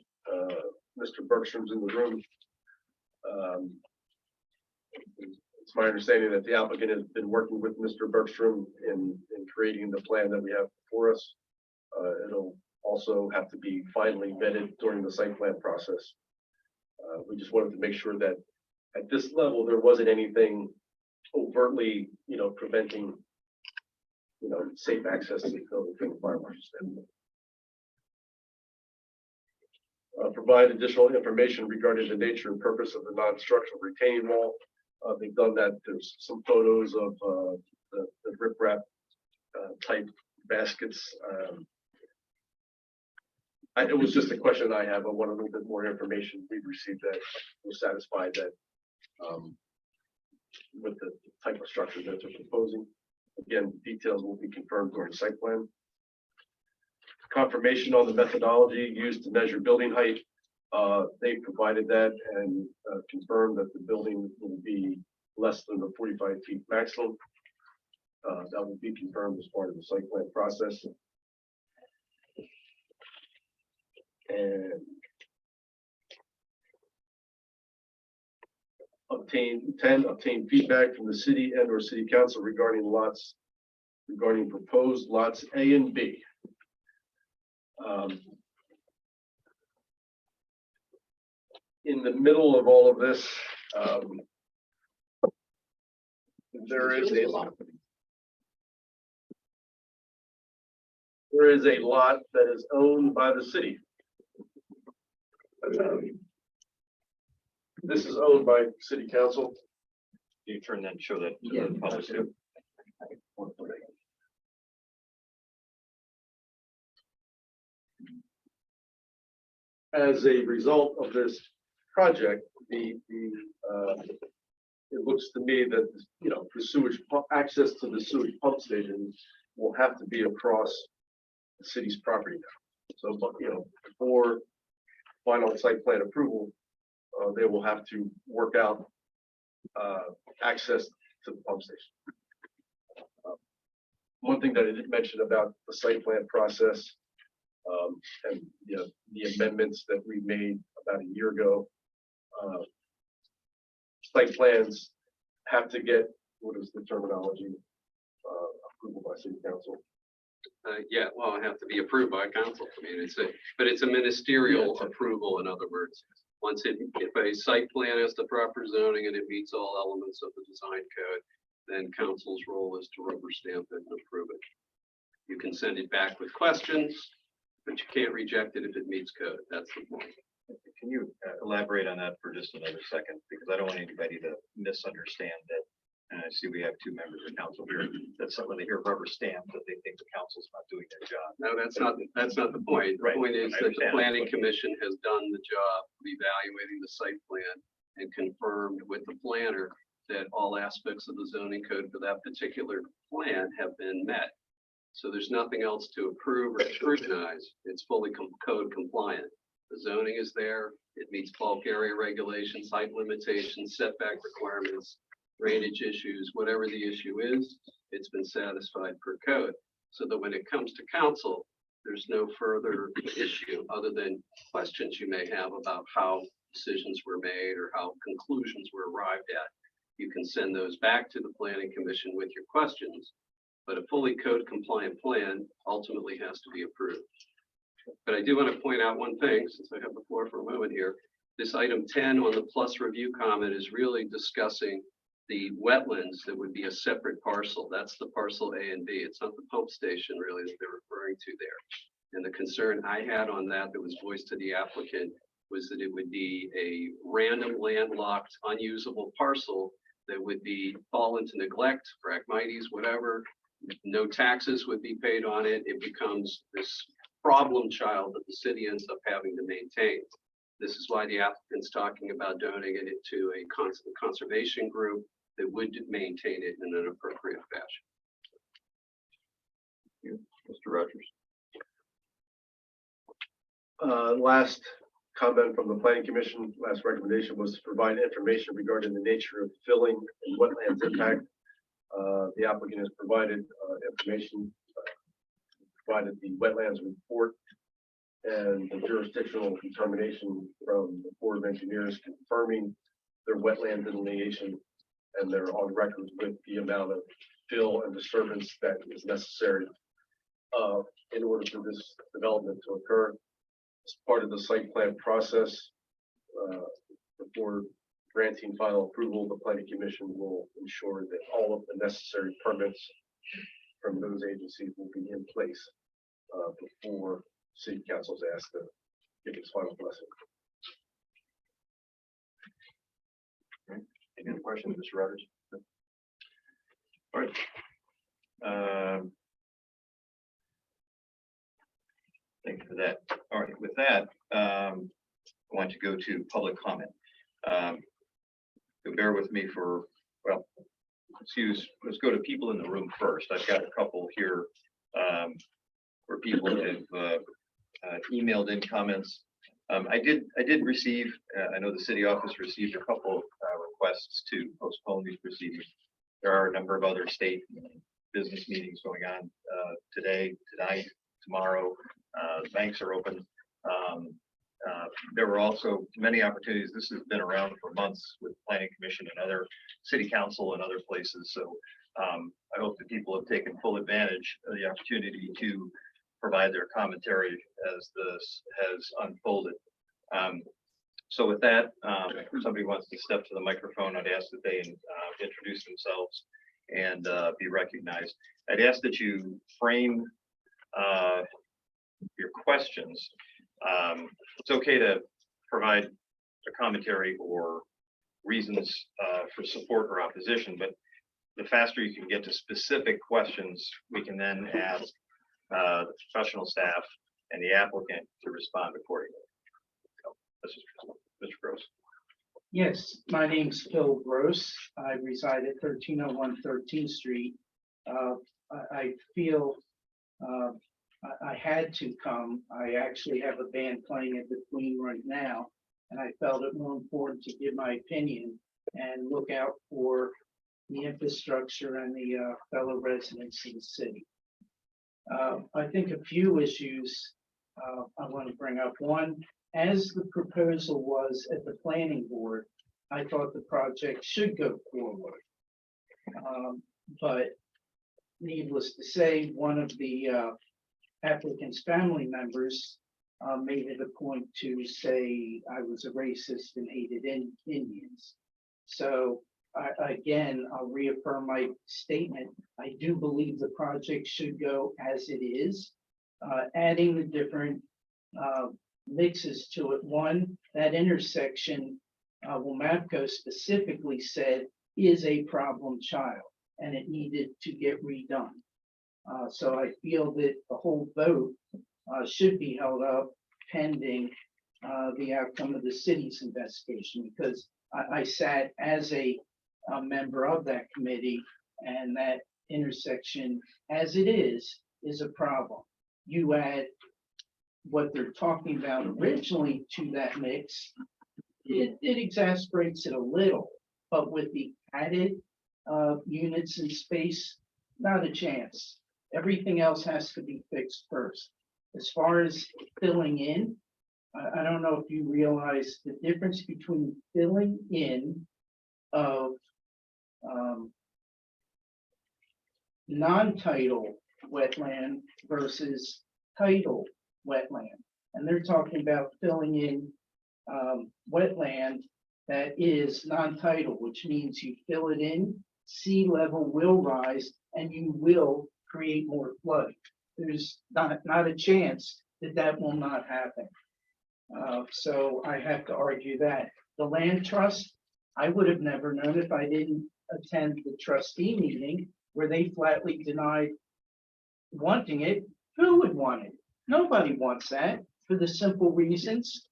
Mr. Bergstrom's in the room. It's my understanding that the applicant has been working with Mr. Bergstrom in creating the plan that we have before us. It'll also have to be finally vetted during the site plan process. We just wanted to make sure that at this level, there wasn't anything overtly, preventing, safe access to the building from the fire marshal's standpoint. Provide additional information regarding the nature and purpose of the non-structural retaining wall. They've done that. There's some photos of the riprap type baskets. It was just a question I have. I want a little bit more information. We've received that. We're satisfied that with the type of structure that they're proposing. Again, details will be confirmed during the site plan. Confirmation on the methodology used to measure building height. They provided that and confirmed that the building will be less than the 45 feet maximum. That will be confirmed as part of the site plan process. And obtain feedback from the city and or city council regarding proposed lots A and B. In the middle of all of this, there is a lot. There is a lot that is owned by the city. This is owned by city council. You turn that and show that to the public too. As a result of this project, it looks to me that the sewage access to the sewage pump station will have to be across the city's property now. So, before final site plan approval, they will have to work out access to the pump station. One thing that I didn't mention about the site plan process and the amendments that we made about a year ago, site plans have to get, what is the terminology, approval by city council. Yeah, well, it have to be approved by council. I mean, it's a ministerial approval. In other words, if a site plan has the proper zoning and it meets all elements of the design code, then council's role is to rubber stamp it and approve it. You can send it back with questions, but you can't reject it if it meets code. That's the point. Can you elaborate on that for just another second? Because I don't want anybody to misunderstand that. And I see we have 2 members of council here. That's when they hear rubber stamp that they think the council's not doing their job. No, that's not the point. The Right. point is I that the understand. planning commission has done the job of evaluating the site plan and confirmed with the planner that all aspects of the zoning code for that particular plan have been met. So there's nothing else to approve or scrutinize. It's fully code compliant. The zoning is there. It meets bulk area regulations, height limitations, setback requirements, drainage issues, whatever the issue is, it's been satisfied per code. So that when it comes to council, there's no further issue other than questions you may have about how decisions were made or how conclusions were arrived at. You can send those back to the planning commission with your questions, but a fully code compliant plan ultimately has to be approved. But I do want to point out one thing, since I have the floor for a moment here. This item 10 on the plus review comment is really discussing the wetlands that would be a separate parcel. That's the parcel A and B. It's not the pump station really that they're referring to there. And the concern I had on that was voiced to the applicant was that it would be a random landlocked, unusable parcel that would fall into neglect, Phragmites, whatever. No taxes would be paid on it. It becomes this problem child that the city ends up having to maintain. This is why the applicant's talking about donating it to a conservation group that would maintain it in an appropriate fashion. Mr. Rogers. Last comment from the planning commission, last recommendation was to provide information regarding the nature of filling and wetlands impact. The applicant has provided information, provided the wetlands report and the jurisdictional determination from the Board of Engineers confirming their wetland delineation, and they're on record with the amount of fill and disturbance that is necessary in order for this development to occur. As part of the site plan process, before granting final approval, the planning commission will ensure that all of the necessary permits from those agencies will be in place before city council is asked to give its final blessing. Any other questions, Mr. Rogers? All right. Thank you for that. All right, with that, I want to go to public comment. So bear with me for, well, let's go to people in the room first. I've got a couple here where people have emailed in comments. I did receive, I know the city office received a couple of requests to postpone these proceedings. There are a number of other state business meetings going on today, tonight, tomorrow. The banks are open. There were also many opportunities. This has been around for months with planning commission and other city council and other places. So I hope that people have taken full advantage of the opportunity to provide their commentary as this has unfolded. So with that, if somebody wants to step to the microphone, I'd ask that they introduce themselves and be recognized. I'd ask that you frame your questions. It's okay to provide a commentary or reasons for support or opposition, but the faster you can get to specific questions, we can then ask the professional staff and the applicant to respond accordingly. So, this is Mr. Gross. Yes, my name's Phil Gross. I reside at 1301 13th Street. I feel I had to come. I actually have a band playing at the Queen right now, and I felt it more important to give my opinion and look out for the infrastructure and the fellow residents of the city. I think a few issues I want to bring up. One, as the proposal was at the planning board, I thought the project should go forward. But needless to say, one of the applicant's family members made it a point to say I was a racist and hated Indians. So again, I'll reaffirm my statement. I do believe the project should go as it is, adding the different mixes to it. One, that intersection, WMAPCO specifically said is a problem child and it needed to get redone. So I feel that the whole vote should be held up pending the outcome of the city's investigation, because I sat as a member of that committee, and that intersection as it is a problem. You add what they're talking about originally to that mix, it exasperates it a little, but with the added units in space, not a chance. Everything else has to be fixed first. As far as filling in, I don't know if you realize the difference between filling in of non-tidal wetland versus tidal wetland. And they're talking about filling in wetland that is non-tidal, which means you fill it in, sea level will rise, and you will create more flood. There's not a chance that that will not happen. So I have to argue that. The land trust, I would have never known if I didn't attend the trustee meeting where they flatly denied wanting it. Who would want it? Nobody wants that, for the simple reasons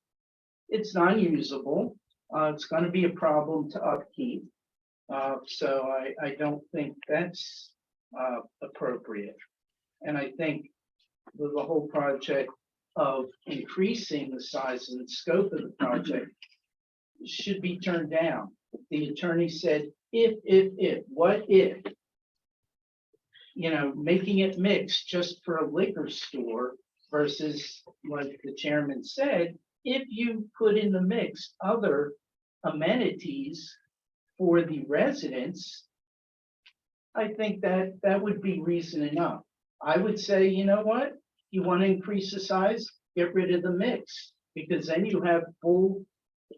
it's non-usable. It's going to be a problem to upkeep. So I don't think that's appropriate. And I think the whole project of increasing the size and scope of the project should be turned down. The attorney said, what if? You know, making it mixed just for a liquor store versus what the chairman said, if you put in the mix other amenities for the residents, I think that that would be reason enough. I would say, you know what? You want to increase the size, get rid of the mix, because then you have full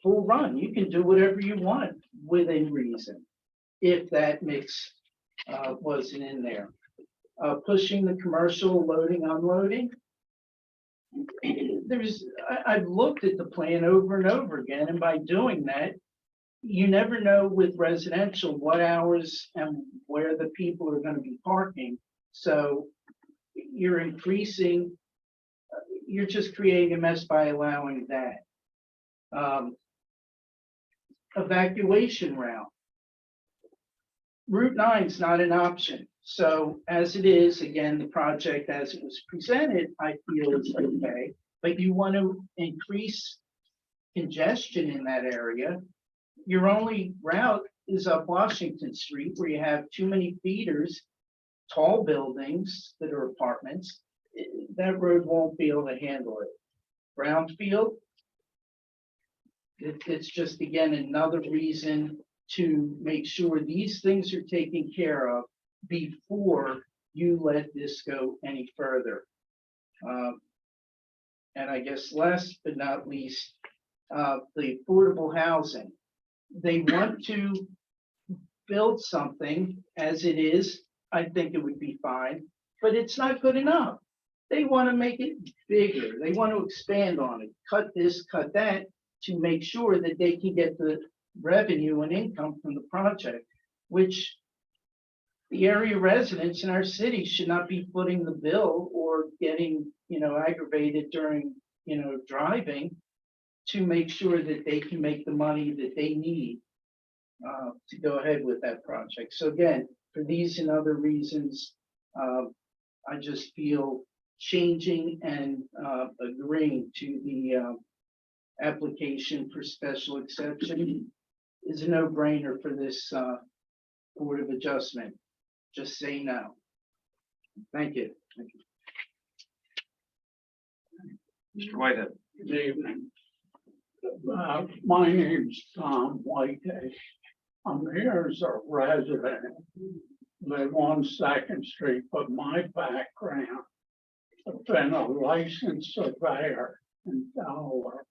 run. You can do whatever you want within reason, if that mix wasn't in there. Pushing the commercial loading, unloading. I've looked at the plan over and over again, and by doing that, you never know with residential what hours and where the people are going to be parking. So you're increasing, you're just creating a mess by allowing that. Evacuation route. Route 9 is not an option. So as it is, again, the project as it was presented, I feel is okay, but you want to increase congestion in that area. Your only route is up Washington Street where you have too many feeders, tall buildings that are apartments. That road won't be able to handle it. Brownfield, it's just, again, another reason to make sure these things are taken care of before you let this go any further. And I guess last but not least, the affordable housing. They want to build something as it is. I think it would be fine, but it's not good enough. They want to make it bigger. They want to expand on it, cut this, cut that, to make sure that they can get the revenue and income from the project, which the area residents in our city should not be footing the bill or getting, aggravated during, driving to make sure that they can make the money that they need to go ahead with that project. So again, for these and other reasons, I just feel changing and agreeing to the application for special exception is a no-brainer for this Board of Adjustment. Just say no. Thank you. Thank you. Mr. Whitehead. Good evening. My name's Tom Whitehead. I'm here as a resident, live on Second Street, but my background, I've been a licensed surveyor in Delaware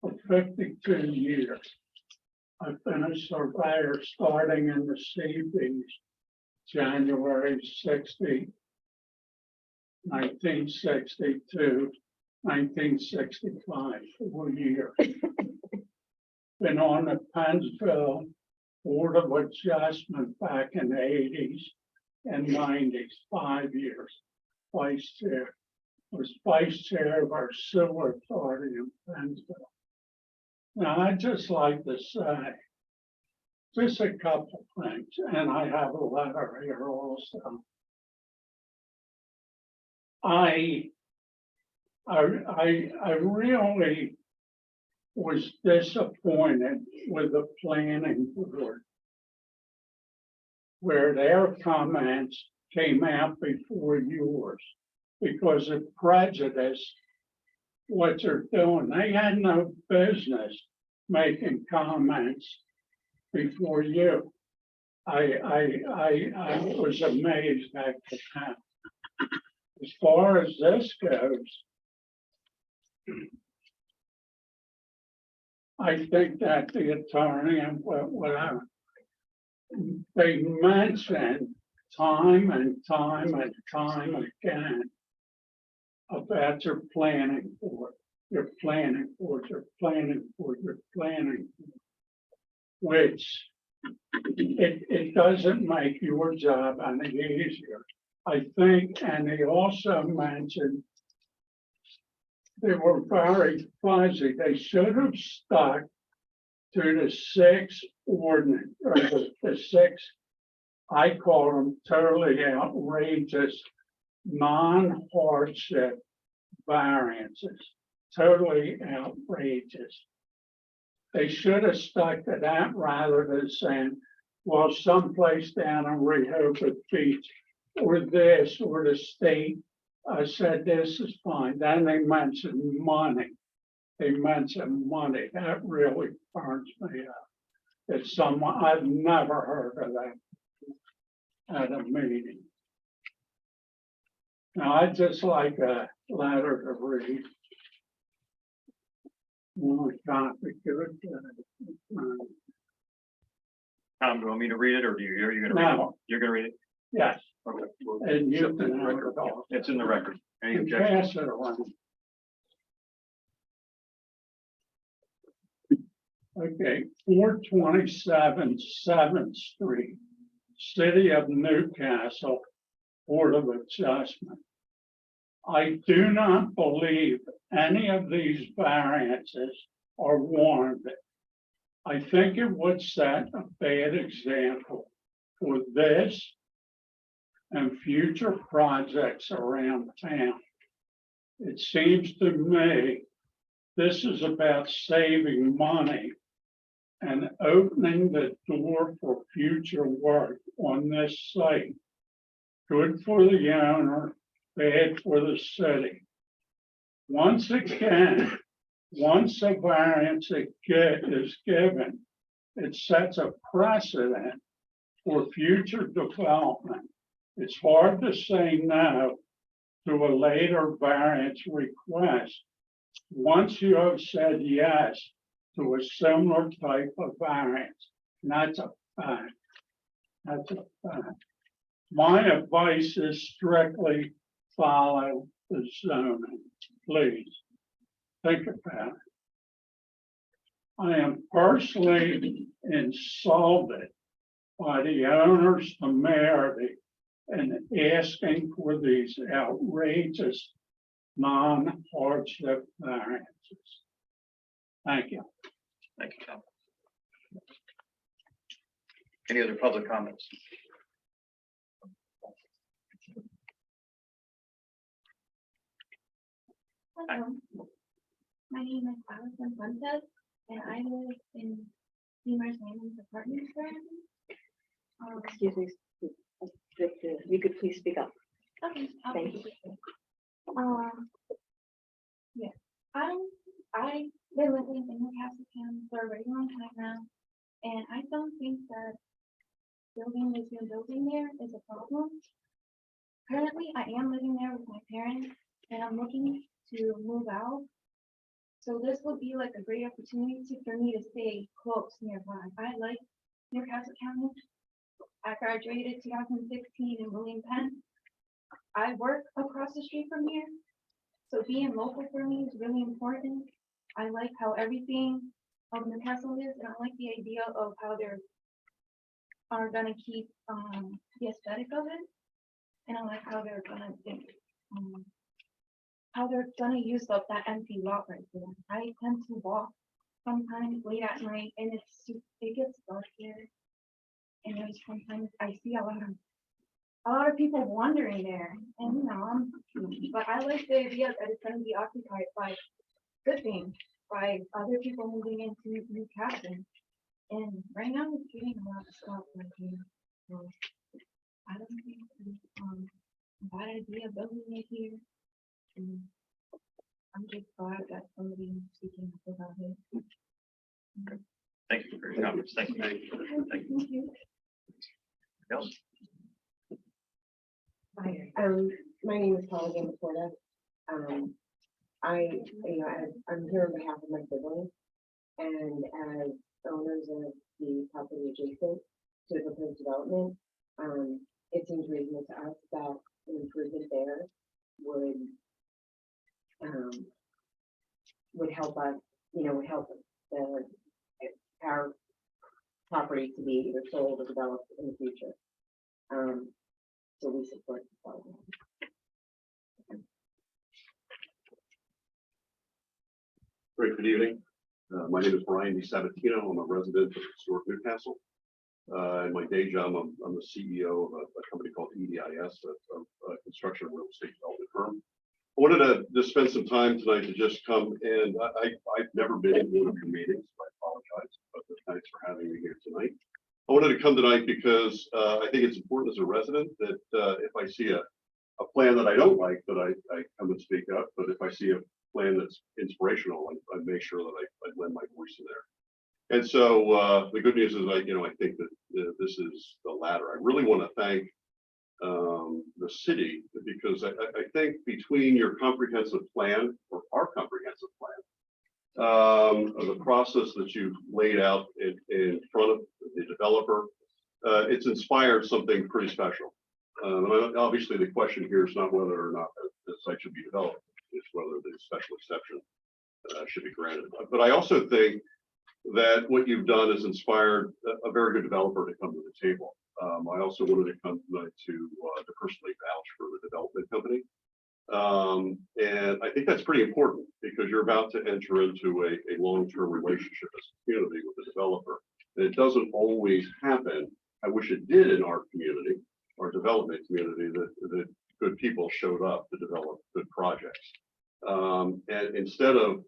for 52 years. I've been a surveyor starting in the CBs, January 1962, 1965, 4 years. Been on the Pennsville Board of Adjustment back in the 80s and 90s, 5 years. Vice chair, was vice chair of our sewer authority in Pennsville. Now, I'd just like to say just a couple things, and I have a letter here also. I really was disappointed with the planning board, where their comments came out before yours because of prejudice. What they're doing, they had no business making comments before you. I was amazed at that. As far as this goes, I think that the attorney and whatever, they mentioned time and time and time again about your planning board, your planning board, your planning board, your planning board, which it doesn't make your job any easier. I think, and they also mentioned they were very fuzzy. They should have stuck to the 6 ordinance, or the 6, I call them totally outrageous, non-hardship variances, totally outrageous. They should have stuck to that rather than saying, well, someplace down in Rehoboth Beach, or this, or the state, said this is fine. Then they mentioned money. They mentioned money. That really burns me up. It's someone, I've never heard of that at a meeting. Now, I'd just like a letter to read. One copy, give it to Tom, do you want me to read it, or are you gonna read it? No. You're gonna read it? yes, Okay. and you It's in can the record. It's in the record. Any objections? pass it around. Okay, 427 7th Street, City of Newcastle, Board of Adjustment. I do not believe any of these variances are warranted. I think it would set a bad example for this and future projects around town. It seems to me this is about saving money and opening the door for future work on this site. Good for the owner, bad for the city. Once again, once a variance is given, it sets a precedent for future development. It's hard to say no to a later variance request once you have said yes to a similar type of variance. And that's a fact. That's a fact. My advice is strictly follow the zoning, please. Think about it. I am personally insulted by the owner's temerity in asking for these outrageous non-hardship variances. Thank you. Thank you, Tom. Any other public comments? Hello, my name is Alison Fuentes, and I live in Beamer's Landings Apartments currently. Excuse me, you could please speak up. Okay, Thank you. Yeah, I've been living in Newcastle County for a very long time now, and I don't think that building this new building there is a problem. Currently, I am living there with my parents, and I'm looking to move out. So this would be like a great opportunity for me to stay close nearby. I like Newcastle County. I graduated 2016 in William Penn. I work across the street from here. So being local for me is really important. I like how everything of Newcastle is, and I like the idea of how they're gonna keep the aesthetic of it. And I like how they're gonna think, how they're gonna use up that empty lot right there. I tend to walk sometimes late at night, and it gets dark here. And there's sometimes I see a lot of people wandering there, and you know, but I like the idea that it's gonna be occupied by good things, by other people moving into Newcastle. And right now it's getting a lot of stuff right here. So I don't think it's a bad idea building it here. And I'm just glad that somebody is speaking up about it. Thank you for your comments. Thank you. Thank you. Thank you. Else? Hi, my name is Paula Gamaporta. I'm here on behalf of my siblings, and as owners of the property adjacent to the proposed development, it seems reasonable to us that an improvement there would help us, would help our property to be either sold or developed in the future. So we support the development. Great, good evening. My name is Brian DiSabatino. I'm a resident of historic Newcastle. In my day job, I'm the CEO of a company called EDIS, a construction and real estate development firm. wanted to just spend some time tonight to just come and I've never been in one of your meetings, so I apologize, but thanks for having me here tonight. I wanted to come tonight because I think it's important as a resident that if I see a plan that I don't like, that I come and speak up, but if I see a plan that's inspirational, I make sure that I lend my voice in there. And so the good news is I think that this is the latter. I really want to thank the city, because I think between your comprehensive plan, or our comprehensive plan, the process that you've laid out in front of the developer, it's inspired something pretty special. Obviously, the question here is not whether or not the site should be developed, it's whether the special exception should be granted. But I also think that what you've done is inspired a very good developer to come to the table. I also wanted to come tonight to personally vouch for the development company. And I think that's pretty important because you're about to enter into a long-term relationship as a community with the developer. And it doesn't always happen. I wish it did in our community, our development community, that good people showed up to develop good projects. And instead of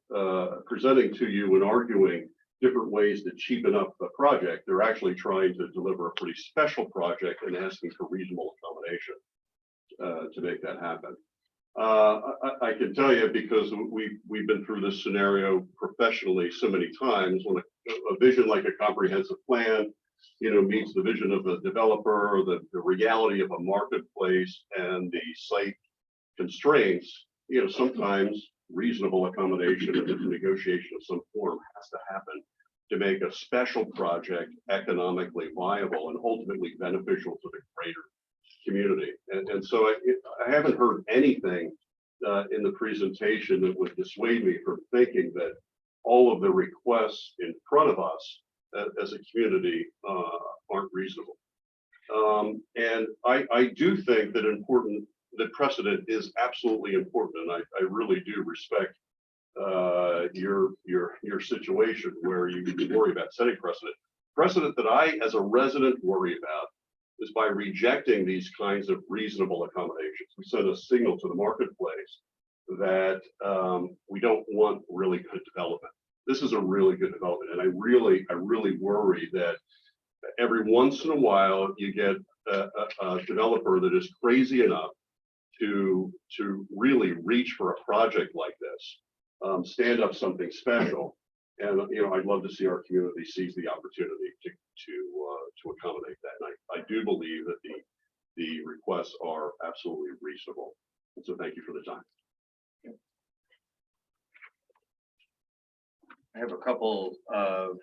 presenting to you and arguing different ways to cheapen up the project, they're actually trying to deliver a pretty special project and asking for reasonable accommodation to make that happen. I can tell you, because we've been through this scenario professionally so many times, when a vision like a comprehensive plan, meets the vision of the developer, the reality of a marketplace and the site constraints, sometimes reasonable accommodation and negotiation of some form has to happen to make a special project economically viable and ultimately beneficial to the greater community. And so I haven't heard anything in the presentation that would dissuade me from thinking that all of the requests in front of us as a community aren't reasonable. And I do think that precedent is absolutely important, and I really do respect your situation where you worry about setting precedent. Precedent that I, as a resident, worry about is by rejecting these kinds of reasonable accommodations. We send a signal to the marketplace that we don't want really good development. This is a really good development, and I really worry that every once in a while you get a developer that is crazy enough to really reach for a project like this, stand up something special, and I'd love to see our community seize the opportunity to accommodate that. And I do believe that the requests are absolutely reasonable. And so thank you for the time. I have a couple of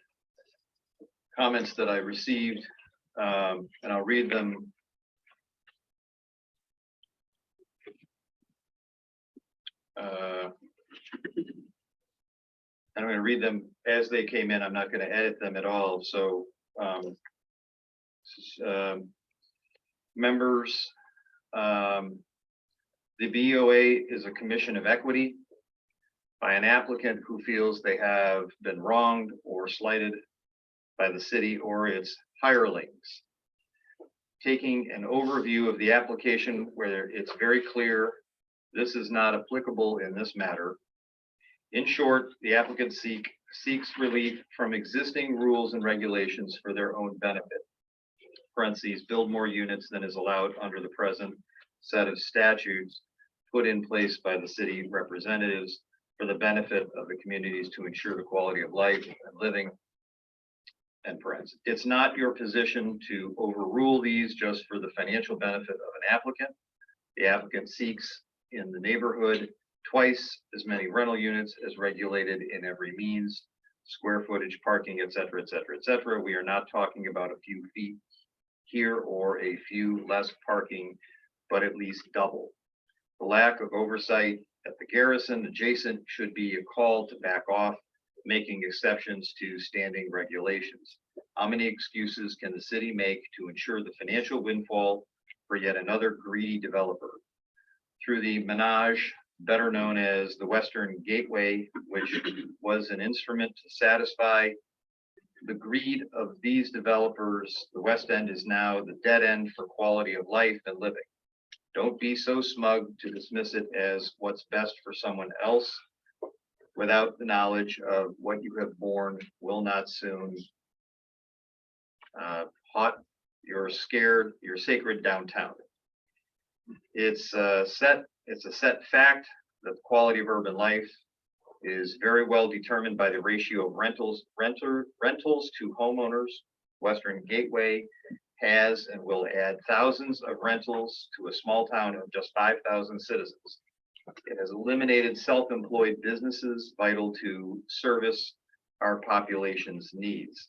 comments that I received, and I'll read them. I'm going to read them as they came in. I'm not going to edit them at all. So members, the BOA is a commission of equity by an applicant who feels they have been wronged or slighted by the city or its hirelings. Taking an overview of the application where it's very clear this is not applicable in this matter. In short, the applicant seeks relief from existing rules and regulations for their own benefit. Parentheses, build more units than is allowed under the present set of statutes put in place by the city representatives for the benefit of the communities to ensure the quality of life and living. And parentheses, it's not your position to overrule these just for the financial benefit of an applicant. The applicant seeks in the neighborhood twice as many rental units as regulated in every means, square footage, parking, et cetera, et cetera, et cetera. We are not talking about a few feet here or a few less parking, but at least double. The lack of oversight at the garrison adjacent should be a call to back off, making exceptions to standing regulations. How many excuses can the city make to ensure the financial windfall for yet another greedy developer? Through the menage, better known as the Western Gateway, which was an instrument to satisfy the greed of these developers, the West End is now the dead end for quality of life and living. Don't be so smug to dismiss it as what's best for someone else without the knowledge of what you have borne will not soon haunt your sacred downtown. It's a set fact that the quality of urban life is very well determined by the ratio of rentals to homeowners. Western Gateway has and will add thousands of rentals to a small town of just 5,000 citizens. It has eliminated self-employed businesses vital to service our population's needs.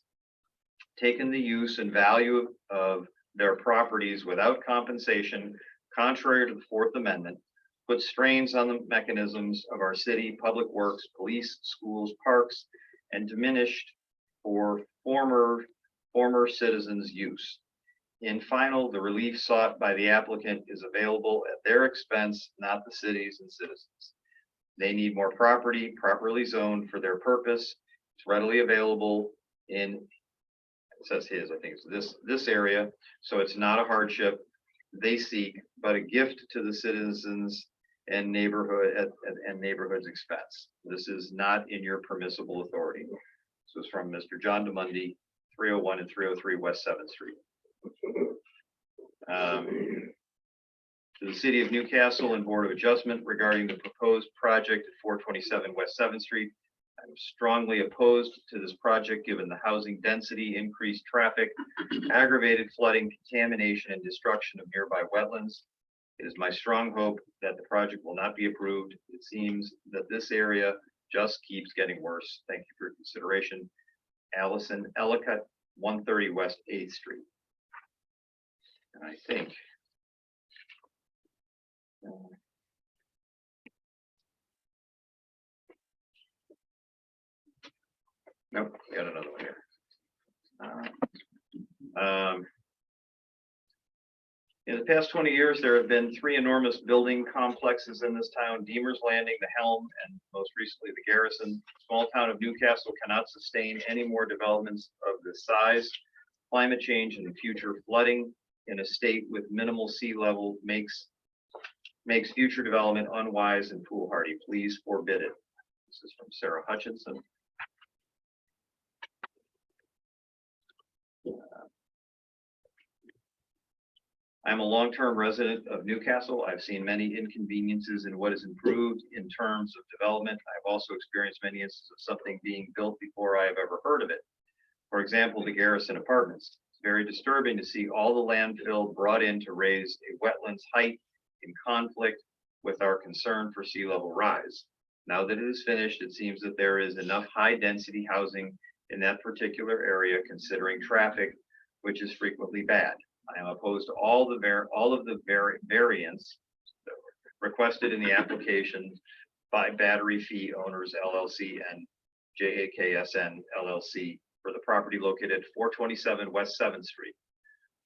Taken the use and value of their properties without compensation, contrary to the Fourth Amendment, put strains on the mechanisms of our city, public works, police, schools, parks, and diminished for former citizens' use. In final, the relief sought by the applicant is available at their expense, not the city's and citizens. They need more property properly zoned for their purpose. It's readily available in, it says his, I think it's this area, so it's not a hardship they seek, but a gift to the citizens and neighborhood's expense. This is not in your permissible authority. This was from Mr. John DeMundi, 301 and 303 West 7th Street. To the City of Newcastle and Board of Adjustment regarding the proposed project at 427 West 7th Street. I'm strongly opposed to this project given the housing density, increased traffic, aggravated flooding, contamination, and destruction of nearby wetlands. It is my strong hope that the project will not be approved. It seems that this area just keeps getting worse. Thank you for your consideration. Allison Ellicott, 130 West 8th Street. And I think nope, we got another one here. In the past 20 years, there have been 3 enormous building complexes in this town: Deemer's Landing, the Helm, and most recently the Garrison. The small town of Newcastle cannot sustain any more developments of this size. Climate change and future flooding in a state with minimal sea level makes future development unwise and foolhardy. Please forbid it. This is from Sarah Hutchinson. I'm a long-term resident of Newcastle. I've seen many inconveniences in what is improved in terms of development. I've also experienced many instances of something being built before I have ever heard of it. For example, the Garrison Apartments. It's very disturbing to see all the landfill brought in to raise a wetland's height in conflict with our concern for sea level rise. Now that it is finished, it seems that there is enough high-density housing in that particular area, considering traffic, which is frequently bad. I am opposed to all of the variants requested in the application by Battery Fee Owners LLC and JAKSN LLC for the property located at 427 West 7th Street.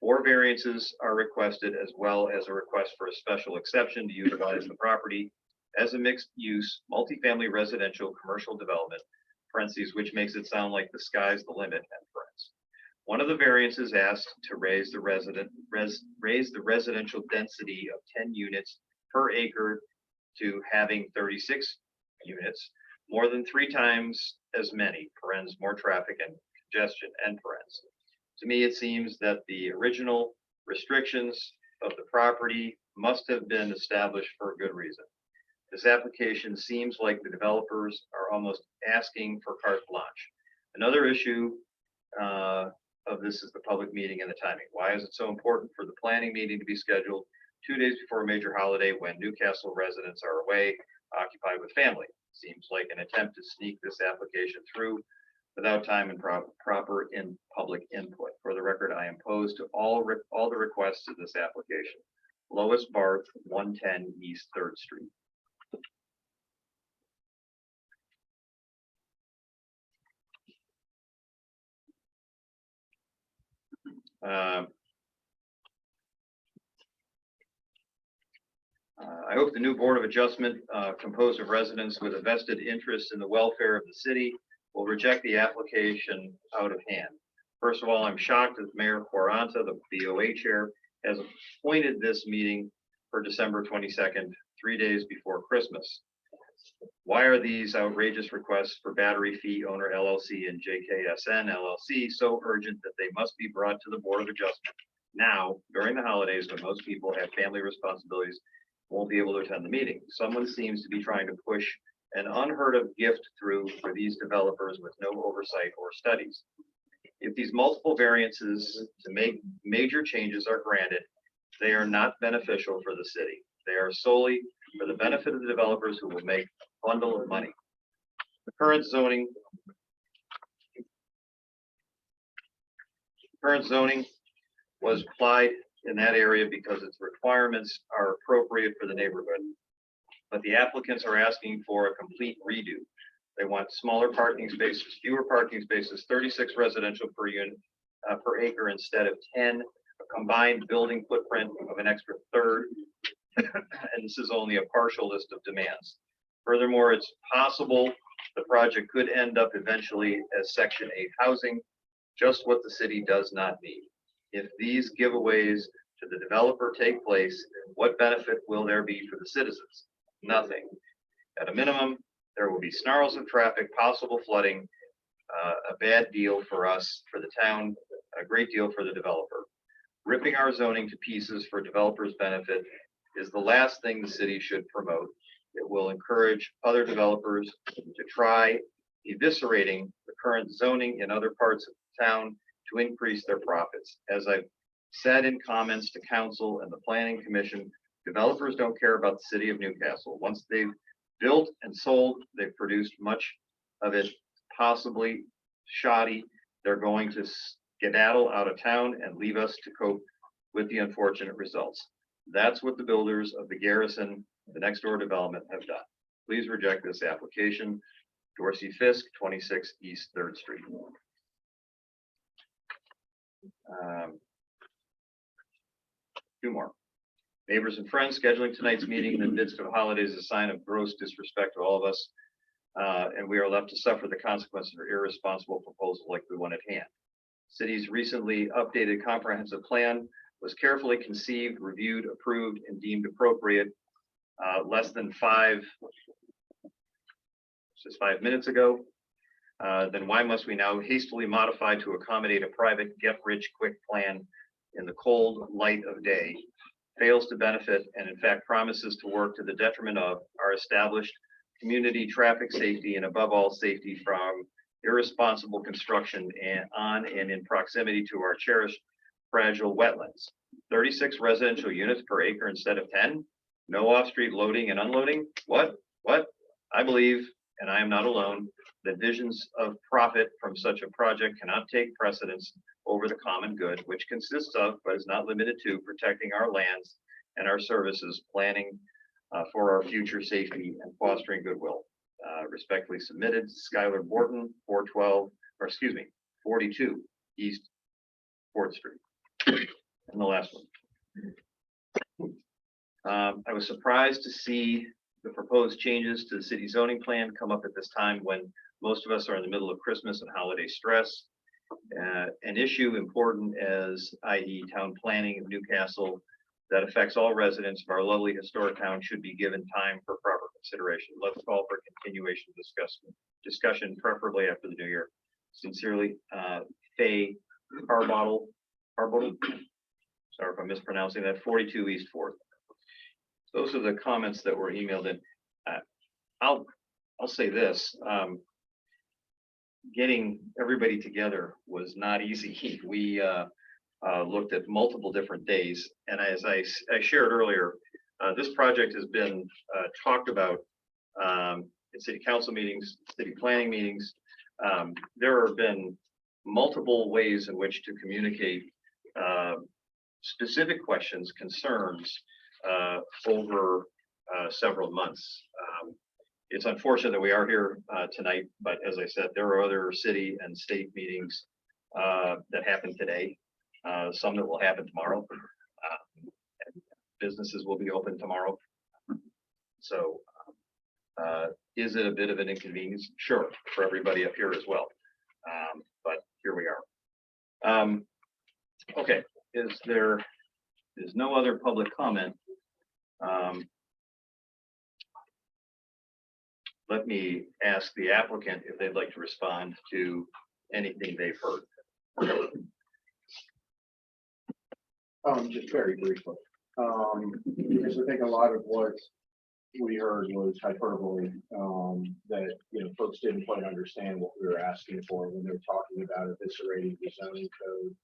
4 variances are requested, as well as a request for a special exception to utilize the property as a mixed-use multifamily residential commercial development, parentheses, which makes it sound like the sky's the limit, end parentheses. One of the variances asked to raise the residential density of 10 units per acre to having 36 units, more than 3 times as many, parens, more traffic and congestion, end parens. To me, it seems that the original restrictions of the property must have been established for a good reason. This application seems like the developers are almost asking for carte blanche. Another issue of this is the public meeting and the timing. Why is it so important for the planning meeting to be scheduled 2 days before a major holiday when Newcastle residents are away, occupied with family? Seems like an attempt to sneak this application through without time and proper public input. For the record, I am opposed to all the requests to this application. Lois Barth, 110 East 3rd Street. I hope the new Board of Adjustment, composed of residents with a vested interest in the welfare of the city, will reject the application out of hand. First of all, I'm shocked that Mayor Quaranta, the BOA chair, has appointed this meeting for December 22nd, 3 days before Christmas. Why are these outrageous requests for battery fee owner LLC and JKSN LLC so urgent that they must be brought to the Board of Adjustment now during the holidays when most people have family responsibilities, won't be able to attend the meeting? Someone seems to be trying to push an unheard of gift through for these developers with no oversight or studies. If these multiple variances to make major changes are granted, they are not beneficial for the city. They are solely for the benefit of the developers who will make a bundle of money. The current zoning was applied in that area because its requirements are appropriate for the neighborhood. But the applicants are asking for a complete redo. They want smaller parking spaces, fewer parking spaces, 36 residential per unit per acre instead of 10, a combined building footprint of an extra third. And this is only a partial list of demands. Furthermore, it's possible the project could end up eventually as Section 8 housing, just what the city does not need. If these giveaways to the developer take place, what benefit will there be for the citizens? Nothing. At a minimum, there will be snarls of traffic, possible flooding, a bad deal for us, for the town, a great deal for the developer. Ripping our zoning to pieces for developers' benefit is the last thing the city should promote. It will encourage other developers to try eviscerating the current zoning in other parts of the town to increase their profits. As I've said in comments to council and the planning commission, developers don't care about the city of Newcastle. Once they've built and sold, they've produced much of it possibly shoddy. They're going to skedaddle out of town and leave us to cope with the unfortunate results. That's what the builders of the Garrison, the next door development, have done. Please reject this application. Dorsey Fisk, 26 East 3rd Street. Two more. Neighbors and friends, scheduling tonight's meeting in the midst of holidays is a sign of gross disrespect to all of us, and we are left to suffer the consequences of irresponsible proposal like the one at hand. City's recently updated comprehensive plan was carefully conceived, reviewed, approved, and deemed appropriate less than 5 minutes ago. Then why must we now hastily modify to accommodate a private get-rich-quick plan in the cold light of day? Fails to benefit and in fact promises to work to the detriment of our established community traffic safety and above all safety from irresponsible construction on and in proximity to our cherished fragile wetlands. 36 residential units per acre instead of 10. No off-street loading and unloading. What? I believe, and I am not alone, that visions of profit from such a project cannot take precedence over the common good, which consists of, but is not limited to, protecting our lands and our services, planning for our future safety, and fostering goodwill. Respectfully submitted, Skylar Borton, 42 East 4th Street. And the last one. I was surprised to see the proposed changes to the city zoning plan come up at this time when most of us are in the middle of Christmas and holiday stress. An issue important as, i.e. town planning of Newcastle, that affects all residents of our lovely historic town should be given time for proper consideration. Let's call for continuation discussion, preferably after the new year. Sincerely, Faye Carbottle. Sorry if I'm mispronouncing that. 42 East 4th. Those are the comments that were emailed in. I'll say this. Getting everybody together was not easy. We looked at multiple different days, and as I shared earlier, this project has been talked about in city council meetings, city planning meetings. There have been multiple ways in which to communicate specific questions, concerns over several months. It's unfortunate that we are here tonight, but as I said, there are other city and state meetings that happen today, some that will happen tomorrow. Businesses will be open tomorrow. So is it a bit of an inconvenience? Sure, for everybody up here as well. But here we are. Okay, is no other public comment? Let me ask the applicant if they'd like to respond to anything they've heard. Just very briefly. Because I think a lot of what we heard was hyperbole, that, you know, folks didn't quite understand what we were asking for when they were talking about eviscerating the zoning code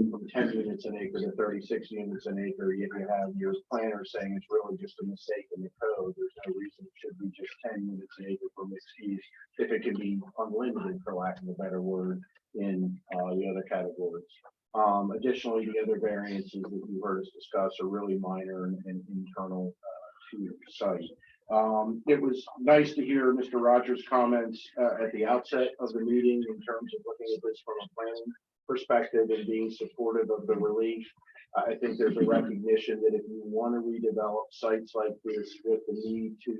from 10 units an acre to 36 units an acre, yet you have your planner saying it's really just a mistake in the code. There's no reason it should be just 10 units an acre for mixed use if it can be unlimited, for lack of a better word, in the other categories. Additionally, the other variances that you heard us discuss are really minor and internal to the site. It was nice to hear Mr. Rogers' comments at the outset of the meeting in terms of looking at this from a planning perspective and being supportive of the relief. I think there's a recognition that if you want to redevelop sites like this with the need to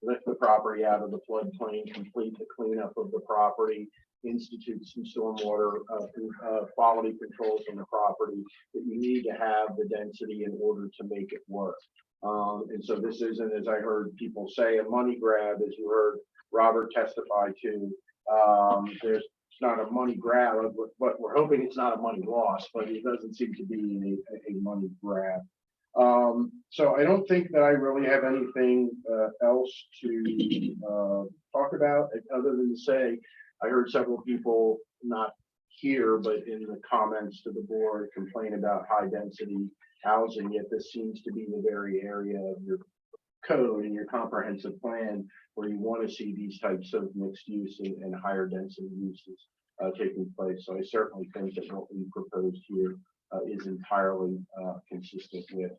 lift the property out of the floodplain, complete the cleanup of the property, institute some stormwater quality controls on the property, that you need to have the density in order to make it work. And so this isn't, as I heard people say, a money grab, as you heard Robert testify to. It's not a money grab, but we're hoping it's not a money loss, but it doesn't seem to be a money grab. So I don't think that I really have anything else to talk about other than to say, I heard several people, not here, but in the comments to the board, complain about high density housing, yet this seems to be the very area of your code and your comprehensive plan where you want to see these types of mixed use and higher density uses taking place. So I certainly think that what we proposed here is entirely consistent with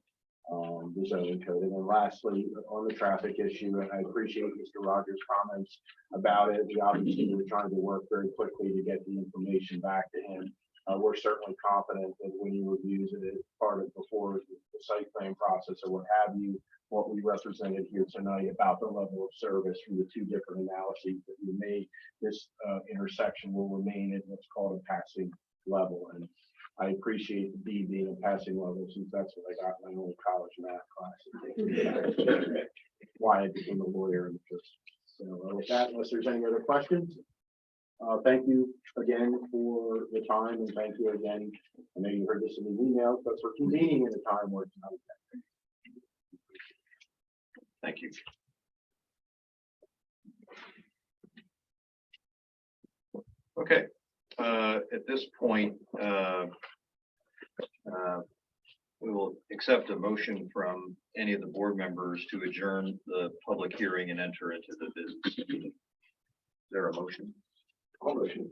the zoning code. And then lastly, on the traffic issue, and I appreciate Mr. Rogers' comments about it. We obviously were trying to work very quickly to get the information back to him. We're certainly confident that when he reviews it as part of before the site plan process or what have you, what we represented here tonight about the level of service from the two different analyses that we made, this intersection will remain at what's called a passing level. And I appreciate the B being a passing level since that's what I got in my old college math class. Why I became a lawyer in the first. So with that, unless there's any other questions, thank you again for the time, and thank you again. I know you heard this in the email, but for convening in the time where it's not. Thank you. Okay, at this point, we will accept a motion from any of the board members to adjourn the public hearing and enter into the business meeting. Is there a motion? All motion.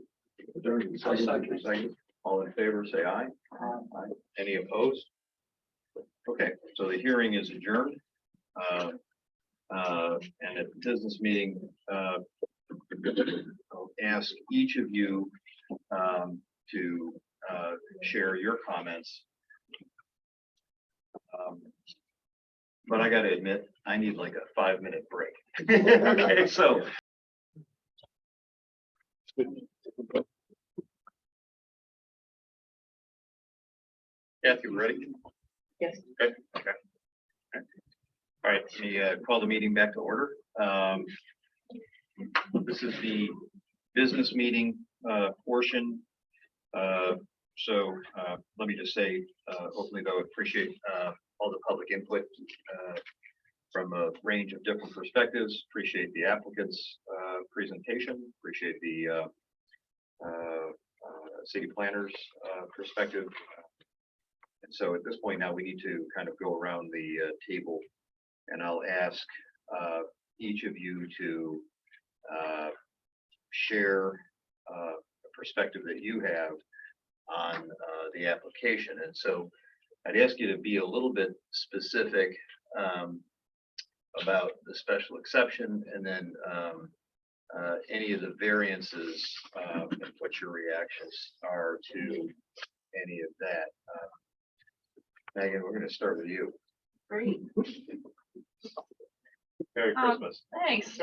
Second. All in favor, say aye. Aye. Any opposed? Okay, so the hearing is adjourned. And at the business meeting, I'll ask each of you to share your comments. But I got to admit, I need like a 5-minute break. Okay, so. Kathy, ready? Yes. Okay. All right, let me call the meeting back to order. This is the business meeting portion. So let me just say, hopefully though, appreciate all the public input from a range of different perspectives. Appreciate the applicant's presentation. Appreciate the city planner's perspective. And so at this point now, we need to kind of go around the table, and I'll ask each of you to share a perspective that you have on the application. And so I'd ask you to be a little bit specific about the special exception, and then any of the variances and what your reactions are to any of that. Megan, we're going to start with you. Great. Merry Christmas. Thanks.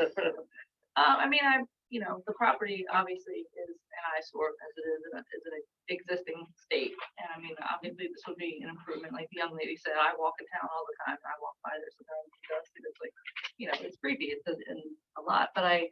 I mean, the property obviously is eyesore as it is an existing state. And I mean, obviously this would be an improvement. Like the young lady said, I walk in town all the time. I walk by there sometimes. It's like, it's creepy. It's a lot, but I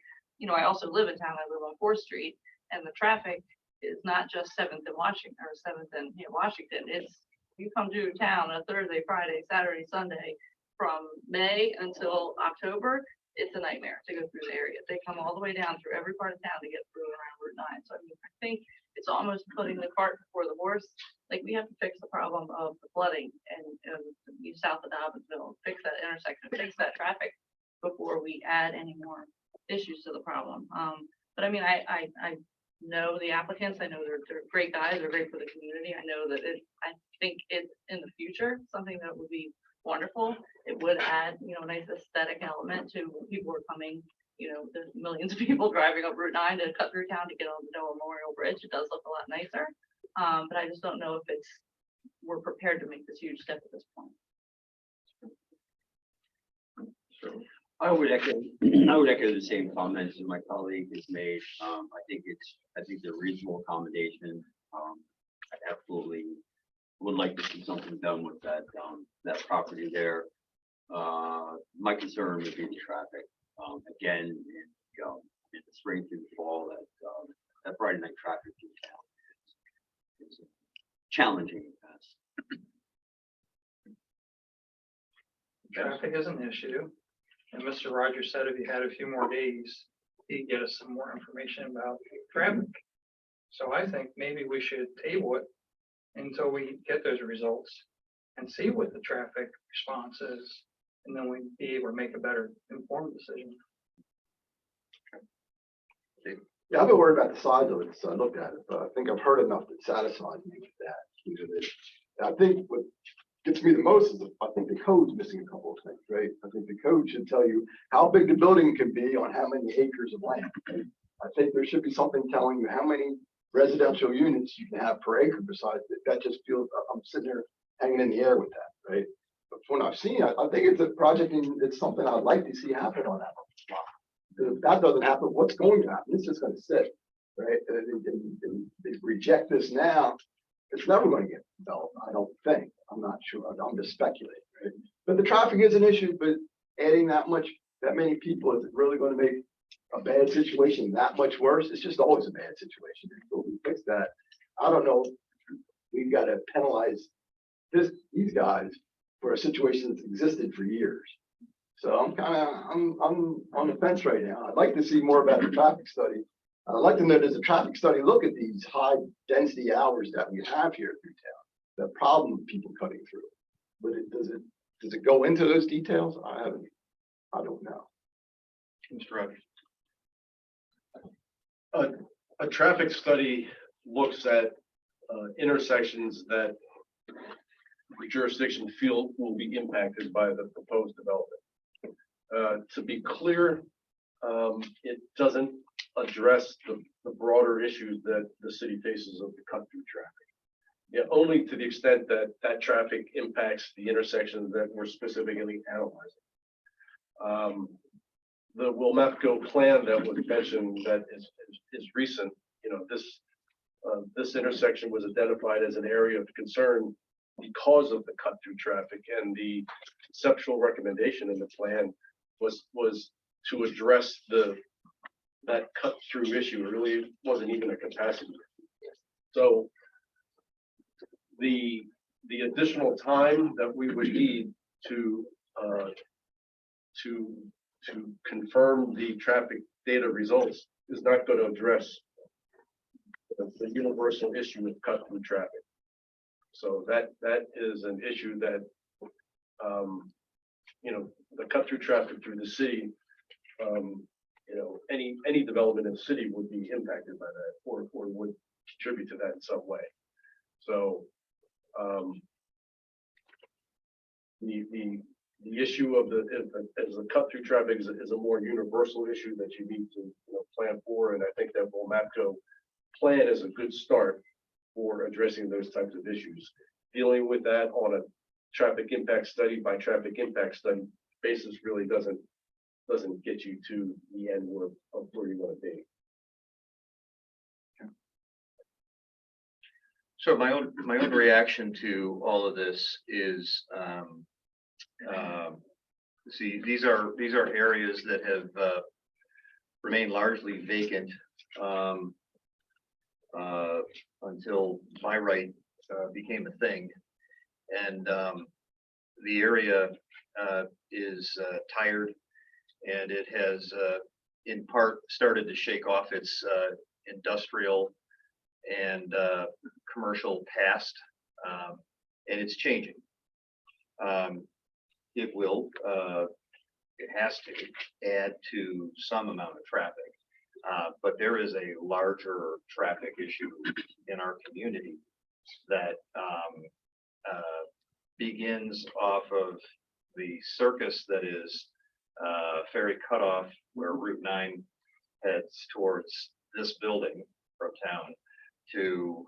also live in town. I live on 4th Street, and the traffic is not just 7th and Washington or 7th and Washington. It's you come to town on a Thursday, Friday, Saturday, Sunday from May until October. It's a nightmare to go through the area. They come all the way down through every part of town to get through around Route 9. So I mean, I think it's almost putting the cart before the horse. Like we have to fix the problem of the flooding and south of Dobbinsville, fix that intersection, fix that traffic before we add any more issues to the problem. But I mean, I know the applicants. I know they're great guys. They're great for the community. I know that I think it's in the future something that would be wonderful. It would add, a nice aesthetic element to when people are coming. There's millions of people driving up Route 9 to cut through town to get on the Noah Memorial Bridge. It does look a lot nicer. But I just don't know if we're prepared to make this huge step at this point. I would echo the same comments that my colleague has made. I think they're reasonable accommodation. I absolutely would like to see something done with that property there. My concern would be the traffic. Again, in the spring through the fall, that Friday night traffic through town is challenging at best. Traffic is an issue. And Mr. Rogers said if he had a few more days, he'd get us some more information about traffic. So I think maybe we should table it until we get those results and see what the traffic response is. And then we'd be able to make a better informed decision. Yeah, I've been worried about the size of it, so I looked at it, but I think I've heard enough that satisfies me with that. I think what gets me the most is I think the code's missing a couple of things, right? I think the code should tell you how big the building can be on how many acres of land. Right? I think there should be something telling you how many residential units you can have per acre. Besides that just feels, I'm sitting there hanging in the air with that, right? But from what I've seen, I think it's a project and it's something I'd like to see happen on that block. If that doesn't happen, what's going to happen? It's just going to sit, right? And they reject this now. It's never going to get developed, I don't think. I'm not sure. I'm just speculating, right? But the traffic is an issue, but adding that many people, is it really going to make a bad situation that much worse? It's just always a bad situation until we fix that. I don't know. We've got to penalize these guys for a situation that's existed for years. So I'm on the fence right now. I'd like to see more about the traffic study. I'd like to know, does the traffic study look at these high density hours that we have here through town? The problem of people cutting through. But does it go into those details? I don't know. Mr. Rogers. A traffic study looks at intersections that the jurisdiction feel will be impacted by the proposed development. To be clear, it doesn't address the broader issues that the city faces of the cut-through traffic. Yeah, only to the extent that that traffic impacts the intersections that we're specifically analyzing. The Wilmapco plan that was mentioned that is recent, this intersection was identified as an area of concern because of the cut-through traffic, and the conceptual recommendation in the plan was to address that cut-through issue. It really wasn't even a capacity. So the additional time that we would need to confirm the traffic data results is not going to address the universal issue with cut-through traffic. So that is an issue that the cut-through traffic through the city, any development in the city would be impacted by that, or would contribute to that in some way. So the issue of the cut-through traffic is a more universal issue that you need to plan for, and I think that Wilmapco plan is a good start for addressing those types of issues. Dealing with that on a traffic impact study by traffic impact study basis really doesn't get you to the end of where you want to be. So my own reaction to all of this is, see, these are areas that have remained largely vacant until by right became a thing, and the area is tired, and it has in part started to shake off its industrial and commercial past, and it's changing. It will, it has to add to some amount of traffic, but there is a larger traffic issue in our community that begins off of the circus that is Ferry Cutoff, where Route 9 heads towards this building from town, to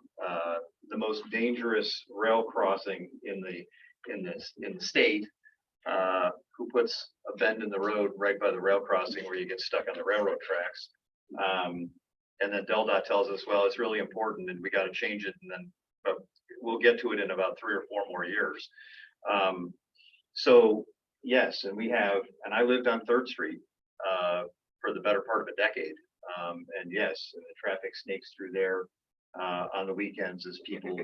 the most dangerous rail crossing in the state, who puts a bend in the road right by the rail crossing where you get stuck on the railroad tracks. And then DelDOT tells us, well, it's really important and we got to change it, and then but we'll get to it in about 3 or 4 more years. So yes, and I lived on 3rd Street for the better part of a decade. And yes, the traffic snakes through there on the weekends as people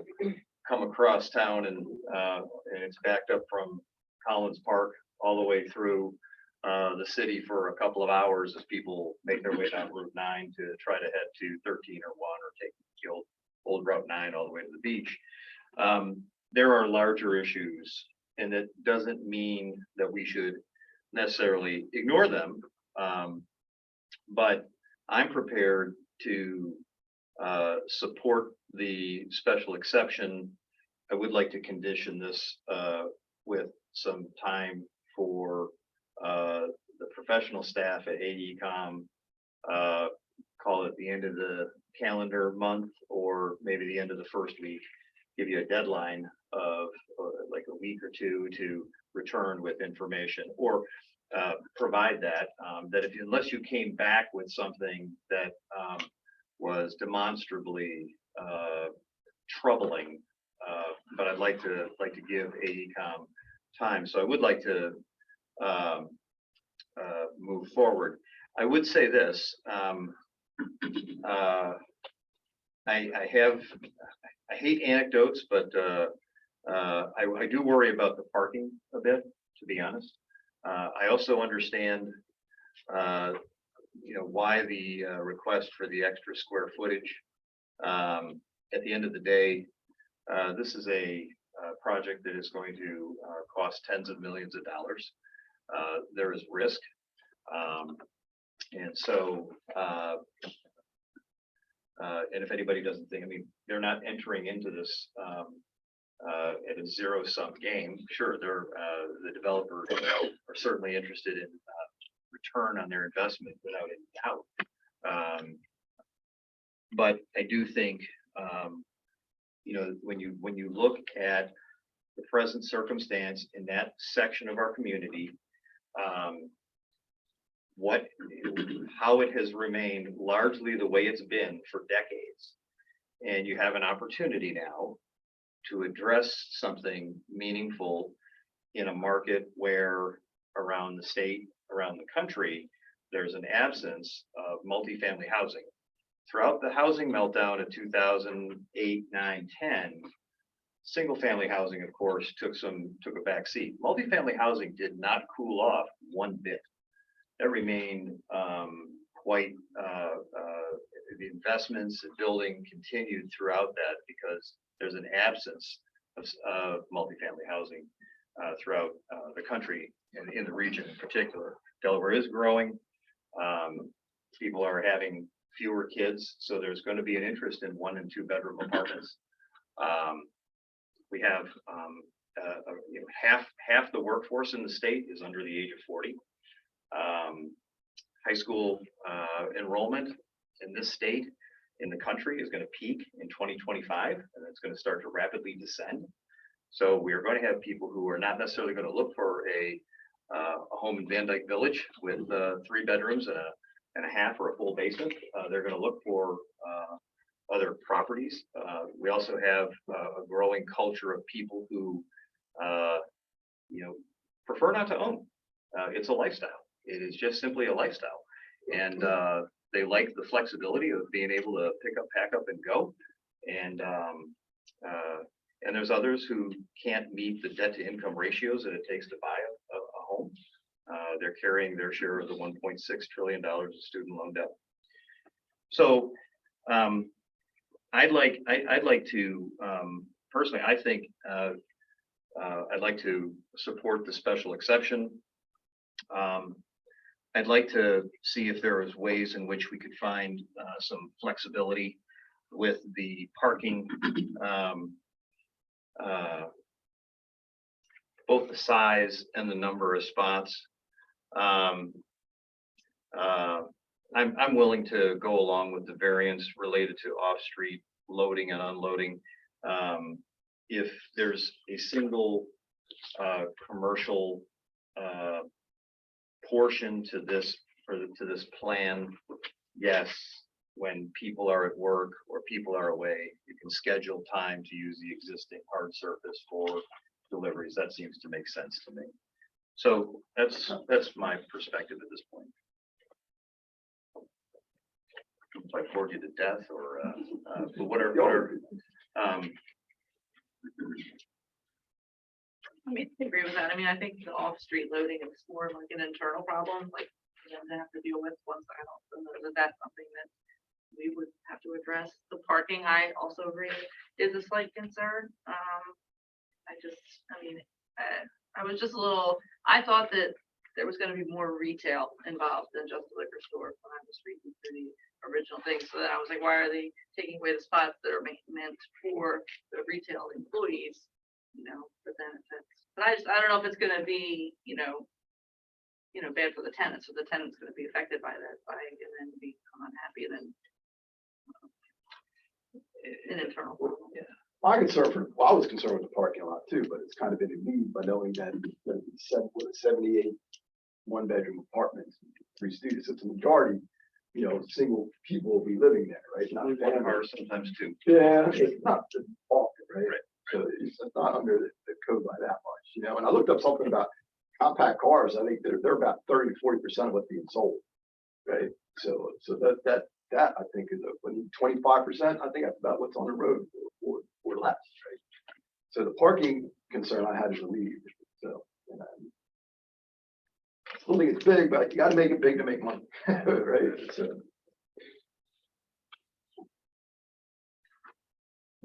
come across town, and it's backed up from Collins Park all the way through the city for a couple of hours as people make their way down Route 9 to try to head to 13 or 1 or take the old Route 9 all the way to the beach. There are larger issues, and it doesn't mean that we should necessarily ignore them. But I'm prepared to support the special exception. I would like to condition this with some time for the professional staff at AECom, call it the end of the calendar month, or maybe the end of the first week, give you a deadline of like a week or 2 to return with information, or provide that, unless you came back with something that was demonstrably troubling, but I'd like to give AECom time. So I would like to move forward. I would say this, I hate anecdotes, but I do worry about the parking a bit, to be honest. I also understand, why the request for the extra square footage. At the end of the day, this is a project that is going to cost tens of millions of dollars. There is risk, and so and if anybody doesn't think, they're not entering into this at a zero-sum game. Sure, the developers are certainly interested in return on their investment without any doubt. But I do think, when you look at the present circumstance in that section of our community, how it has remained largely the way it's been for decades, and you have an opportunity now to address something meaningful in a market where around the state, around the country, there's an absence of multifamily housing. Throughout the housing meltdown of 2008, 9, 10, single family housing, of course, took a back seat. Multifamily housing did not cool off one bit. That remained quite, the investments in building continued throughout that because there's an absence of multifamily housing throughout the country and in the region in particular. Delaware is growing. People are having fewer kids, so there's going to be an interest in 1 and 2 bedroom apartments. We have half the workforce in the state is under the age of 40. High school enrollment in this state, in the country, is going to peak in 2025, and it's going to start to rapidly descend. So we are going to have people who are not necessarily going to look for a home in Van Dyke Village with 3 bedrooms and a half or a full basement. They're going to look for other properties. We also have a growing culture of people who, prefer not to own. It's a lifestyle. It is just simply a lifestyle. And they like the flexibility of being able to pick up, pack up and go. And there's others who can't meet the debt to income ratios that it takes to buy a home. They're carrying their share of the $1.6 trillion of student loan debt. So I'd like to, personally, I think I'd like to support the special exception. I'd like to see if there is ways in which we could find some flexibility with the parking, both the size and the number of spots. I'm willing to go along with the variance related to off-street loading and unloading. If there's a single commercial portion to this plan, yes, when people are at work or people are away, you can schedule time to use the existing hard surface for deliveries. That seems to make sense to me. So that's my perspective at this point. If I bored you to death or but whatever. I mean, I agree with that. I mean, I think the off-street loading is more of like an internal problem, like, you know, they have to deal with once I don't know that that's something that we would have to address. The parking, I also agree, is a slight concern. I was just a little, I thought that there was going to be more retail involved than just a liquor store when I was reading through the original thing. So then I was like, why are they taking away the spots that are meant for the retail employees? You know, for benefits. But I don't know if it's going to be, bad for the tenants. So the tenant's going to be affected by that, and then become unhappy, and then an internal problem. Yeah. My concern I was concerned with the parking lot too, but it's kind of been relieved by knowing that it's going to be 78 one-bedroom apartments, 3 students. It's a majority, single people will be living there, right? Not One car, sometimes 2. Yeah, it's not the bulk, right? So it's not under the code by that much, And I looked up something about compact cars. I think they're about 30 to 40% of what's being sold, right? So that I think is 25%. I think that's about what's on the road or less, right? So the parking concern I had is relieved. So I still think it's big, but you got to make it big to make money, right? So.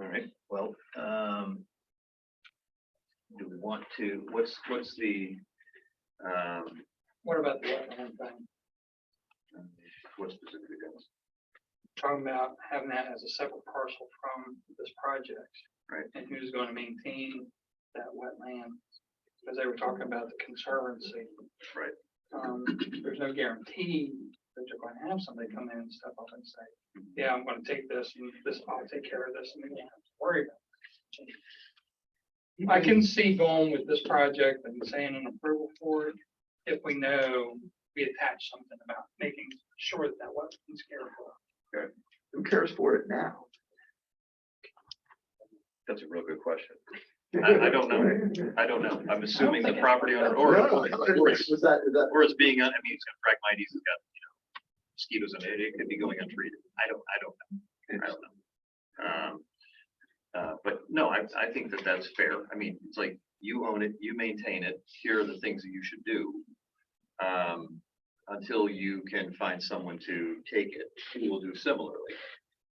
All right, well, do we want to, what's the, What about the wetland thing? what specifically goes? Talking about having that as a separate parcel from this project. Right. And who's going to maintain that wetland? Because they were talking about the conservancy. Right. There's no guarantee that you're going to have somebody come in and step up and say, yeah, I'm going to take this and this, I'll take care of this, and then you don't have to worry about it. I can see going with this project and saying an approval for it if we know we attach something about making sure that wetland's cared for. Okay. Who cares for it now? That's a real good question. I don't know. I don't know. I'm assuming the property owner or it's being, I mean, it's got Phragmites, it's got, mosquitoes in it. It could be going untreated. I don't know. But no, I think that's fair. I mean, it's like you own it, you maintain it. Here are the things that you should do. Until you can find someone to take it, who will do similarly.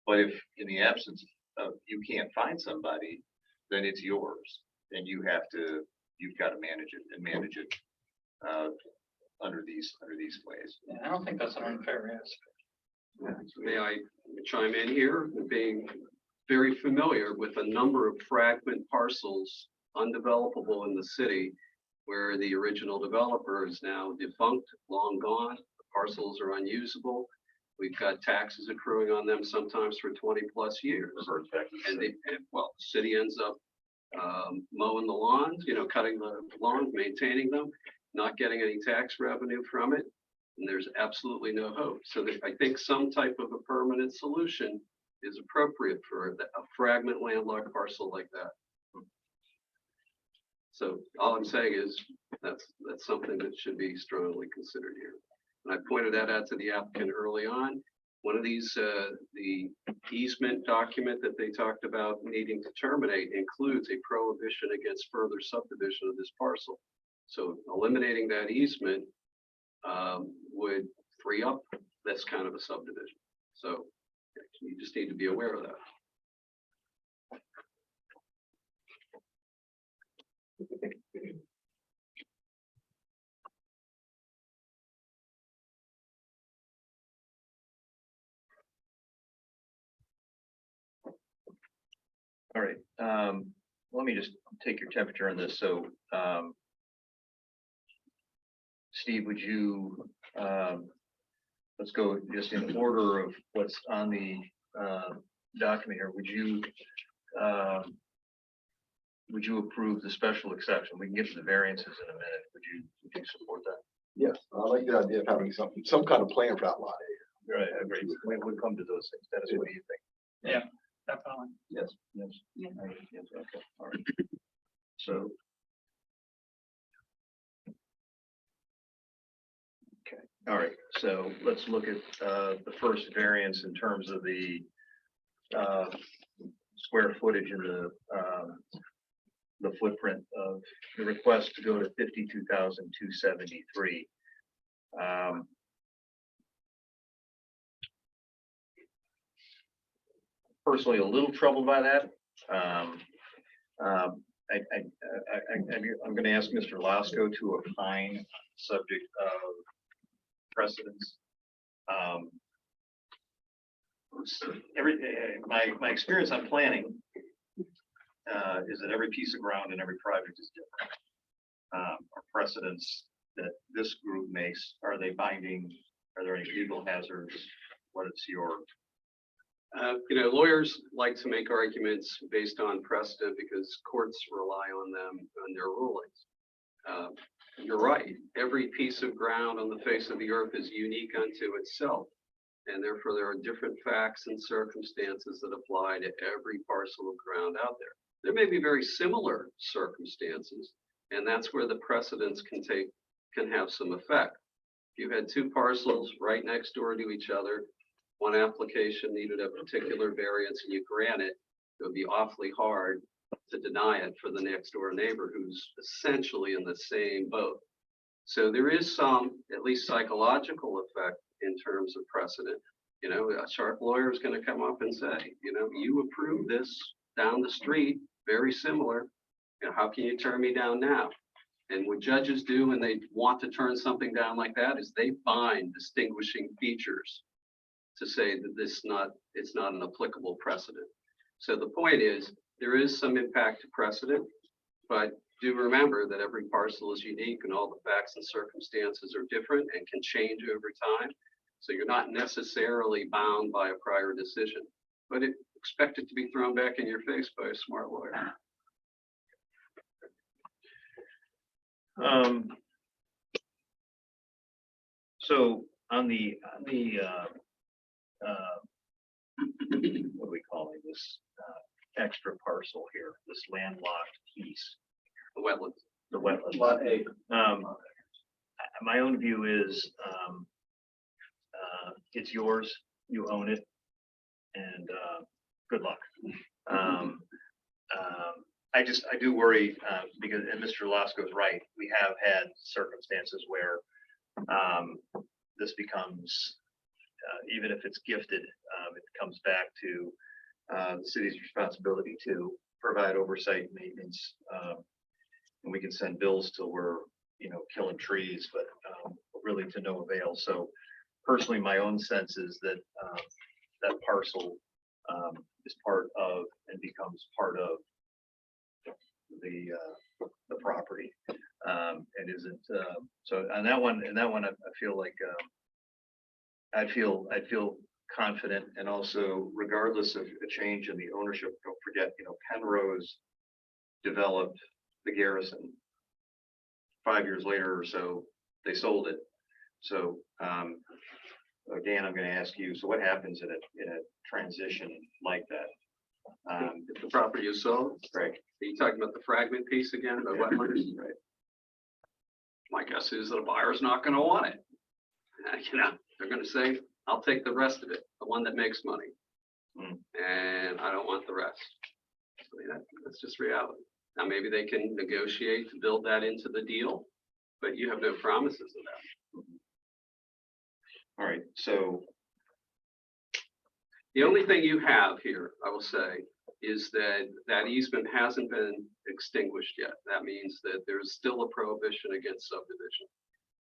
But if in the absence of you can't find somebody, then it's yours. And you've got to manage it under these ways. Yeah, I don't think that's an unfair aspect. May I chime in here, being very familiar with a number of fragment parcels undevelopable in the city where the original developer is now defunct, long gone, the parcels are unusable. We've got taxes accruing on them sometimes for 20+ years. And the city ends up mowing the lawns, cutting the lawns, maintaining them, not getting any tax revenue from it. And there's absolutely no hope. So I think some type of a permanent solution is appropriate for a fragment landlocked parcel like that. So all I'm saying is that's something that should be strongly considered here. And I pointed that out to the applicant early on. One of these, the easement document that they talked about needing to terminate includes a prohibition against further subdivision of this parcel. So eliminating that easement would free up this kind of a subdivision. So you just need to be aware of that. All right, let me just take your temperature on this. So, Steve, would you, let's go just in order of what's on the document here. Would you approve the special exception? We can get to the variances in a minute. Would you support that? Yes, I like the idea of having some kind of plan for that lot area. Right, I agree. We'll come to those things. Dennis, what do you think? Yeah, definitely. Yes, yes. Yeah. Yes, okay, all right. So. Okay, all right, so let's look at the first variance in terms of the square footage in the footprint of the request to go to 52,273. Personally, a little troubled by that. I'm going to ask Mr. Lasco to opine subject of precedence. My experience on planning is that every piece of ground and every project is different. Our precedents that this group makes, are they binding? Are there any legal hazards? What is your? Lawyers like to make arguments based on precedent because courts rely on them and their rulings. You're right. Every piece of ground on the face of the earth is unique unto itself. And therefore, there are different facts and circumstances that apply to every parcel of ground out there. There may be very similar circumstances, and that's where the precedents can have some effect. If you had two parcels right next door to each other, one application needed a particular variance and you grant it, it would be awfully hard to deny it for the next door neighbor who's essentially in the same boat. So there is some, at least psychological effect in terms of precedent. A sharp lawyer is going to come up and say, you approved this down the street, very similar. How can you turn me down now? And what judges do when they want to turn something down like that is they find distinguishing features to say that it's not an applicable precedent. So the point is, there is some impact to precedent, but do remember that every parcel is unique and all the facts and circumstances are different and can change over time. So you're not necessarily bound by a prior decision, but expect it to be thrown back in your face by a smart lawyer. So on the what are we calling this extra parcel here, this landlocked piece? The wetlands. The wetlands. Lot A. My own view is it's yours, you own it, and good luck. I do worry because, and Mr. Lasco is right, we have had circumstances where this becomes, even if it's gifted, it comes back to the city's responsibility to provide oversight and maintenance. And we can send bills till we're, killing trees, but really to no avail. So personally, my own sense is that that parcel is part of and becomes part of the property, and isn't. So on that one, I feel like I'd feel confident, and also regardless of a change in the ownership, don't forget, Penrose developed the Garrison. 5 years later or so, they sold it. So Dan, I'm gonna ask you, so what happens in a transition like that? If the property is sold, Right. are you talking about the fragment piece again, the wetlands? Right. My guess is that a buyer's not gonna want it. You know, they're gonna say, I'll take the rest of it, the one that makes money. And I don't want the rest. I mean, that's just reality. Now, maybe they can negotiate to build that into the deal, but you have no promises of that. All right, so The only thing you have here, I will say, is that that easement hasn't been extinguished yet. That means that there's still a prohibition against subdivision.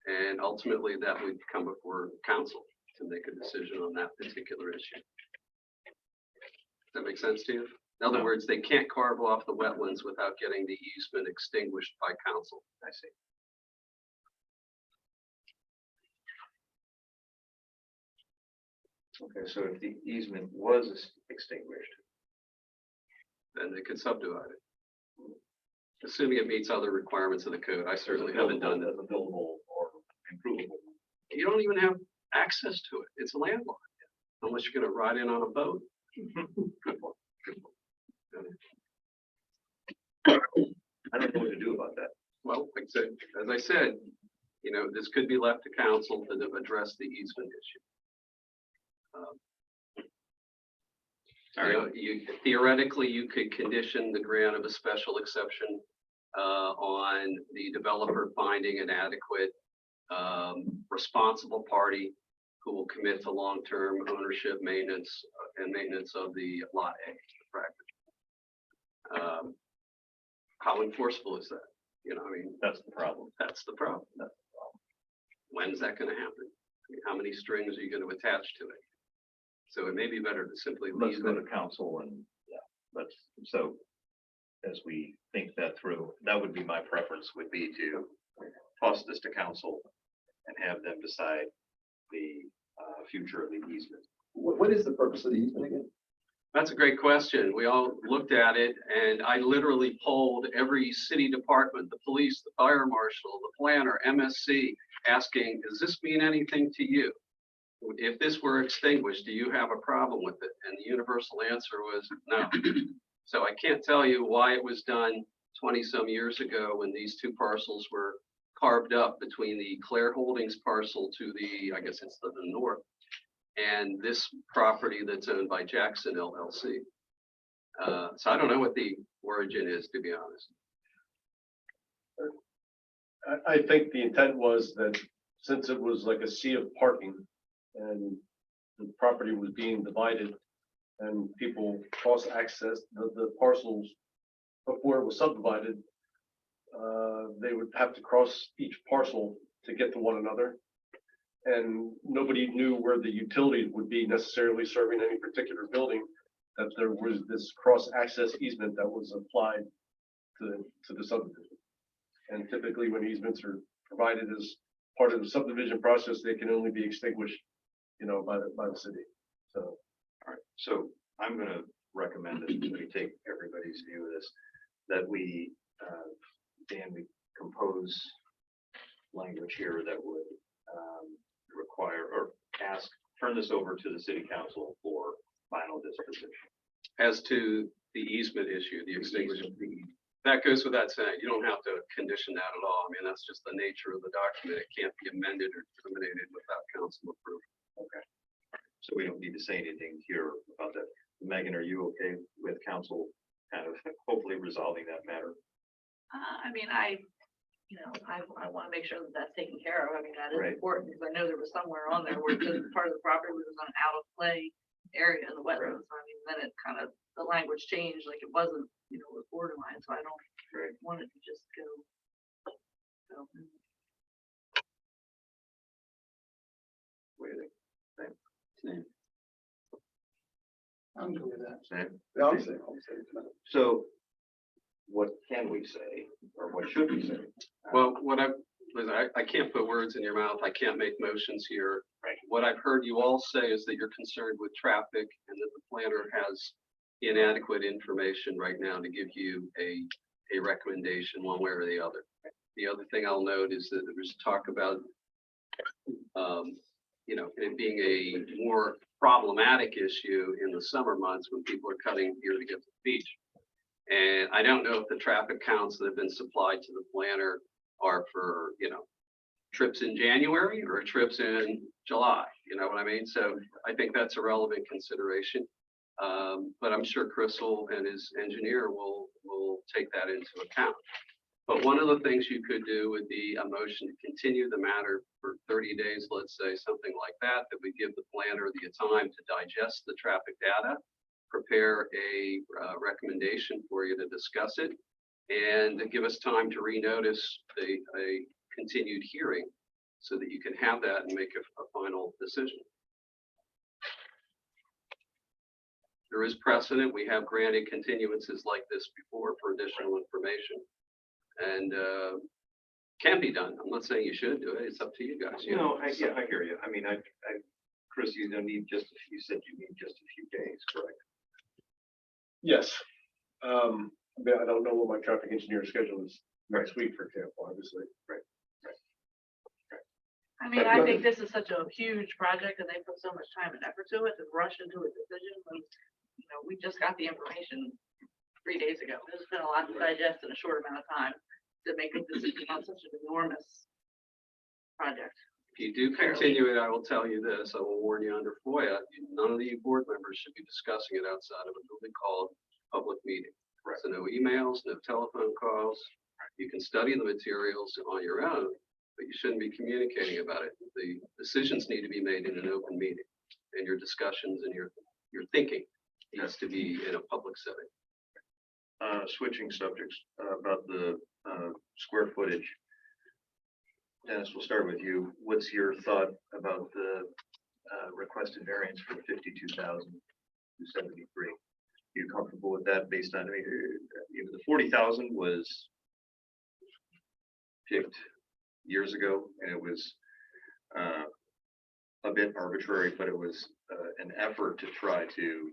And ultimately, that would come before council to make a decision on that particular issue. Does that make sense to you? In other words, they can't carve off the wetlands without getting the easement extinguished by council. I see. Okay, so if the easement was extinguished, Then they could subdivide it. Assuming it meets other requirements of the code. I certainly haven't done that. as a buildable or improvable. You don't even have access to it. It's landlocked. Unless you're gonna ride in on a boat. Good one. Good one. I don't know what to do about that. Well, like I said, as I said, you know, this could be left to council to address the easement issue. You know, theoretically, you could condition the grant of a special exception on the developer finding an adequate responsible party who will commit to long-term ownership, maintenance, and maintenance of the lot A fragment. How enforceable is that? You know, I mean, That's the problem. that's the problem. When's that gonna happen? I mean, how many strings are you gonna attach to it? So it may be better to simply Let's leave go it. to council and, so as we think that through, that would be my preference, would be to toss this to council and have them decide the future of the easement. What is the purpose of the easement again? That's a great question. We all looked at it and I literally polled every city department, the police, the fire marshal, the planner, MSC, asking, does this mean anything to you? If this were extinguished, do you have a problem with it? And the universal answer was no. So I can't tell you why it was done 20 some years ago when these two parcels were carved up between the Claire Holdings parcel to the, I guess it's to the north, and this property that's owned by JAKSN LLC. So I don't know what the origin is, to be honest. I think the intent was that since it was like a sea of parking and the property was being divided and people cross access the parcels before it was subdivided, they would have to cross each parcel to get to one another. And nobody knew where the utilities would be necessarily serving any particular building, that there was this cross access easement that was applied to the subdivision. And typically when easements are provided as part of the subdivision process, they can only be extinguished, you know, by the city. So, All right, so I'm gonna recommend that we take everybody's view of this, that we, Dan, we compose language here that would require or turn this over to the city council for final disposition. As to the easement issue, the extinguishment, that goes without saying. You don't have to condition that at all. I mean, that's just the nature of the document. It can't be amended or terminated without council approval. Okay. So we don't need to say anything here about that. Megan, are you okay with council kind of hopefully resolving that matter? I mean, I want to make sure that that's taken care of. I mean, that is Right. important because I know there was somewhere on there where just part of the property was an out of play area in the wetlands. I mean, then it kind of, the language changed, like it wasn't, a borderline, so I don't want it to just go. What do you think? Same. I'm good with that. Same. Yeah, I'm saying. So what can we say or what should we say? Well, listen, I can't put words in your mouth. I can't make motions here. Right. What I've heard you all say is that you're concerned with traffic and that the planner has inadequate information right now to give you a recommendation one way or the other. The other thing I'll note is that there's talk about it being a more problematic issue in the summer months when people are cutting here to get to the beach. And I don't know if the traffic counts that have been supplied to the planner are for, trips in January or trips in July, you know what I mean? So I think that's a relevant consideration. But I'm sure Chris and his engineer will take that into account. But one of the things you could do would be a motion to continue the matter for 30 days, let's say, something like that, that we give the planner the time to digest the traffic data, prepare a recommendation for you to discuss it, and give us time to renotice a continued hearing so that you can have that and make a final decision. There is precedent. We have granted continuances like this before for additional information. And can be done. I'm not saying you should do it. It's up to you guys. I hear you. I mean, Chris, you don't need you said you need just a few days, correct? Yes. I don't know what my traffic engineer schedule is next week, for example, obviously. Right. I mean, I think this is such a huge project and they put so much time and effort to it to rush into a decision when, we just got the information 3 days ago. There's been a lot to digest in a short amount of time to make a decision on such an enormous project. If you do continue it, I will tell you this, I will warn you under FOIA, none of the board members should be discussing it outside of a duly called public meeting. So no emails, no telephone calls. You can study the materials on your own, but you shouldn't be communicating about it. The decisions need to be made in an open meeting, and your discussions and your thinking needs to be in a public setting. Switching subjects about the square footage. Dennis, we'll start with you. What's your thought about the requested variance for 52,273? Are you comfortable with that based on, the 40,000 was picked years ago and it was a bit arbitrary, but it was an effort to try to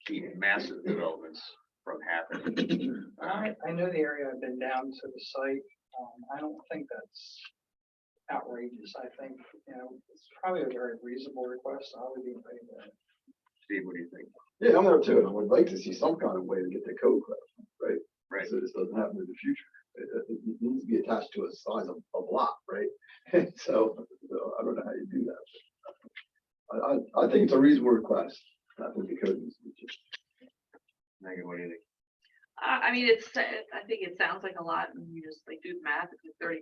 keep massive developments from happening. I know the area. I've been down to the site. I don't think that's outrageous. I think, it's probably a very reasonable request. I would be in favor of it. Steve, what do you think? Yeah, I'm there too. And I would like to see some kind of way to get the code clarified, right? Right. So this doesn't happen in the future. It needs to be attached to a size of a lot, right? So I don't know how you do that. I think it's a reasonable request. I think the code needs to be changed. Megan, what do you think? I mean, I think it sounds like a lot and you just do the math, it's 30%,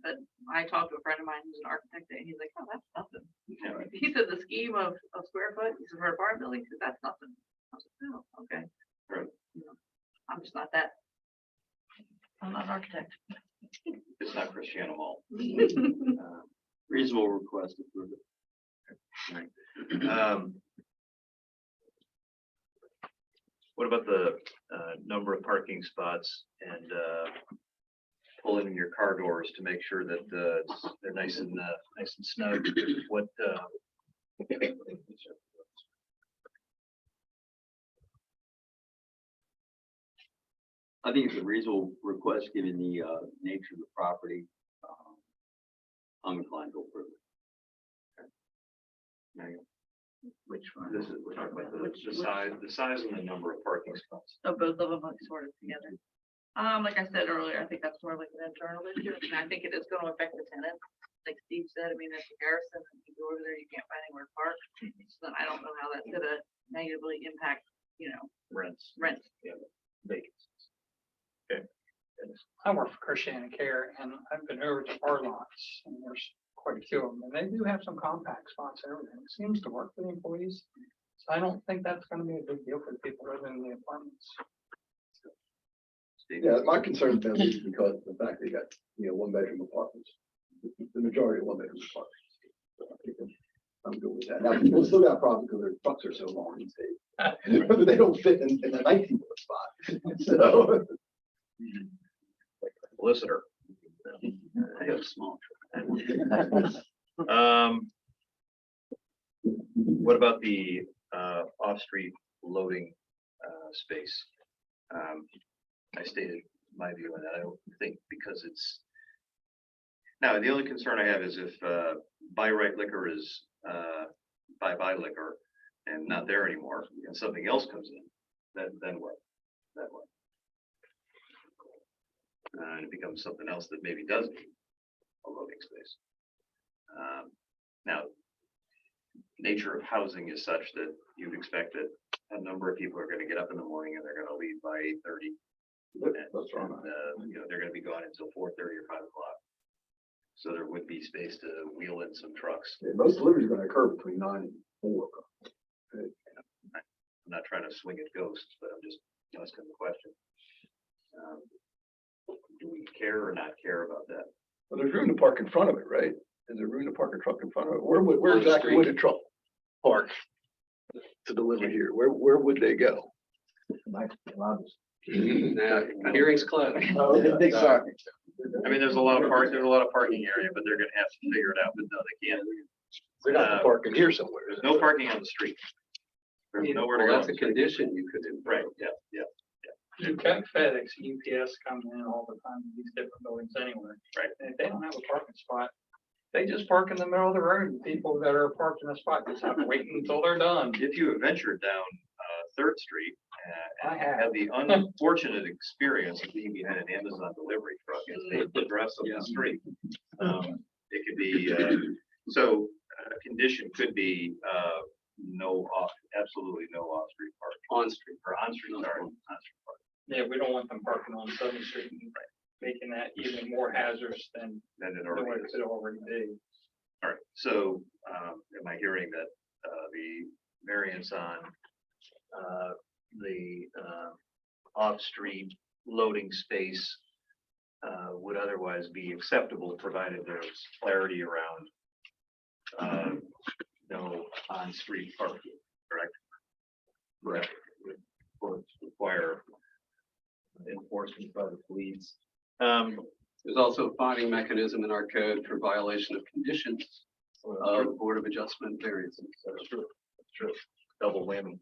but I talked to a friend of mine who's an architect and he's like, oh, that's nothing. Yeah. He said the scheme of square foot, he said for apartment building, he said, that's nothing. I was like, oh, okay. Right. I'm just not that. I'm not an architect. It's not Cristiano Mall. Reasonable request approved. What about the number of parking spots and pulling in your car doors to make sure that they're nice and snug? What? I think it's a reasonable request given the nature of the property. I'm inclined to approve it. Which one? This is, we're talking about the size and the number of parking spots. So both of them like sort of together. Like I said earlier, I think that's more like an internal issue. I mean, I think it is going to affect the tenants. Like Steve said, I mean, that's Garrison, and you go over there, you can't find anywhere to park. So then I don't know how that's going to negatively impact, Rents. Yeah. Vacancies. Okay. I work for Christiana Care and I've been over to our lots and there's quite a few of them and they do have some compact spots and everything. It seems to work for the employees. So I don't think that's going to be a big deal for the people living in the apartments. Yeah, my concern is because of the fact they got, one bedroom apartments, the majority of one bedroom apartments. So I think I'm good with that. Now, people still got a problem because their trucks are so long these days. But they don't fit in the 19 foot spot. So. Listener. I have a small. What about the off-street loading space? I stated my view on that. I don't think because it's now the only concern I have is if buy right liquor is buy liquor and not there anymore, and something else comes in, then what? Then what? And it becomes something else that maybe does need a loading space. Now, nature of housing is such that you'd expect that a number of people are going to get up in the morning and they're going to leave by 8:30. That's right. They're going to be gone until 4:30 or 5 o'clock. So there would be space to wheel in some trucks. Yeah, most deliveries are gonna occur between 9 and 4. I'm not trying to swing at ghosts, but I'm just asking the question. Do we care or not care about that? Well, there's room to park in front of it, right? Is there room to park a truck in front of it? Where On the exactly would a street. truck park to deliver here? Where would they go? Now, hearing's closed. I mean, there's a lot of parking area, but they're going to have to figure it out, but no, they can't. They're gonna have to park in here somewhere. There's no parking on the street. There's nowhere to Well, go. that's a condition you could. Right, yeah. You've got FedEx, UPS coming in all the time in these different buildings anyway. Right. And if they don't have a parking spot, they just park in the middle of the road. And people that are parked in the spot just have to wait until they're done. If you have ventured down 3rd Street I and have. had the unfortunate experience of being behind an Amazon delivery truck as they progress up the street, it could be, so a condition could be absolutely no off-street parking. On-street. Or on-street, sorry, on-street parking. Yeah, we don't want them parking on 7th Street and making that even more hazardous than Then it what already it is. could already be. All right, so am I hearing that the variance on the off-street loading space would otherwise be acceptable, provided there's clarity around no on-street parking, correct? Correct. Would require enforcement by the police. There's also a finding mechanism in our code for violation of conditions of Board of Adjustment variances. That's true. That's true. Double whammy.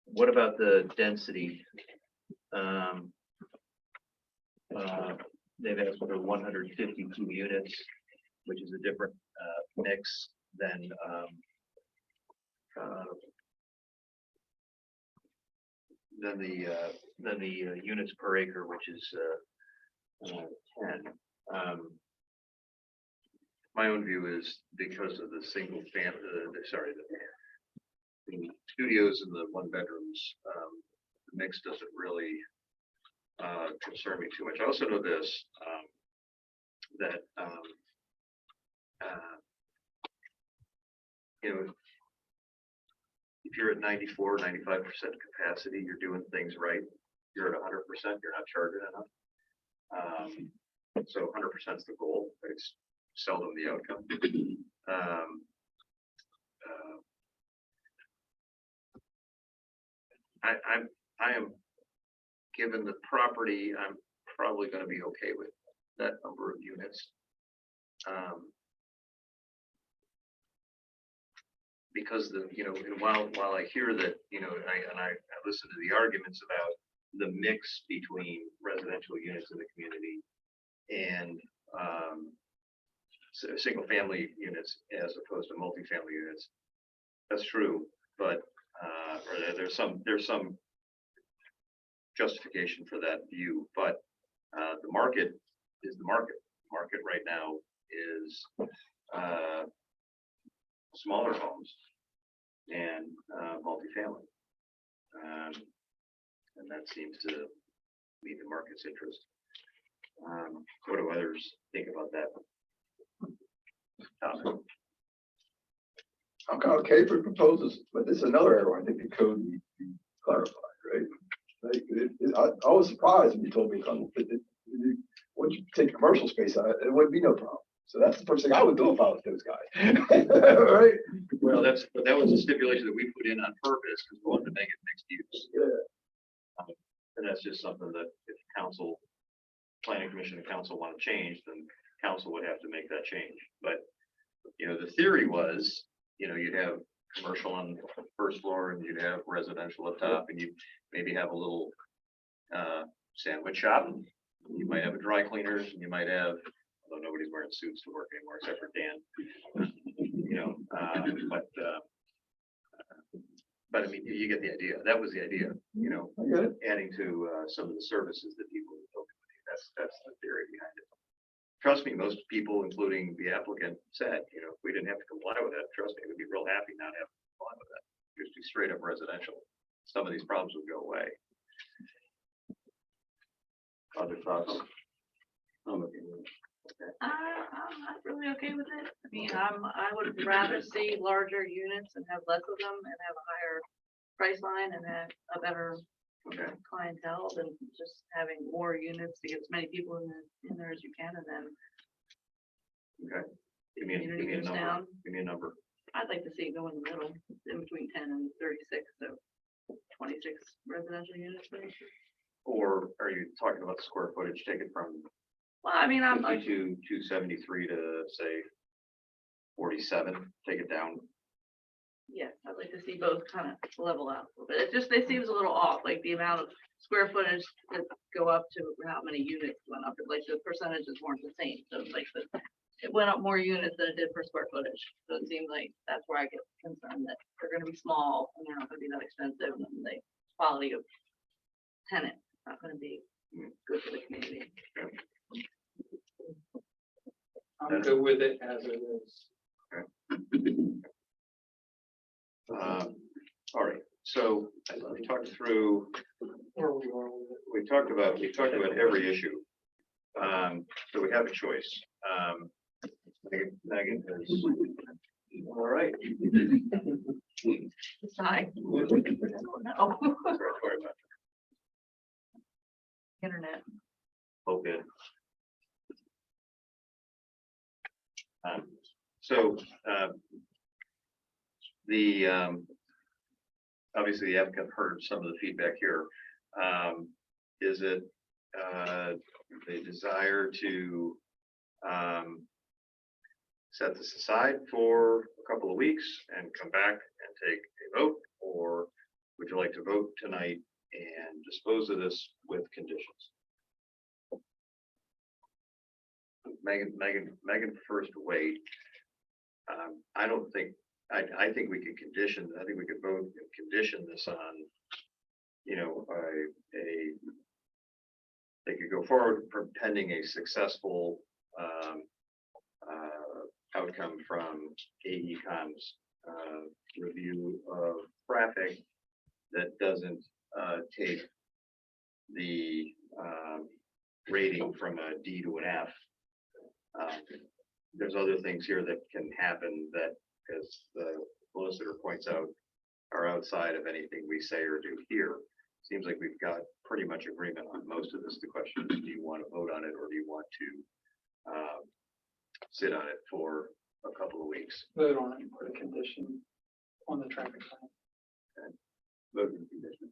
What about the density? They've asked for 152 units, which is a different mix than the units per acre, which is 10. My own view is because of the single family, the studios and the 1 bedrooms, the mix doesn't really concern me too much. I also know this, that if you're at 94, 95% capacity, you're doing things right. You're at 100%, you're not charging enough. So 100% is the goal, but it's seldom the outcome. I am, given the property, I'm probably going to be okay with that number of units. Because and while I hear that, I listen to the arguments about the mix between residential units in the community and single family units as opposed to multifamily units. That's true, but there's some justification for that view, but the market is the market. The market right now is smaller homes and multifamily, and that seems to meet the market's interest. What do others think about that topic? I'm kind of okay for proposals, but this is another area I think the code needs to be clarified, right? Like, I was surprised when you told me, once you take commercial space out, it wouldn't be no problem. So that's the first thing I would do if I was those guys, right? Well, that was a stipulation that we put in on purpose because we wanted to make it mixed use. Yeah. And that's just something that if council, planning commission and council want to change, then council would have to make that change. But, the theory was, you'd have commercial on the first floor and you'd have residential up top and you maybe have a little sandwich shop. You might have a dry cleaners and you might have although nobody's wearing suits to work anymore except for Dan. But I mean, you get the idea. That was the idea, adding to some of the services that people would hope to do. That's the theory behind it. Trust me, most people, including the applicant, said, if we didn't have to comply with that, trust me, we'd be real happy not having to comply with that. Just do straight up residential. Some of these problems would go away. Other thoughts? I'm not really okay with it. I mean, I would rather see larger units and have less of them and have a higher price line and have a better clientele than just having more units to get as many people in there as you can, and then Give me a number. down. Give me a number. I'd like to see it go in the middle, in between 10 and 36, so 26 residential units. Maybe. Or are you talking about square footage? Take it from Well, I mean, I'm like, 273 to say 47. Take it down. yes, I'd like to see both kind of level out a little bit. It seems a little off, like the amount of square footage that go up to how many units went up, like the percentages weren't the same. So like it went up more units than it did per square footage. So it seems like that's where I get concerned that they're going to be small and they're not going to be that expensive, and the quality of tenant is not going to be good for the community. I'm good with it as it is. All right. So we talked through. Where we are with it. We talked about every issue. So we have a choice. Megan is all right. Sorry. No. Sorry about Internet. that. Okay. So obviously the applicant heard some of the feedback here. Is it the desire to set this aside for a couple of weeks and come back and take a vote, or would you like to vote tonight and dispose of this with conditions? Megan prefers to wait. I don't think, I think we could condition, I think we could vote and condition this on, they could go forward from pending a successful outcome from AECom's review of traffic that doesn't take the rating from a D to an F. There's other things here that can happen that, as the solicitor points out, are outside of anything we say or do here. Seems like we've got pretty much agreement on most of this. The question is, do you want to vote on it, or do you want to sit on it for a couple of weeks? Vote on it and put a condition on the traffic sign. And vote in condition.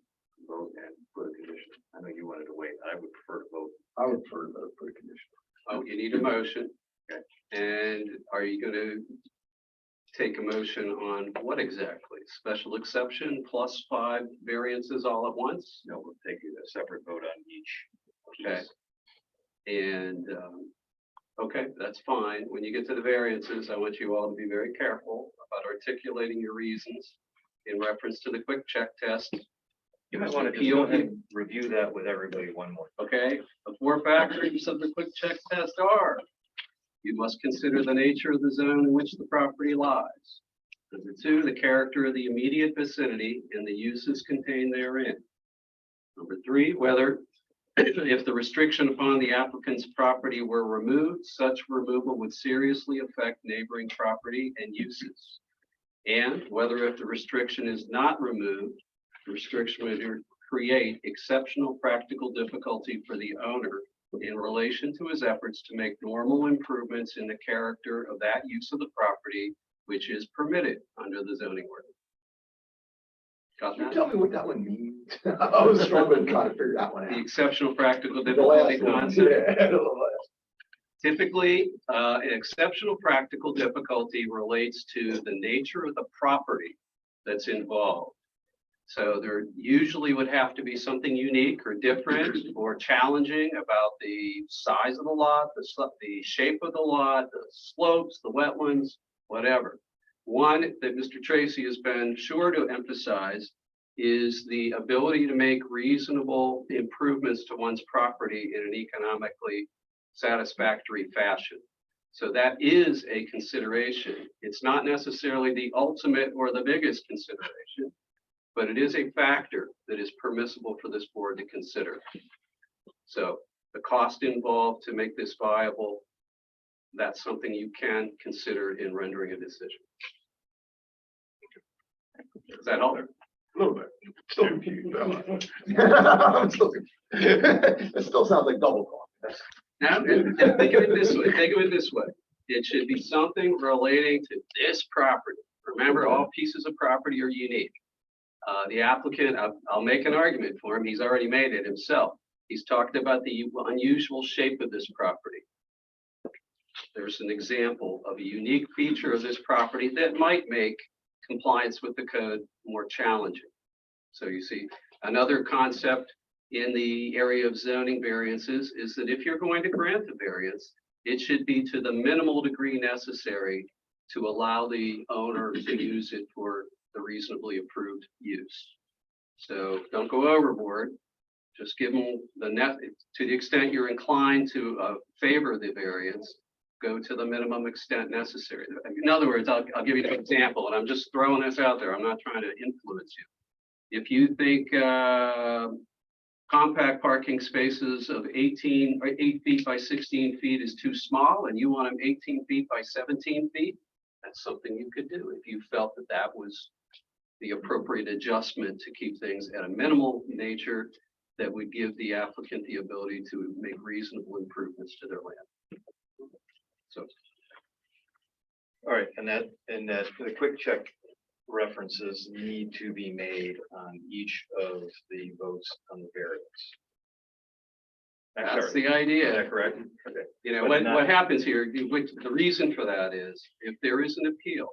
Vote and put a condition. I know you wanted to wait. I would prefer to vote. I would prefer to vote for a condition. Oh, you need a motion. Okay. And are you going to take a motion on what exactly? Special exception plus 5 variances all at once? No, we'll take a separate vote on each. Okay. And, okay, that's fine. When you get to the variances, I want you all to be very careful about articulating your reasons in reference to the quick check test. You might want to just go ahead and review that with everybody one more. Okay, the 4 factors of the quick check test are: you must consider the nature of the zone in which the property lies. Number 2, the character of the immediate vicinity and the uses contained therein. Number 3, whether if the restriction upon the applicant's property were removed, such removal would seriously affect neighboring property and uses. And whether if the restriction is not removed, the restriction would create exceptional practical difficulty for the owner in relation to his efforts to make normal improvements in the character of that use of the property, which is permitted under the zoning ordinance. Got Can you that? tell me what that one means? I was struggling trying to figure that one The out. exceptional practical The difficulty last one, concept. yeah, the last. Typically, an exceptional practical difficulty relates to the nature of the property that's involved. So there usually would have to be something unique or different or challenging about the size of the lot, the shape of the lot, the slopes, the wetlands, whatever. One that Mr. Tracy has been sure to emphasize is the ability to make reasonable improvements to one's property in an economically satisfactory fashion. So that is a consideration. It's not necessarily the ultimate or the biggest consideration, but it is a factor that is permissible for this board to consider. So the cost involved to make this viable, that's something you can consider in rendering a decision. Does that help? A little bit. Still confused. I'm still confused. It still sounds like double cost. Now, and think of it this way, It should be something relating to this property. Remember, all pieces of property are unique. The applicant, I'll make an argument for him. He's already made it himself. He's talked about the unusual shape of this property. There's an example of a unique feature of this property that might make compliance with the code more challenging. So you see, another concept in the area of zoning variances is that if you're going to grant the variance, it should be to the minimal degree necessary to allow the owner to use it for the reasonably approved use. So don't go overboard. Just give them the net, to the extent you're inclined to favor the variance, go to the minimum extent necessary. In other words, I'll give you an example, and I'm just throwing this out there. I'm not trying to influence you. If you think compact parking spaces of 8 feet by 16 feet is too small, and you want them 18 feet by 17 feet, that's something you could do if you felt that that was the appropriate adjustment to keep things at a minimal nature that would give the applicant the ability to make reasonable improvements to their land. So, All right, and the quick check references need to be made on each of the votes on the variance. that's the idea. Is that correct? Okay. You know, But what happens here, the reason for that is if there is an appeal,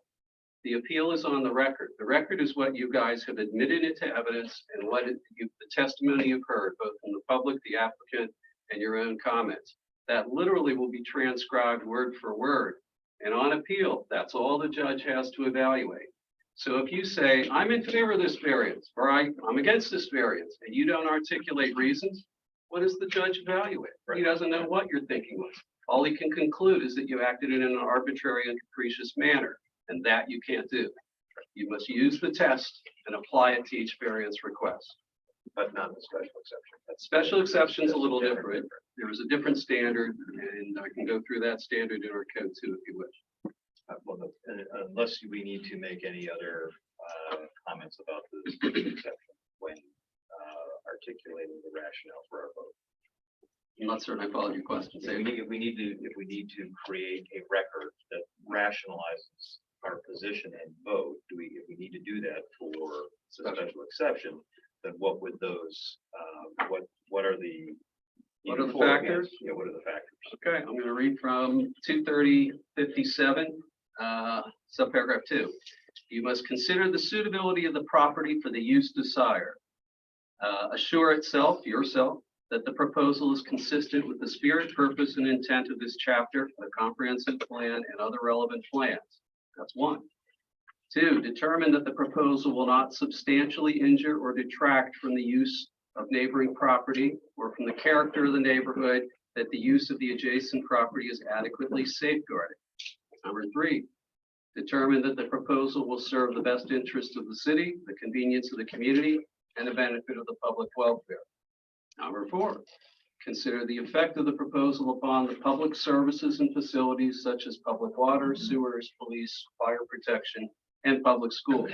the appeal is on the record. The record is what you guys have admitted into evidence and what the testimony you've heard, both from the public, the applicant, and your own comments. That literally will be transcribed word for word. And on appeal, that's all the judge has to evaluate. So if you say, I'm in favor of this variance, or I'm against this variance, and you don't articulate reasons, what does the judge evaluate? He doesn't know what your thinking was. All he can conclude is that you acted in an arbitrary and capricious manner, and that you can't do. You must use the test and apply it to each variance request. But not the special exception. That special exception is a little different. There is a different standard, and I can go through that standard in our code too, if you wish. Unless we need to make any other comments about the special exception when articulating the rationale for our vote. I'm not certain I followed your question. If we need to create a record that rationalizes our position and vote, if we need to do that for the special exception, then what would those what are the factors? Yeah, what are the factors? Okay, I'm going to read from 230-57, subparagraph 2. You must consider the suitability of the property for the use desired. Assure yourself, that the proposal is consistent with the spirit, purpose, and intent of this chapter, the comprehensive plan, and other relevant plans. That's 1. 2, determine that the proposal will not substantially injure or detract from the use of neighboring property or from the character of the neighborhood, that the use of the adjacent property is adequately safeguarded. Number 3, determine that the proposal will serve the best interest of the city, the convenience of the community, and the benefit of the public welfare. Number 4, consider the effect of the proposal upon the public services and facilities such as public water, sewers, police, fire protection, and public schools.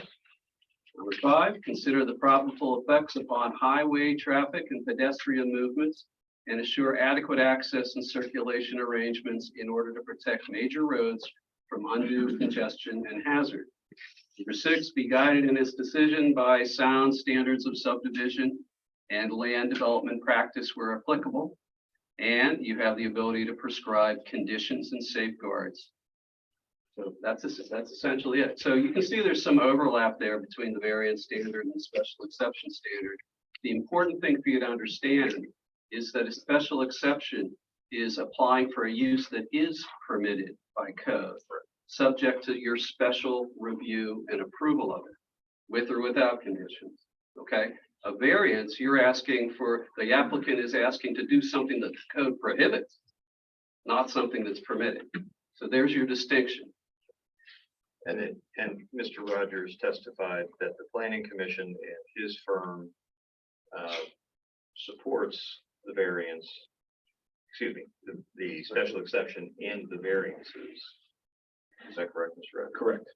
Number 5, consider the probable effects upon highway traffic and pedestrian movements and assure adequate access and circulation arrangements in order to protect major roads from undue congestion and hazard. Number 6, be guided in its decision by sound standards of subdivision and land development practice where applicable. And you have the ability to prescribe conditions and safeguards So that's essentially it. So you can see there's some overlap there between the variance standard and the special exception standard. The important thing for you to understand is that a special exception is applying for a use that is permitted by code, subject to your special review and approval of it, with or without conditions, okay? A variance, you're asking for, the applicant is asking to do something that the code prohibits, not something that's permitted. So there's your distinction. And Mr. Rogers testified that the planning commission and his firm supports the variance, excuse me, the special exception and the variances. Is that correct, Mr. Rogers? Correct.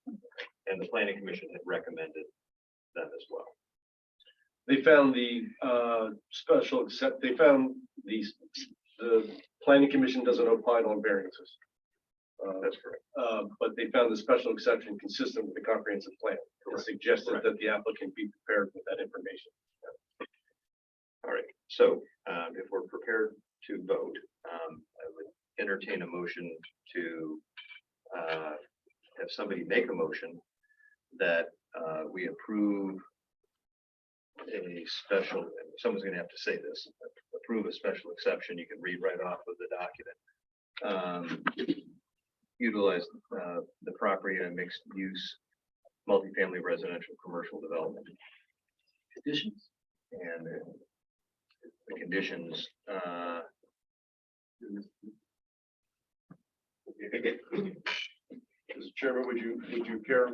And the planning commission had recommended them as well. They found the they found the planning commission doesn't opine on variances. That's correct. But they found the special exception consistent with the comprehensive plan. It suggested that the applicant be prepared with that information. All right, so if we're prepared to vote, I would entertain a motion to have somebody make a motion that we approve a special, someone's gonna have to say this, approve a special exception. You can read right off of the document. Utilize the property in a mixed use, multifamily residential commercial development. Conditions? And the conditions, Mr. Chairman, would you care?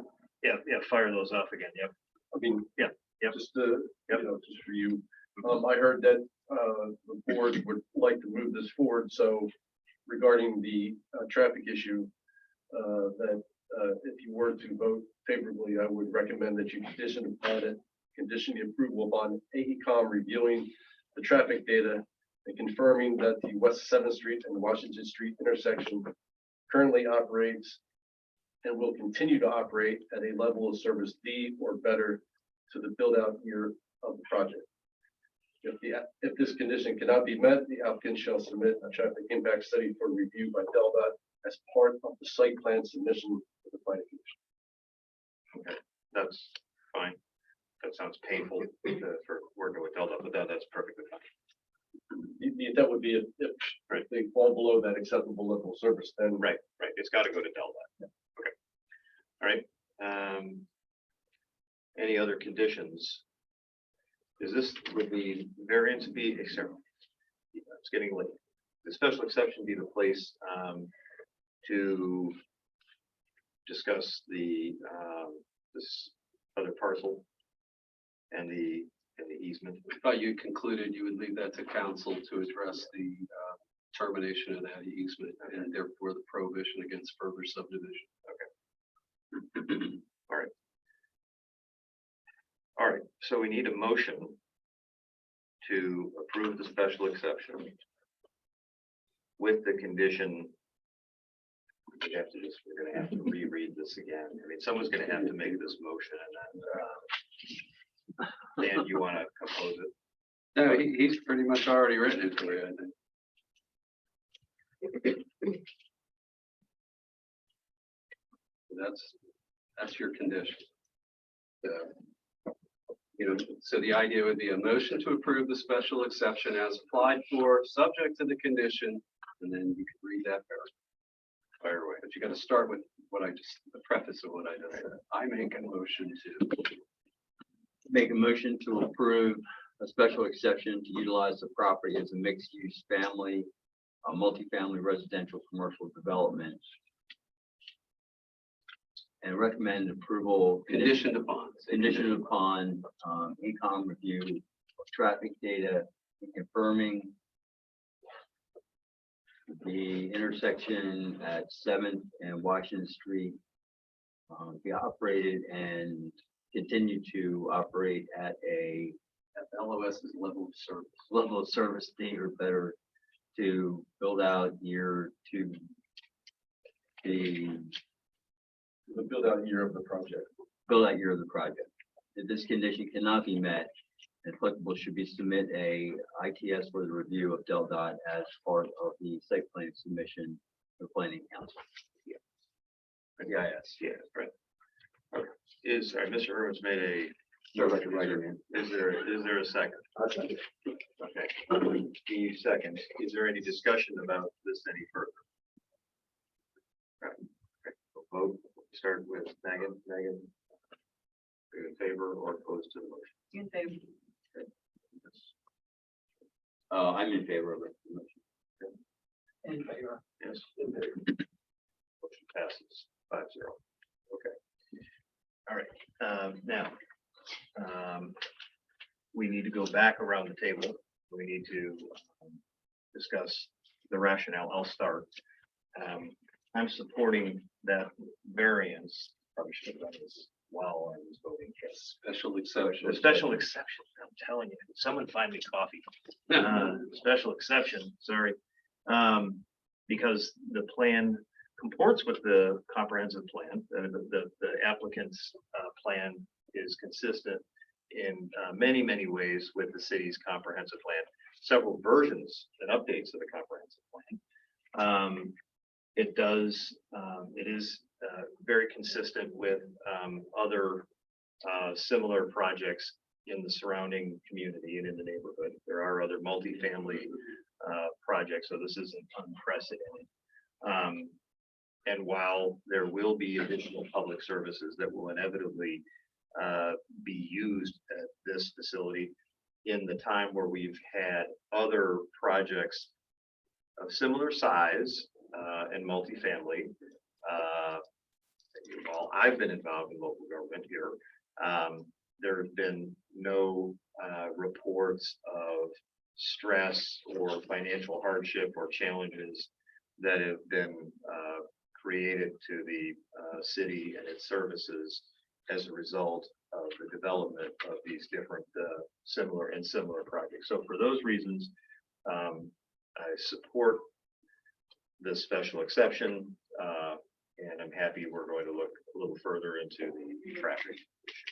yeah, fire those off again, yep. I mean, Yep. just just for you. I heard that the board would like to move this forward. So regarding the traffic issue, that if you were to vote favorably, I would recommend that you condition the approval upon AECom reviewing the traffic data and confirming that the West 7th Street and Washington Street intersection currently operates and will continue to operate at a level of service D or better to the build-out year of the project. If this condition cannot be met, the applicant shall submit a traffic impact study for review by DELDOT as part of the site plan submission to the planning commission. Okay, that's fine. That sounds painful for working with Delta, but that's perfectly fine. That would be if they fall below that acceptable level of service, then. Right, it's got to go to Delta. Okay, all right. Any other conditions? Is this, would the variance be, it's getting late. The special exception be the place to discuss this other parcel and the easement? I thought you concluded you would leave that to council to address the termination of that easement and therefore the prohibition against further subdivision. Okay. All right, so we need a motion to approve the special exception with the condition. We're gonna have to reread this again. I mean, someone's gonna have to make this motion and then, Dan, you wanna compose it? No, he's pretty much already written it for you, I think. That's your condition. So the idea would be a motion to approve the special exception as applied for, subject to the condition, and then you can read that fire away. But you got to start with the preface of what I just said. I make a motion to Make a motion to approve a special exception to utilize the property as a mixed-use family, multifamily residential commercial development. And recommend approval conditioned upon. AECom review of traffic data and confirming the intersection at 7th and Washington Street be operated and continue to operate at a LOS's level of service D or better to build out year to the build out year of the project. If this condition cannot be met, applicable should be submit a ITS for the review of DELDOT as part of the site plan submission to the planning council. Yes. Yeah, right. Okay. Is, Mr. Irwin's made a. Sure, I can write it in. Is there a second? I'll second. Okay. The second, is there any discussion about this any further? Okay. We'll vote. Start with Megan. Megan. Are you in favor or opposed to the motion? In favor. I'm in favor of it. In favor. Yes. In favor. Motion passes 5-0. Okay. All right. Now, we need to go back around the table. We need to discuss the rationale. I'll start. I'm supporting that variance. Probably should have done this while I was voting. Yes. Special exception. A special exception. I'm telling you, someone find me coffee. Special exception. Sorry. Because the plan comports with the comprehensive plan. The applicant's plan is consistent in many, many ways with the city's comprehensive plan. Several versions and updates of the comprehensive plan. It is very consistent with other similar projects in the surrounding community and in the neighborhood. There are other multifamily projects, so this isn't unprecedented. And while there will be additional public services that will inevitably be used at this facility, in the time where we've had other projects of similar size and multifamily, while I've been involved in local government here, there have been no reports of stress or financial hardship or challenges that have been created to the city and its services as a result of the development of these different similar projects. So for those reasons, I support the special exception, and I'm happy we're going to look a little further into the traffic issue.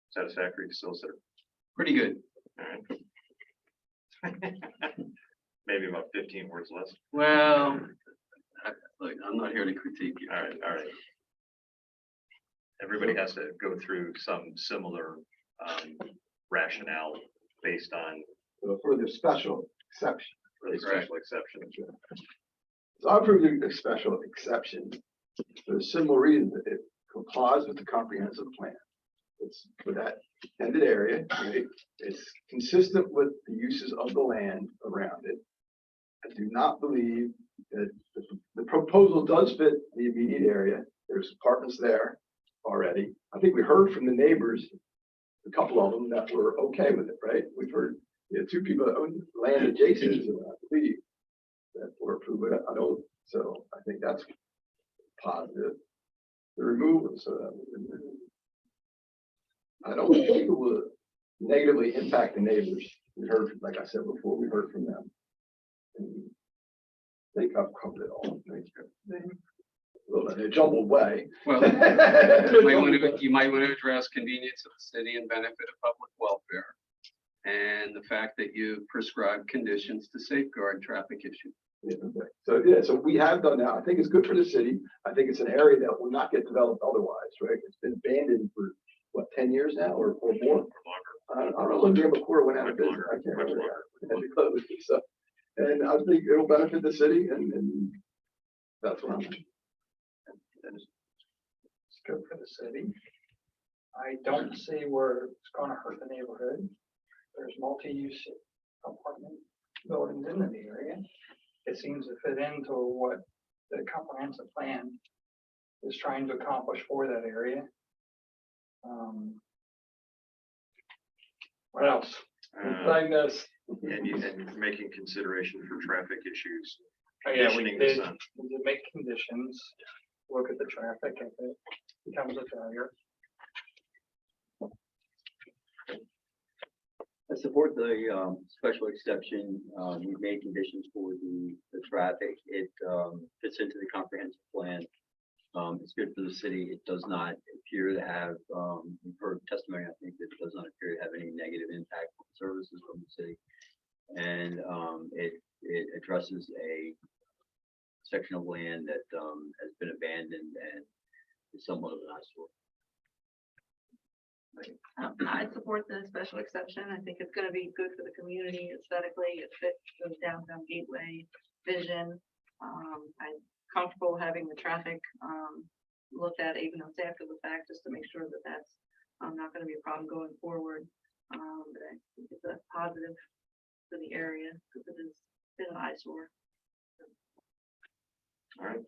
Satisfactory to solicitor? Pretty good. All right. Maybe about 15 words less. Well, look, I'm not here to critique you. All right, all right. Everybody has to go through some similar rationale based on For the special exception. the special exception. So I approve the special exception for the simple reason that it complies with the comprehensive plan. It's for that ended area, right? It's consistent with the uses of the land around it. I do not believe that the proposal does fit the immediate area. There's apartments there already. I think we heard from the neighbors, a couple of them that were okay with it, right? We've heard, two people that own land adjacent to it, I believe, that were approved, but I don't, so I think that's positive. The removal, so I don't think it will negatively impact the neighbors. We heard, like I said before, we heard from them. And I think I've covered it all. Well, in a jumbled way. Well, you might want to address convenience of the city and benefit of public welfare. And the fact that you prescribe conditions to safeguard traffic issues. Yeah, okay. So we have done that. I think it's good for the city. I think it's an area that will not get developed otherwise, right? It's been abandoned for what, 10 years now or more? I don't know when Jim McCord went out of business. I can't remember. So, and I think it'll benefit the city, and that's what I'm. It's good for the city. I don't see where it's gonna hurt the neighborhood. There's multi-use apartment buildings in the area. It seems to fit into what the comprehensive plan is trying to accomplish for that area. What else? I missed. And you're making consideration for traffic issues. Oh, yeah, we Conditioning the did sun. make conditions, look at the traffic if it becomes a failure. I support the special exception. We've made conditions for the traffic. It fits into the comprehensive plan. It's good for the city. It does not appear to have, we've heard testimony, I think that it does not appear to have any negative impact on services from the city. And it addresses a section of land that has been abandoned and is somewhat of an eyesore. I support the special exception. I think it's gonna be good for the community aesthetically. It fits the downtown gateway vision. I'm comfortable having the traffic, looked at even though it's after the fact, just to make sure that that's, not gonna be a problem going forward. But I think it's a positive for the area because it has been an eyesore. All right.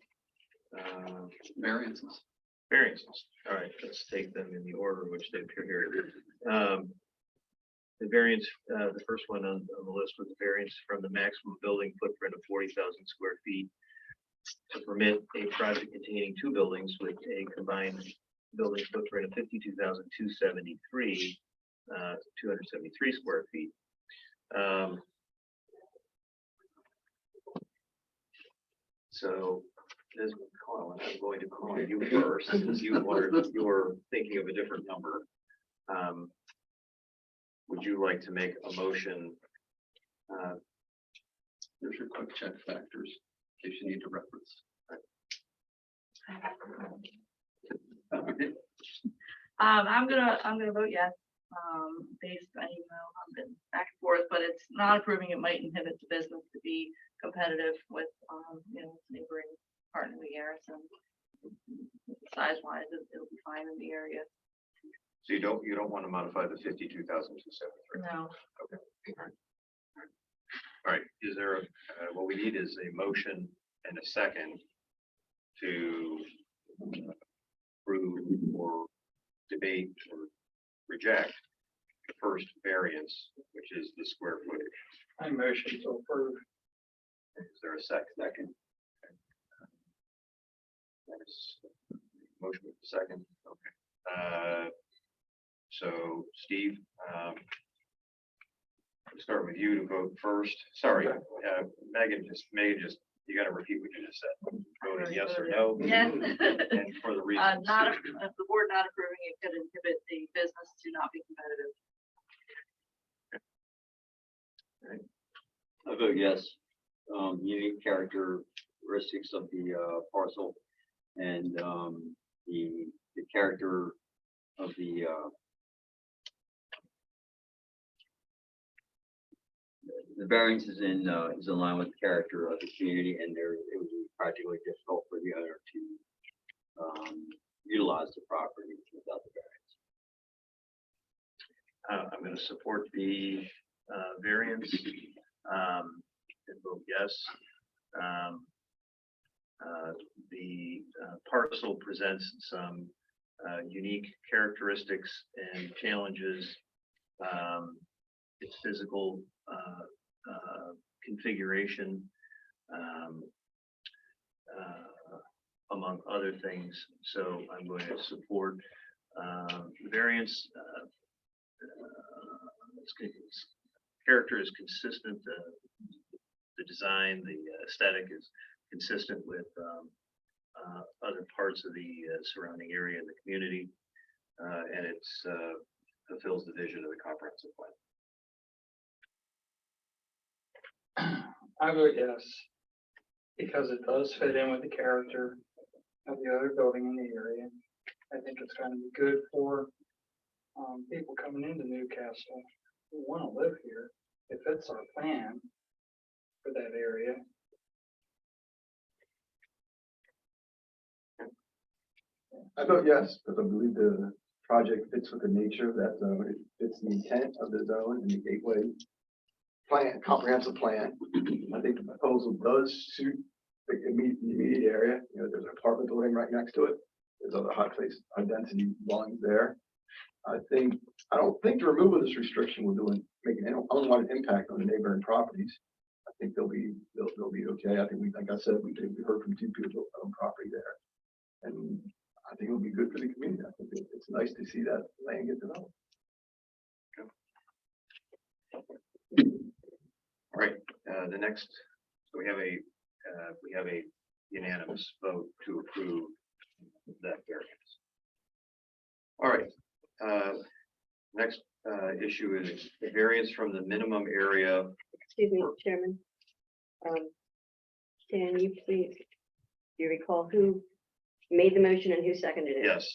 Variances. Variances. All right, let's take them in the order in which they appear here. The variance, the first one on the list was the variance from the maximum building footprint of 40,000 square feet to permit a project containing two buildings with a combined building footprint of 52,273 square feet. So, Ms. McClellan, I'm going to call you first, since you were thinking of a different number. Would you like to make a motion? There's your quick check factors, in case you need to reference. I'm gonna vote yes. Based on, I've been back and forth, but it's not approving. It might inhibit the business to be competitive with, neighboring partner in the Garrison. Size wise, it'll be fine in the area. So you don't want to modify the 52,273? No. Okay. All right. Is there what we need is a motion and a second to approve or debate or reject the first variance, which is the square footage. I motion to approve. Is there a second? Second. Motion with the second. Okay. So Steve, we'll start with you to vote first. Sorry, Megan, you got to repeat what you just said. Voting yes or no? Yes. And for the reason. Not if the board not approving it could inhibit the business to not be competitive. I vote yes. Unique characteristics of the parcel and the character of the variance is in line with the character of the community, and it would be practically difficult for the owner to utilize the property without the variance. I'm going to support the variance and vote yes. The parcel presents some unique characteristics and challenges. Its physical configuration, among other things. So I'm going to support the variance. Its character is consistent. The design, the aesthetic is consistent with other parts of the surrounding area in the community, and it fulfills the vision of the comprehensive plan. I vote yes, because it does fit in with the character of the other building in the area. I think it's going to be good for people coming into Newcastle who want to live here. It fits our plan for that area. I vote yes, because I believe the project fits with the nature of that zone. It fits the intent of the zone and the gateway plan, comprehensive plan. I think the proposal does suit the immediate area. There's an apartment building right next to it. There's other high density dwellings there. I don't think the removal of this restriction will make an unwanted impact on the neighboring properties. I think they'll be okay. I think like I said, we heard from two people who own property there, and I think it'll be good for the community. I think it's nice to see that land get developed. All right, the next, so we have a unanimous vote to approve that variance. All right, next issue is the variance from the minimum area. Excuse me, Chairman. Can you please, do you recall who made the motion and who seconded it? Yes.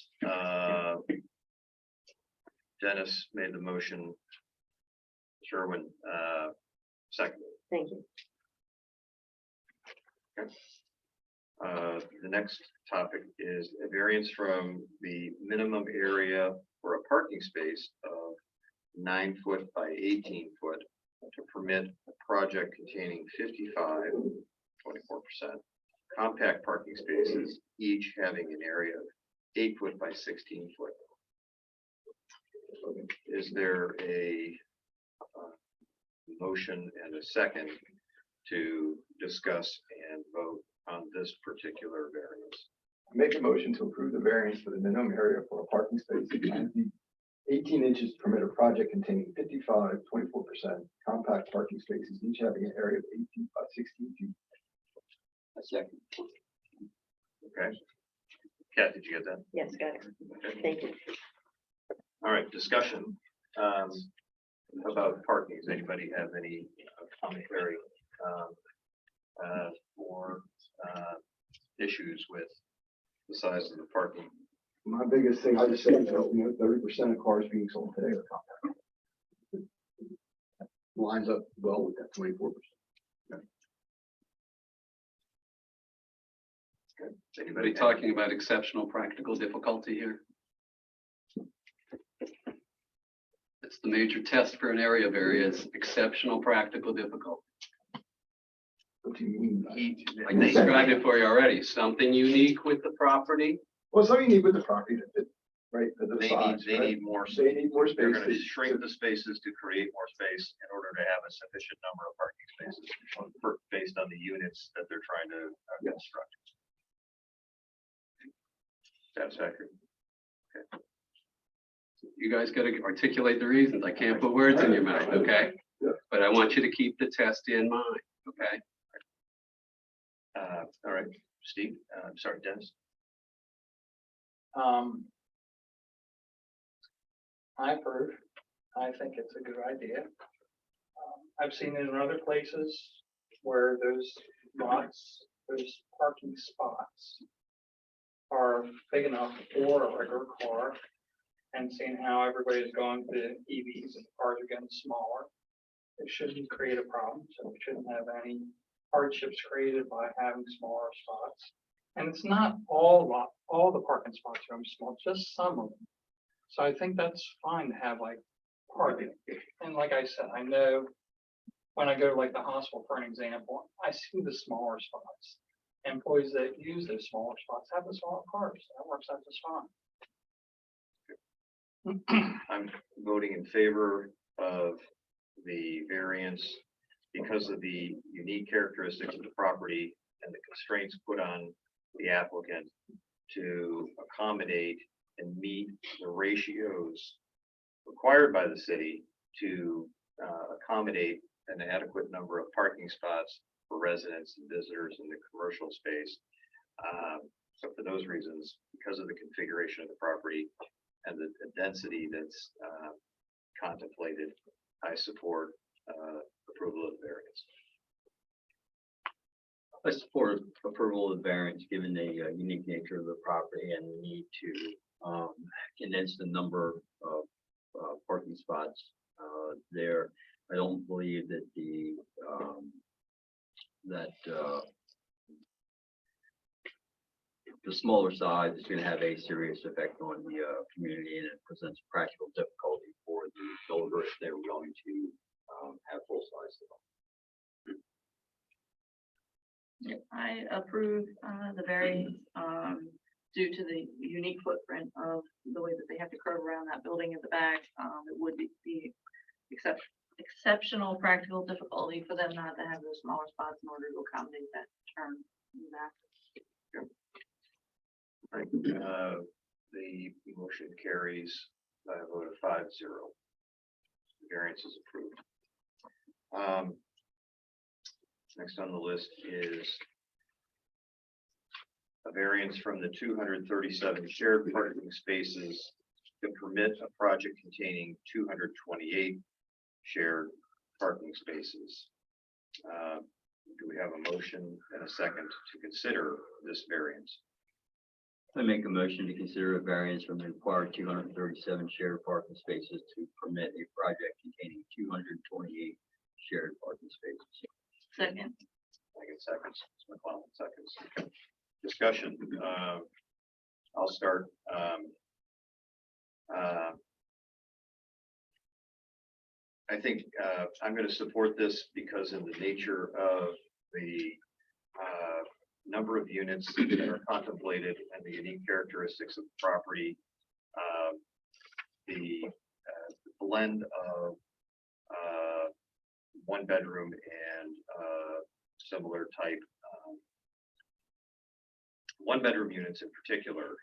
Dennis made the motion. Sherwin, seconded. Thank you. The next topic is a variance from the minimum area for a parking space of 9 foot by 18 foot to permit a project containing 55, 24% compact parking spaces, each having an area of 8 foot by 16 foot. Is there a motion and a second to discuss and vote on this particular variance? Make a motion to approve the variance for the minimum area for a parking space of 9 feet, 18 inches to permit a project containing 55, 24% compact parking spaces, each having an area of 8 feet by 16 feet. A second. Okay. Kat, did you get that? Yes, got it. Okay. Thank you. All right, discussion about parking. Does anybody have any commentary or issues with the size of the parking? My biggest thing, I just said, 30% of cars being sold today are compact. Lines up well with that 24%. Anybody talking about exceptional practical difficulty here? It's the major test for an area variance, exceptional practical difficulty. What do you mean by I described it for you already. Something unique with the property. Well, something you need with the property that fit, right? They need more. They need more They're space. going to shrink the spaces to create more space in order to have a sufficient number of parking spaces based on the units that they're trying to construct. Satisfactory. Okay. You guys got to articulate the reasons. I can't put words in your mouth, okay? But I want you to keep the test in mind, okay? All right, Steve, I'm sorry, Dennis. I approve. I think it's a good idea. I've seen it in other places where those lots, those parking spots are big enough for a regular car, and seeing how everybody's going to EVs and cars are getting smaller. It shouldn't create a problem, so we shouldn't have any hardships created by having smaller spots. And it's not all the parking spots are small, just some of them. So I think that's fine to have like parking. And like I said, I know when I go to like the hospital, for an example, I see the smaller spots. Employees that use those smaller spots have the smaller cars. That works out just fine. I'm voting in favor of the variance because of the unique characteristics of the property and the constraints put on the applicant to accommodate and meet the ratios required by the city to accommodate an adequate number of parking spots for residents and visitors in the commercial space. So for those reasons, because of the configuration of the property and the density that's contemplated, I support approval of the variance. I support approval of the variance, given the unique nature of the property and the need to condense the number of parking spots there. I don't believe that the smaller size is going to have a serious effect on the community, and it presents practical difficulty for the builder if they're going to have full size. I approve the variance due to the unique footprint of the way that they have to curve around that building at the back. It would be exceptional practical difficulty for them not to have those smaller spots in order to accommodate that turn in the back. Right. The motion carries by a vote of 5-0. The variance is approved. Next on the list is a variance from the 237 shared parking spaces to permit a project containing 228 shared parking spaces. Do we have a motion and a second to consider this variance? I make a motion to consider a variance from the required 237 shared parking spaces to permit a project containing 228 shared parking spaces. Second. Second seconds, Ms. McClellan, seconds. Okay. Discussion. I'll start. I think I'm going to support this because in the nature of the number of units that are contemplated and the unique characteristics of the property, the blend of one bedroom and similar type one bedroom units in particular,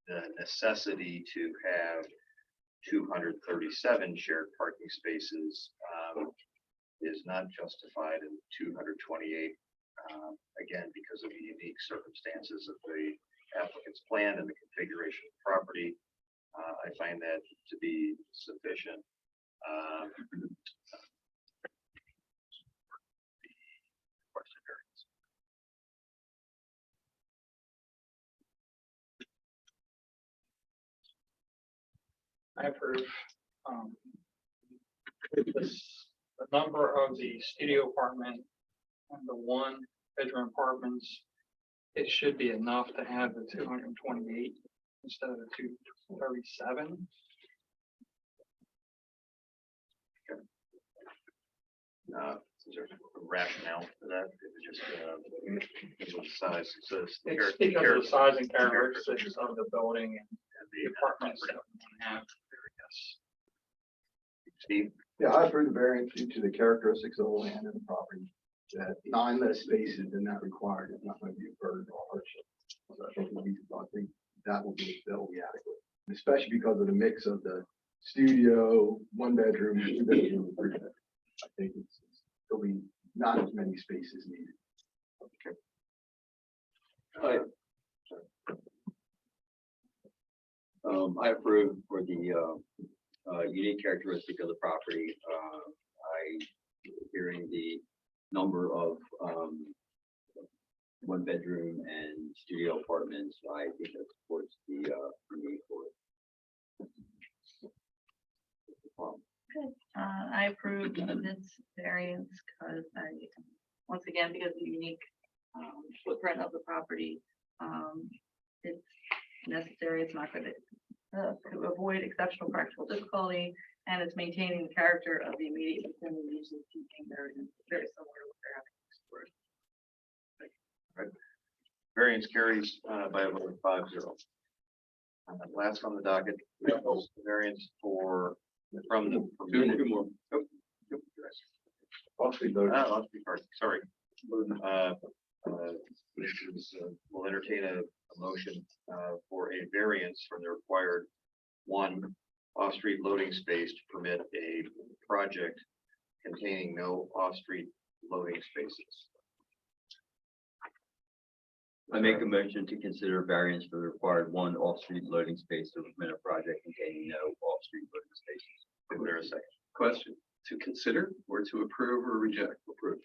the necessity to have 237 shared parking spaces is not justified in 228. Again, because of the unique circumstances of the applicant's plan and the configuration of the property, I find that to be sufficient. I approve. The number of the studio apartment and the one bedroom apartments, it should be enough to have the 228 instead of the 237. Is there a rationale for that? It's just because of the size. So It's because of the size and characteristics of the building and the apartments that we have. Yes. Steve? Yeah, I approve the variance due to the characteristics of the land and the property. That 9 less spaces than that required is not going to be a burden or hardship. So I think that will be adequate, especially because of the mix of the studio, 1 bedroom, 2 bedroom, 3 bedroom. I think there'll be not as many spaces needed. Okay. I approve for the unique characteristic of the property. Hearing the number of 1 bedroom and studio apartments, I think that supports the need for it. I approve of this variance because once again, because of the unique footprint of the property, it's necessary. It's not going to avoid exceptional practical difficulty, and it's maintaining the character of the immediate vicinity, which is keeping very similar to what they're having explored. Right. Variance carries by a vote of 5-0. Last on the docket, variance from the permitted. Two more. Sorry. We'll entertain a motion for a variance from the required 1 off-street loading space to permit a project containing no off-street loading spaces. I make a motion to consider variance for the required 1 off-street loading space to permit a project containing no off-street loading spaces. Is there a second? Question, to consider or to approve or reject? Approve.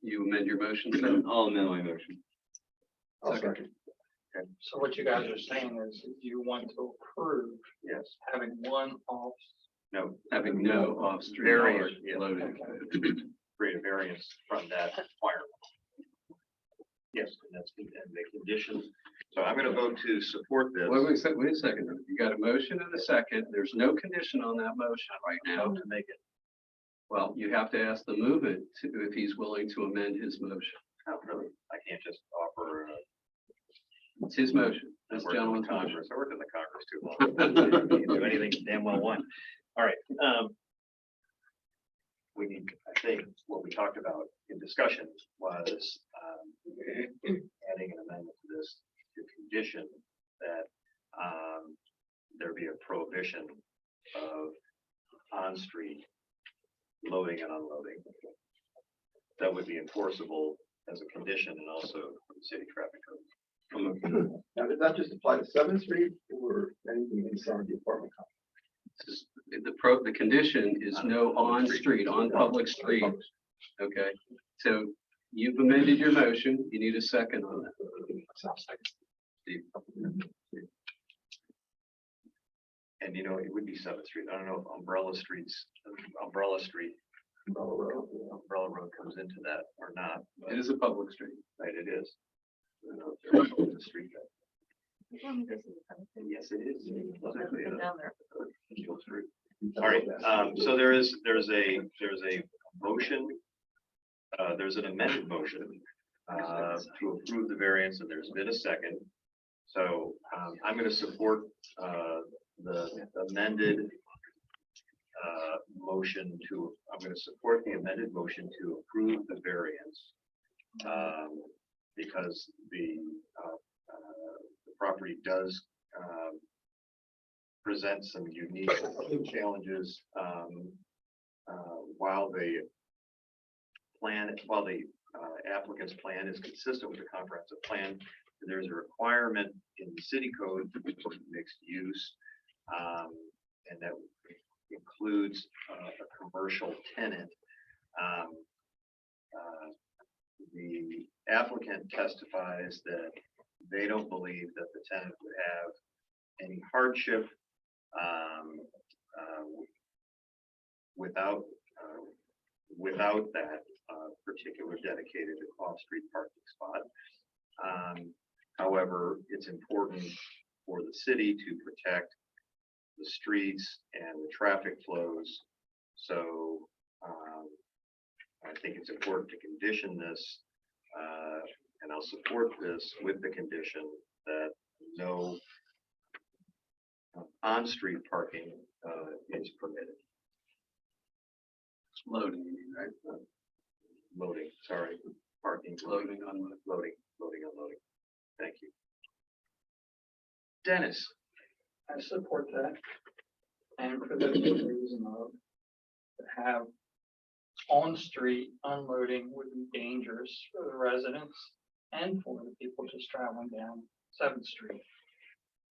You amend your motion, sir? I'll amend my motion. I'll second. Okay. So what you guys are saying is you want to approve Yes. having 1 off. No. Having no off-street Variance. Yeah. loading. Create a variance from that requirement. Yes, and that's and the condition. So I'm going to vote to support this. Wait a second. You got a motion and a second. There's no condition on that motion right now. To make it. Well, you have to ask the movant if he's willing to amend his motion. Not really. I can't just offer. It's his motion. I This worked in gentleman's the motion. Congress. I worked in the Congress too long. You can do anything damn well one. All right. We need, I think, what we talked about in discussion was adding an amendment to this to condition that there be a prohibition of on-street loading and unloading. That would be enforceable as a condition and also from the city traffic code. Now, does that just apply to 7th Street or anything inside the apartment complex? The condition is no on-street, on public street. Okay, so you've amended your motion. You need a second on that. Steve. And you know, it would be 7th Street. I don't know if Umbrella Street, Umbrella Road comes into that or not. It is a public street. Right, it is. I don't know if there's a street that- Yes, it is. Exactly, Down there. Legal street. All right, so there's a motion. There's an amended motion to approve the variance, and there's been a second. So I'm going to support the amended motion to. I'm going to support the amended motion to approve the variance because the property does present some unique challenges while the applicant's plan is consistent with the comprehensive plan. There's a requirement in the city code for mixed use, and that includes a commercial tenant. The applicant testifies that they don't believe that the tenant would have any hardship without that particular dedicated off-street parking spot. However, it's important for the city to protect the streets and the traffic flows. So I think it's important to condition this, and I'll support this with the condition that no on-street parking is permitted. Loading, right? Loading, sorry, parking, Loading, unloading. loading, unloading. Thank you. Dennis. I support that. And for the reason of to have on-street unloading would be dangerous for the residents and for the people just traveling down 7th Street.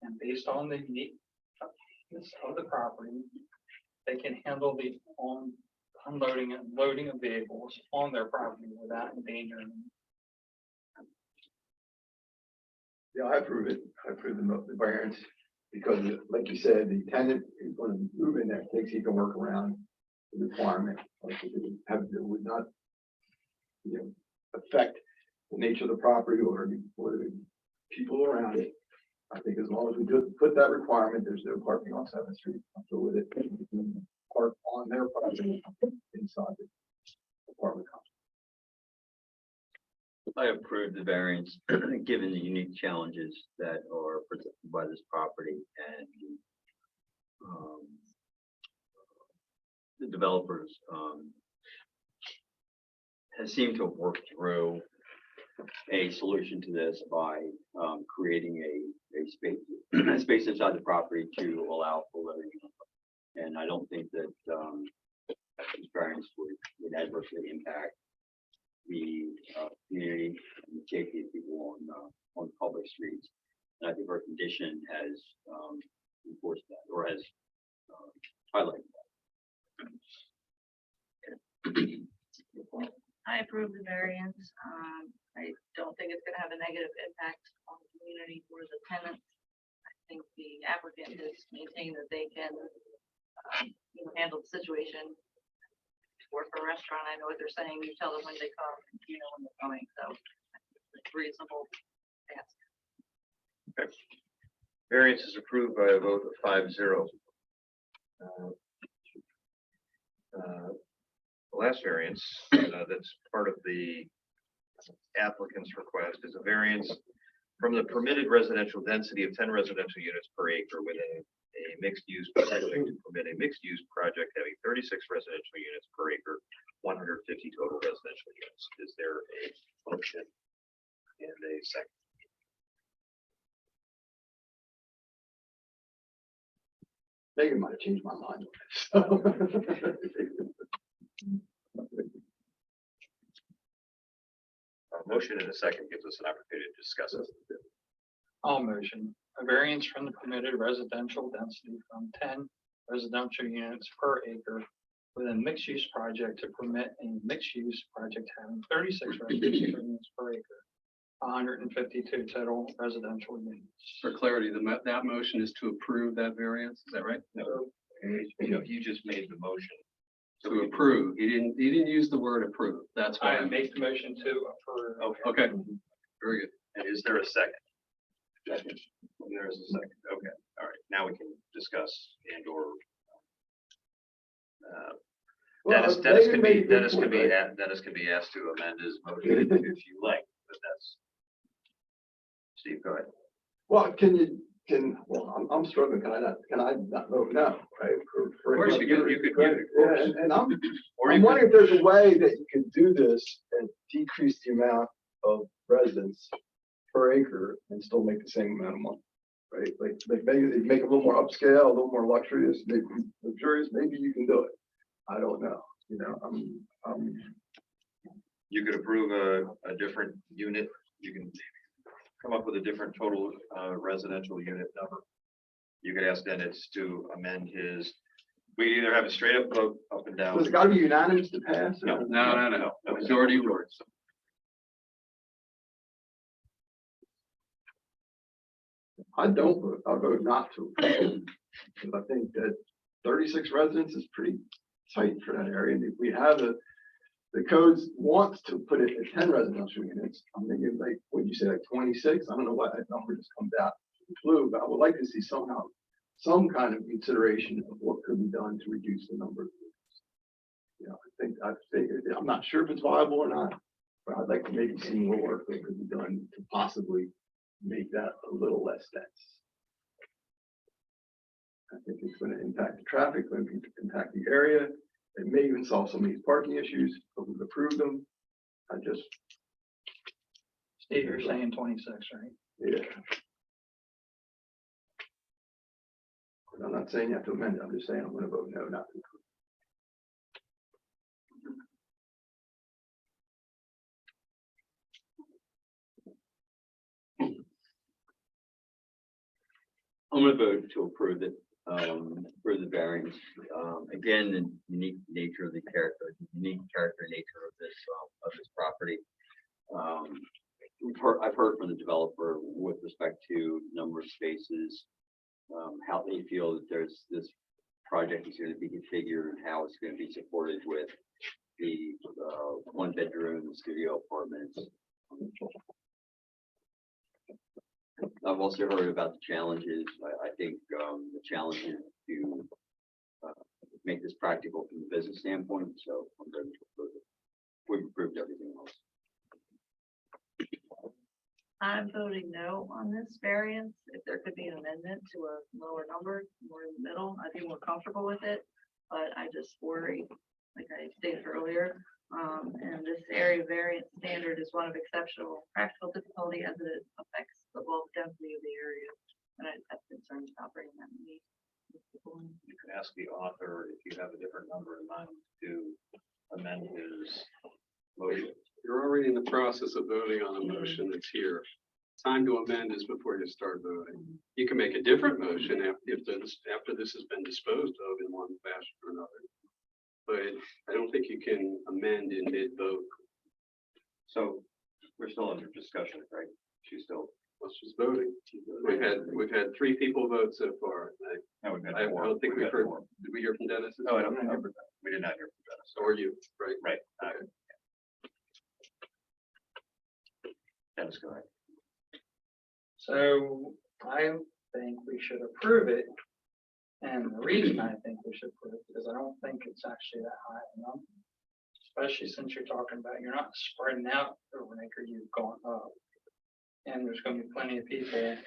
And based on the uniqueness of the property, they can handle the unloading and loading of vehicles on their property without endangering them. Yeah, I approve it. I approve the variance because like you said, the tenant is going to move in there, thinks he can work around the requirement. Like it would not, affect the nature of the property or the people around it. I think as long as we just put that requirement, there's no parking on 7th Street. I'm good with it. Park on their property inside the apartment complex. I approve the variance, given the unique challenges that are presented by this property and the developers has seemed to have worked through a solution to this by creating a space inside the property to allow for living. And I don't think that this variance would adversely impact the community and the safety of people on public streets. And I think our condition has enforced that or has highlighted that. I approve the variance. I don't think it's gonna have a negative impact on the community or the tenants. I think the applicant has maintained that they can, handle the situation. Work for a restaurant, I know what they're saying. You tell them when they come, when they're coming, so it's reasonable. Yes. Okay. Variance is approved by a vote of 5-0. The last variance that's part of the applicant's request is a variance from the permitted residential density of 10 residential units per acre within a mixed-use project to permit a mixed-use project having 36 residential units per acre, 150 total residential units. Is there a motion and a second? Megan might have changed my mind. So. A motion and a second gives us an opportunity to discuss it. I'll motion a variance from the permitted residential density from 10 residential units per acre within mixed-use project to permit a mixed-use project having 36 residential units per acre, 152 total residential units. For clarity, that motion is to approve that variance, is that right? No, you just made the motion. To approve, he didn't use the word approve, that's why. I make the motion to approve. Okay, very good. And is there a second? Second. There is a second. Okay, all right. Now we can discuss and or. Dennis can be asked to amend his motion if you like, but that's. Steve, go ahead. Well, I'm struggling, can I not vote no, right? Of course you could. Yeah, and I'm wondering if there's a way that you can do this and decrease the amount of residents per acre and still make the same amount of money, right? Like make it a little more upscale, a little more luxurious, maybe luxurious, maybe you can do it. I don't know, you know, You could approve a different unit. You can come up with a different total residential unit number. You could ask Dennis to amend his, we either have a straight up vote up and down. does it gotta be unanimous to pass? No. No. Majority rules. I don't vote, I'll vote not to. Because I think that 36 residents is pretty tight for that area. And if we have the codes wants to put it at 10 residential units, I'm thinking like, what you say, like 26? I don't know why that number just comes out flu, but I would like to see somehow some kind of consideration of what could be done to reduce the number of units. You know, I think I'm not sure if it's viable or not, but I'd like to maybe see more work that could be done to possibly make that a little less dense. I think it's going to impact the traffic, going to impact the area. It may even solve some of these parking issues, but we've approved them. Steve, you're saying 26, right? Yeah. I'm not saying you have to amend it. I'm just saying I'm going to vote no, not to approve. I'm gonna vote to approve it, for the variance. Again, the unique nature of the unique character nature of this property. I've heard from the developer with respect to number of spaces, how they feel that this project is going to be configured and how it's going to be supported with the 1-bedroom studio apartments. I've also heard about the challenges. I think the challenge is to make this practical from the business standpoint. So I'm going to approve it. We've approved everything else. I'm voting no on this variance. If there could be an amendment to a lower number, more in the middle, I'd be more comfortable with it. But I just worry, like I stated earlier, and this area variance standard is one of exceptional practical difficulty as it affects the bulk density of the area. And I have concerns about bringing that many people in. You can ask the author if you have a different number in mind to amend his motion. You're already in the process of voting on a motion that's here. Time to amend is before you start voting. You can make a different motion after this has been disposed of in one fashion or another. But I don't think you can amend in mid-vote. So we're still under discussion, right? She's still. Let's just voting. We've had 3 people vote so far. No, we've got I four. don't think we've heard. Four. Did we hear from Dennis? Oh, I don't know. We did not hear from Dennis. Or you, right? Right. Dennis, go ahead. So I think we should approve it. And the reason I think we should approve it is I don't think it's actually that high a number. Especially since you're talking about, you're not spreading out over an acre, you've gone up. And there's going to be plenty of people.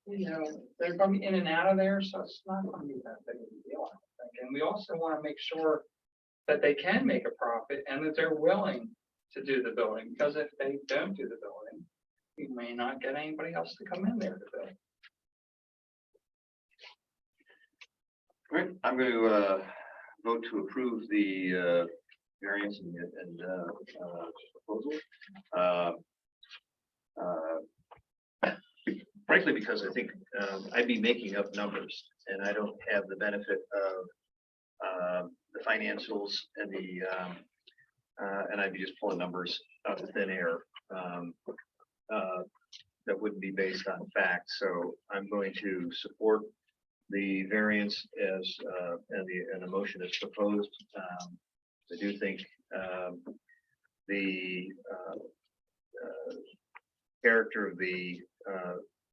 You know, they're going to be in and out of there, so it's not going to be that big of a deal, I think. And we also want to make sure that they can make a profit and that they're willing to do the building. Because if they don't do the building, we may not get anybody else to come in there to build. All right, I'm going to vote to approve the variance and proposal. Frankly, because I think I'd be making up numbers and I don't have the benefit of the financials and the and I'd be just pulling numbers out of thin air. That wouldn't be based on fact, so I'm going to support the variance as, and the motion is proposed. I do think, the character of the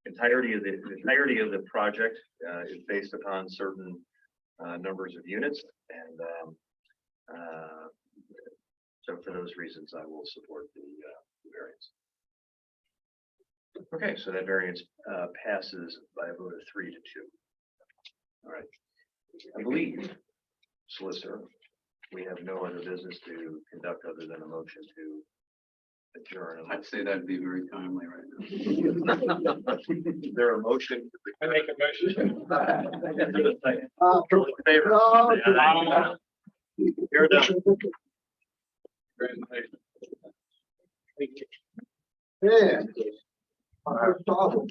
entirety of the project is based upon certain numbers of units, and so for those reasons, I will support the variance. Okay, so that variance passes by a vote of 3-2. All right. I believe, solicitor, we have no other business to conduct other than a motion to adjourn. I'd say that'd be very timely right now. Is there a motion? I make a motion. You're done. Yeah. Problem.